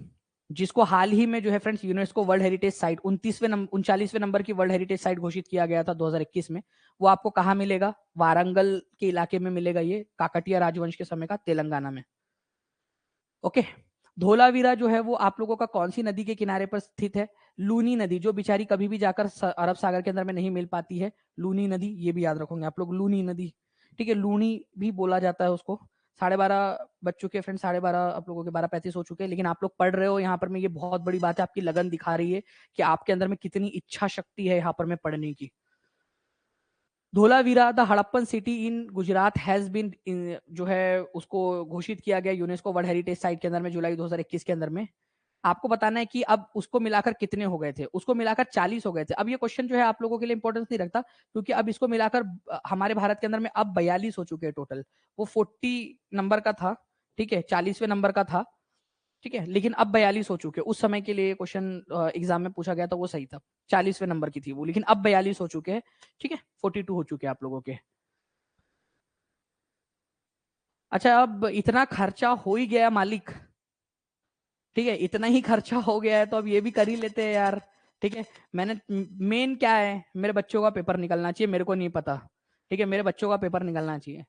जिसको हाल ही में जो है friends UNESCO world heritage site 39वें नंबर की वर्ल्ड हेरिटेज साइट घोषित किया गया था 2021 में, वो आपको कहां मिलेगा? वारंगल के इलाके में मिलेगा, ये काकटिया राजवंश के समय का, तेलंगाना में, ओके। धोलावीरा जो है वो आप लोगों का कौन सी नदी के किनारे पर स्थित है? लूनी नदी, जो बेचारी कभी भी जाकर अरब सागर के अंदर में नहीं मिल पाती है, लूनी नदी, ये भी याद रखोगे आप लोग, लूनी नदी, ठीक है, लूनी भी बोला जाता है उसको। 12:30 बज चुके फ्रेंड, 12:30 आप लोगों के 12:35 हो चुके हैं, लेकिन आप लोग पढ़ रहे हो यहाँ पर में, ये बहुत बड़ी बात है, आपकी लगन दिखा रही है कि आपके अंदर में कितनी इच्छा शक्ति है यहाँ पर में पढ़ने की। Dholavira the Harappan city in Gujarat has been, जो है उसको घोषित किया गया यूनेस्को वर्ल्ड हेरिटेज साइट के अंदर में जुलाई 2021 के अंदर में। आपको बताना है कि अब उसको मिलाकर कितने हो गए थे, उसको मिलाकर 40 हो गए थे। अब ये क्वेश्चन जो है आप लोगों के लिए इंपॉर्टेंस नहीं रखता, क्योंकि अब इसको मिलाकर हमारे भारत के अंदर में अब 42 हो चुके हैं टोटल। वो 40 नंबर का था, ठीक है, 40वें नंबर का था, ठीक है, लेकिन अब 42 हो चुके हैं। उस समय के लिए क्वेश्चन एग्जाम में पूछा गया था वो सही था, 40वें नंबर की थी वो, लेकिन अब 42 हो चुके हैं। ठीक है, 42 हो चुके हैं आप लोगों के। अच्छा, अब इतना खर्चा हो ही गया मालिक, ठीक है, इतना ही खर्चा हो गया है तो अब ये भी कर ही लेते हैं यार। ठीक है, मैंने मेन क्या है, मेरे बच्चों का पेपर निकलना चाहिए, मेरे को नहीं पता। ठीक है, मेरे बच्चों का पेपर निकलना चाहिए।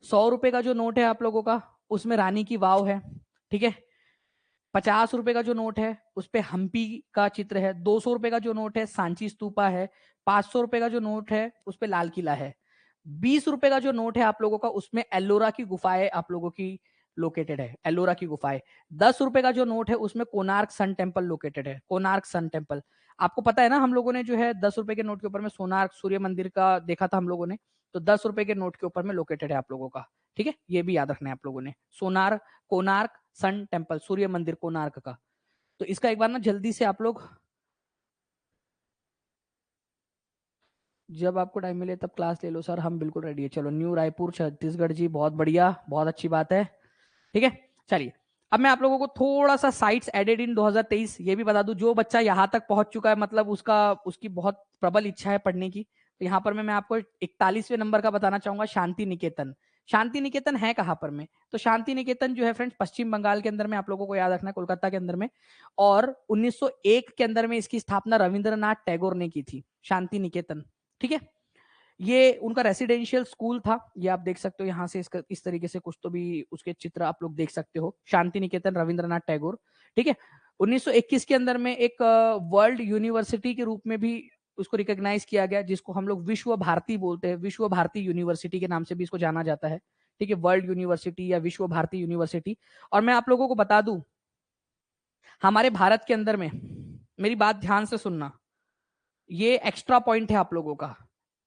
100 रुपए का जो नोट है आप लोगों का, उसमें रानी की वाव है। ठीक है, 50 रुपए का जो नोट है उस पे हम्पी का चित्र है। 200 रुपए का जो नोट है सांची स्तूपा है। 500 रुपए का जो नोट है उस पे लाल किला है। 20 रुपए का जो नोट है आप लोगों का, उसमें एल्लोरा की गुफाएं आप लोगों की लोकेटेड है, एल्लोरा की गुफाएं। 10 रुपए का जो नोट है उसमें कोणार्क सन टेम्पल लोकेटेड है, कोणार्क सन टेम्पल। आपको पता है ना, हम लोगों ने जो है 10 रुपए के नोट के ऊपर में सोनार्क सूर्य मंदिर का देखा था हम लोगों ने, तो 10 रुपए के नोट के ऊपर में लोकेटेड है आप लोगों का। ठीक है, ये भी याद रखना है आप लोगों ने, सोनार कोणार्क सन टेम्पल, सूर्य मंदिर कोणार्क का। तो इसका एक बार ना जल्दी से आप लोग, जब आपको टाइम मिले तब क्लास ले लो सर, हम बिल्कुल रेडी है। चलो, न्यू रायपुर छत्तीसगढ़ जी, बहुत बढ़िया, बहुत अच्छी बात है। ठीक है, चलिए, अब मैं आप लोगों को थोड़ा सा साइट्स एडेड इन 2023 ये भी बता दूं। जो बच्चा यहां तक पहुंच चुका है, मतलब उसका उसकी बहुत प्रबल इच्छा है पढ़ने की, तो यहाँ पर मैं आपको 41वें नंबर का बताना चाहूंगा, शांति निकेतन। शांति निकेतन है कहां पर में, तो शांति निकेतन जो है फ्रेंड्स पश्चिम बंगाल के अंदर में, आप लोगों को याद रखना है, कोलकाता के अंदर में। और 1901 के अंदर में इसकी स्थापना रविंद्रनाथ टैगोर ने की थी, शांति निकेतन। ठीक है, ये उनका रेसिडेंशियल स्कूल था, ये आप देख सकते हो यहाँ से, इस तरीके से कुछ तो भी उसके चित्र आप लोग देख सकते हो, शांति निकेतन रविंद्रनाथ टैगोर। ठीक है, 1921 के अंदर में एक वर्ल्ड यूनिवर्सिटी के रूप में भी उसको रिकॉग्नाइज किया गया, जिसको हम लोग विश्व भारती बोलते हैं, विश्व भारती यूनिवर्सिटी के नाम से भी इसको जाना जाता है। ठीक है, वर्ल्ड यूनिवर्सिटी या विश्व भारती यूनिवर्सिटी। और मैं आप लोगों को बता दूं, हमारे भारत के अंदर में, मेरी बात ध्यान से सुनना, ये एक्स्ट्रा पॉइंट है आप लोगों का,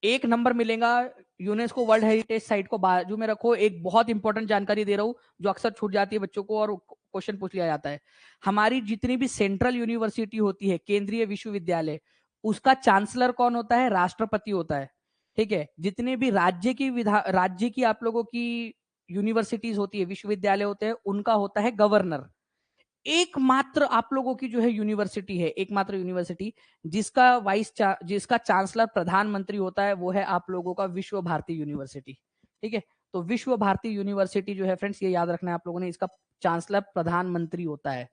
1 नंबर मिलेगा। यूनेस्को वर्ल्ड हेरिटेज साइट को बाजू में रखो। एक बहुत इंपॉर्टेंट जानकारी दे रहा हूं जो अक्सर छूट जाती है बच्चों को और क्वेश्चन पूछ लिया जाता है। हमारी जितनी भी सेंट्रल यूनिवर्सिटी होती है, केंद्रीय विश्वविद्यालय, उसका चांसलर कौन होता है? राष्ट्रपति होता है। ठीक है, जितने भी राज्य की आप लोगों की यूनिवर्सिटीज होती है, विश्वविद्यालय होते हैं, उनका होता है गवर्नर। एकमात्र आप लोगों की जो है यूनिवर्सिटी है, एकमात्र यूनिवर्सिटी जिसका चांसलर प्रधानमंत्री होता है, वो है आप लोगों का विश्व भारती यूनिवर्सिटी। ठीक है, तो विश्व भारती यूनिवर्सिटी जो है फ्रेंड्स, ये याद रखना है आप लोगों ने, इसका चांसलर प्रधानमंत्री होता है।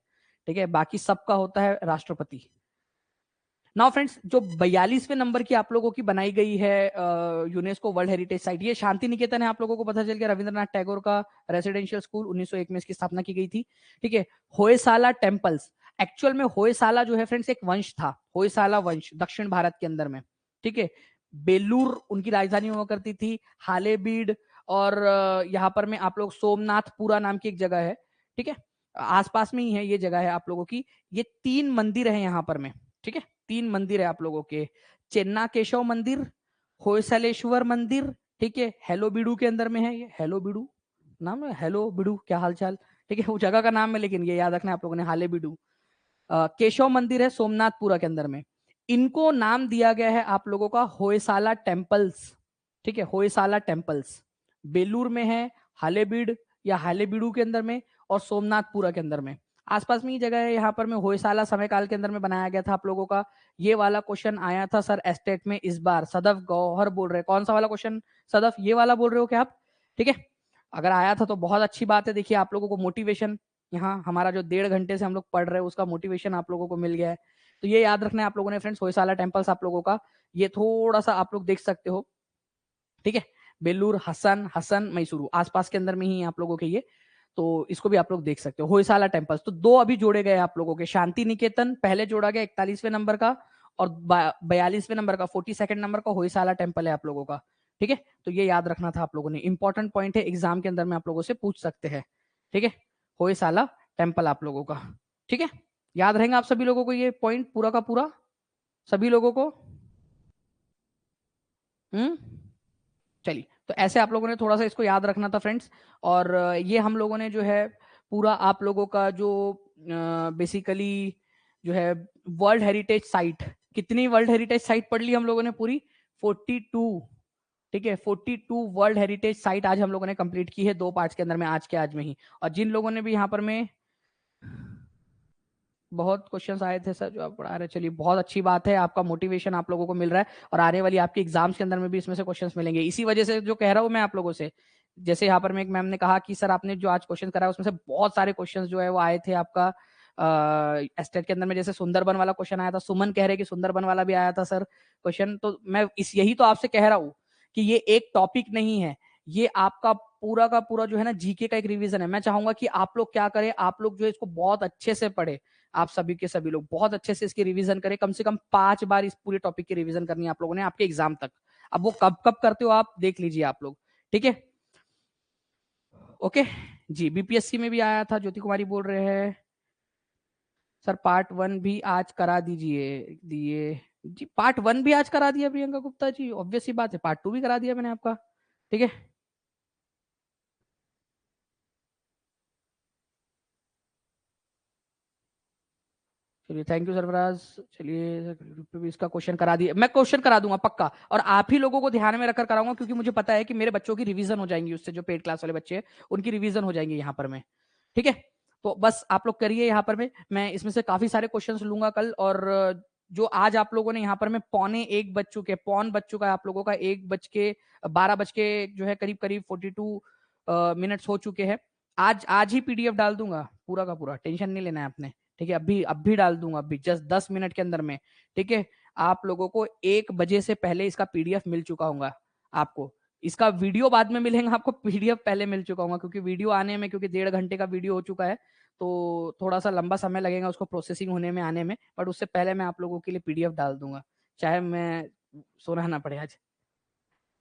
ठीक है, बाकी सबका होता है राष्ट्रपति। नाउ फ्रेंड्स, जो 42वें नंबर की आप लोगों की बनाई गई है यूनेस्को वर्ल्ड हेरिटेज साइट, ये शांति निकेतन है। आप लोगों को पता चल गया, रविंद्रनाथ टैगोर का रेसिडेंशियल स्कूल, 1901 में इसकी स्थापना की गई थी। ठीक है, होयसाला टेम्पल्स, एक्चुअल में होयसाला जो है फ्रेंड्स एक वंश था, होयसाला वंश दक्षिण भारत के अंदर में। ठीक है, बेलूर उनकी राजधानी हुआ करती थी, हालेबीड, और यहाँ पर में आप लोग सोमनाथपुरा नाम की एक जगह है। ठीक है, आसपास में ही है ये जगह है आप लोगों की। ये 3 मंदिर है यहाँ पर में। ठीक है, 3 मंदिर है आप लोगों के, चेन्ना केशव मंदिर, होयसलेश्वर मंदिर। ठीक है, हेलो बीडू के अंदर में है ये, हेलो बीडू नाम है, हेलो बीडू क्या हालचाल। ठीक है, वो जगह का नाम है, लेकिन ये याद रखना है आप लोगों ने, हाले बीडू। केशव मंदिर है सोमनाथपुरा के अंदर में। इनको नाम दिया गया है आप लोगों का होयसाला टेम्पल्स। ठीक है, होयसाला टेम्पल्स बेलूर में है, हालेबीड या हालेबीडू के अंदर में, और सोमनाथपुरा के अंदर में। आसपास में ही जगह है यहाँ पर में। होयसाला समय काल के अंदर में बनाया गया था आप लोगों का। ये वाला क्वेश्चन आया था सर एस्टेट में इस बार। सदफ गौहर बोल रहे, कौन सा वाला क्वेश्चन सदफ, ये वाला बोल रहे हो क्या आप? ठीक है, अगर आया था तो बहुत अच्छी बात है। देखिए, आप लोगों को मोटिवेशन, यहाँ हमारा जो 1.5 घंटे से हम लोग पढ़ रहे हैं उसका मोटिवेशन आप लोगों को मिल गया है। तो ये याद रखना है आप लोगों ने फ्रेंड्स, होयसाला टेम्पल्स आप लोगों का, ये थोड़ा सा आप लोग देख सकते हो। ठीक है, बेलूर, हसन हसन मैसूरू आसपास के अंदर में ही आप लोगों के ये, तो इसको भी आप लोग देख सकते हो। होयसाला टेम्पल्स तो 2 अभी जोड़े गए आप लोगों के। शांति निकेतन पहले जोड़ा गया 41वें नंबर का, और 42वें नंबर का, 42nd नंबर का होयसाला टेम्पल है आप लोगों का। ठीक है, तो ये याद रखना था आप लोगों ने, इंपॉर्टेंट पॉइंट है, एग्जाम के अंदर में आप लोगों से पूछ सकते हैं। ठीक है, होयसाला टेम्पल आप लोगों का। ठीक है, याद रहेगा आप सभी लोगों को ये पॉइंट पूरा का पूरा, सभी लोगों को। हम्म, चलिए, तो ऐसे आप लोगों ने थोड़ा सा इसको याद रखना था फ्रेंड्स। और ये हम लोगों ने जो है पूरा आप लोगों का जो बेसिकली जो है वर्ल्ड हेरिटेज साइट, कितनी वर्ल्ड हेरिटेज साइट पढ़ ली हम लोगों ने? पूरी 42। ठीक है, 42 वर्ल्ड हेरिटेज साइट आज हम लोगों ने कंप्लीट की है 2 पार्ट्स के अंदर में, आज के आज में ही। और जिन लोगों ने भी यहाँ पर में बहुत क्वेश्चंस आए थे सर जो आप पढ़ा रहे, चलिए बहुत अच्छी बात है, आपका मोटिवेशन आप लोगों को मिल रहा है और आने वाली आपकी एग्जाम्स के अंदर में भी इसमें से क्वेश्चंस मिलेंगे। इसी वजह से जो कह रहा हूं मैं आप लोगों से, जैसे यहाँ पर मैं एक मैम ने कहा कि सर आपने जो आज क्वेश्चन करा उसमें से बहुत सारे क्वेश्चंस जो है वो आए थे आपका एस्टेट के अंदर में, जैसे सुंदरबन वाला क्वेश्चन आया था, सुमन कह रहे कि सुंदरबन वाला भी आया था सर क्वेश्चन। तो मैं इस यही तो आपसे कह रहा हूँ कि ये एक टॉपिक नहीं है, ये आपका पूरा का पूरा जो है ना जीके का एक रिवीजन है। मैं चाहूंगा कि आप लोग क्या करें, आप लोग जो है इसको बहुत अच्छे से पढ़े, आप सभी के सभी लोग बहुत अच्छे से इसकी रिवीजन करें, कम से कम 5 बार इस पूरे टॉपिक की रिवीजन करनी है आप लोगों ने आपके एग्जाम तक। अब वो कब कब करते हो आप देख लीजिए आप लोग, ठीक है। ओके जी, बीपीएससी में भी आया था, ज्योति कुमारी बोल रहे हैं सर पार्ट 1 भी आज करा दीजिए दिए जी, पार्ट 1 भी आज करा दिया प्रियंका गुप्ता जी, ऑब्वियस सी बात है, पार्ट 2 भी करा दिया मैंने आपका, ठीक है। चलिए थैंक यू सरफराज। चलिए ग्रुप पे भी इसका क्वेश्चन करा दिया, मैं क्वेश्चन करा दूंगा पक्का, और आप ही लोगों को ध्यान में रखकर कराऊंगा, क्योंकि मुझे पता है कि मेरे बच्चों की रिवीजन हो जाएंगी उससे, जो पेड क्लास वाले बच्चे हैं उनकी रिवीजन हो जाएंगी यहाँ पर में, ठीक है। तो बस आप लोग करिए यहाँ पर में, मैं इसमें से काफी सारे क्वेश्चन लूंगा कल, और जो आज आप लोगों ने यहाँ पर में पौने 1 बज चुके, पौन बज चुका है आप लोगों का, 1 बज के 12 बज के जो है करीब करीब 42 मिनट्स हो चुके हैं। आज आज ही पीडीएफ डाल दूंगा पूरा का पूरा, टेंशन नहीं लेना है आपने, ठीक है। अभी डाल दूंगा, अभी जस्ट 10 मिनट के अंदर में, ठीक है। आप लोगों को 1 बजे से पहले इसका पीडीएफ मिल चुका होगा आपको, इसका वीडियो बाद में मिलेगा आपको, पीडीएफ पहले मिल चुका होगा, क्योंकि वीडियो आने में, क्योंकि 1.5 घंटे का वीडियो हो चुका है, तो थोड़ा सा लंबा समय लगेगा उसको प्रोसेसिंग होने में, आने में, बट उससे पहले मैं आप लोगों के लिए पीडीएफ डाल दूंगा, चाहे मैं सोना ना पड़े आज।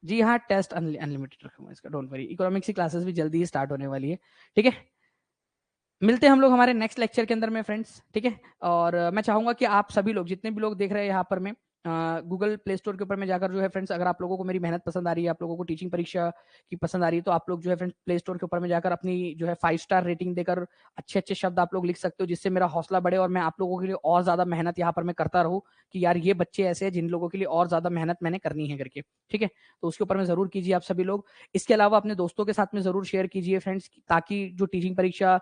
जी हाँ, टेस्ट अनलिमिटेड रखूंगा इसका, डोंट वरी, इकोनॉमिक्स की क्लासेस भी जल्दी ही स्टार्ट होने वाली है, ठीक है। मिलते हैं हम लोग हमारे नेक्स्ट लेक्चर के अंदर में फ्रेंड्स, ठीक है। और मैं चाहूंगा कि आप सभी लोग, जितने भी लोग देख रहे हैं यहाँ पर में, गूगल प्ले स्टोर के ऊपर में जाकर जो है फ्रेंड्स, अगर आप लोगों को मेरी मेहनत पसंद आ रही है, आप लोगों को टीचिंग परीक्षा की पसंद आ रही है, तो आप लोग जो है फ्रेंड्स प्ले स्टोर के ऊपर में जाकर अपनी जो है 5 स्टार रेटिंग देकर अच्छे अच्छे शब्द आप लोग लिख सकते हो, जिससे मेरा हौसला बढ़े और मैं आप लोगों के लिए और ज्यादा मेहनत यहाँ पर मैं करता रहूँ, कि यार ये बच्चे ऐसे हैं जिन लोगों के लिए और ज्यादा मेहनत मैंने करनी है करके, ठीक है। तो उसके ऊपर में जरूर कीजिए आप सभी लोग। इसके अलावा अपने दोस्तों के साथ में जरूर शेयर कीजिए फ्रेंड्स, ताकि जो टीचिंग परीक्षा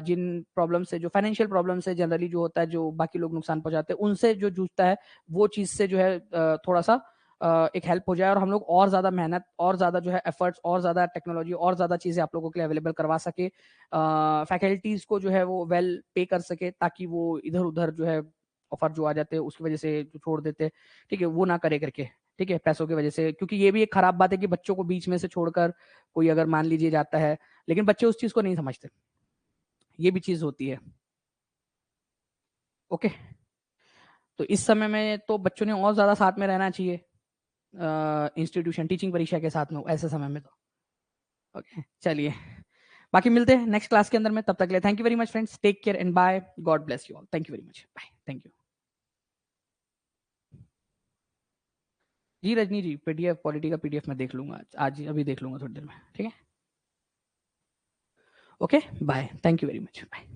जिन प्रॉब्लम से, जो फाइनेंशियल प्रॉब्लम से जनरली जो होता है, जो बाकी लोग नुकसान पहुंचाते हैं, उनसे जो जूझता है, वो चीज से जो है थोड़ा सा एक हेल्प हो जाए, और हम लोग और ज्यादा मेहनत, और ज्यादा जो है एफर्ट्स, और ज्यादा टेक्नोलॉजी, और ज्यादा चीजें आप लोगों के लिए अवेलेबल करवा सके, फैकल्टीज को जो है वो वेल पे कर सके, ताकि वो इधर उधर जो है ऑफर जो आ जाते हैं उसकी वजह से जो छोड़ देते, ठीक है, वो ना करे करके, ठीक है, पैसों की वजह से, क्योंकि ये भी एक खराब बात है कि बच्चों को बीच में से छोड़कर कोई अगर मान लीजिए जाता है, लेकिन बच्चे उस चीज को नहीं समझते, ये भी चीज होती है। ओके, तो इस समय में तो बच्चों ने और ज्यादा साथ में रहना चाहिए इंस्टीट्यूशन, टीचिंग परीक्षा के साथ में ऐसे समय में तो। ओके चलिए, बाकी मिलते हैं नेक्स्ट क्लास के अंदर में, तब तक के लिए thank you very much friends, take care and bye, God bless you all, thank you very much, bye, thank you. जी रजनी जी, पीडीएफ पॉलिटी का पीडीएफ मैं देख लूंगा आज, अभी देख लूंगा थोड़ी देर में, ठीक है। Okay bye, thank you very much, bye.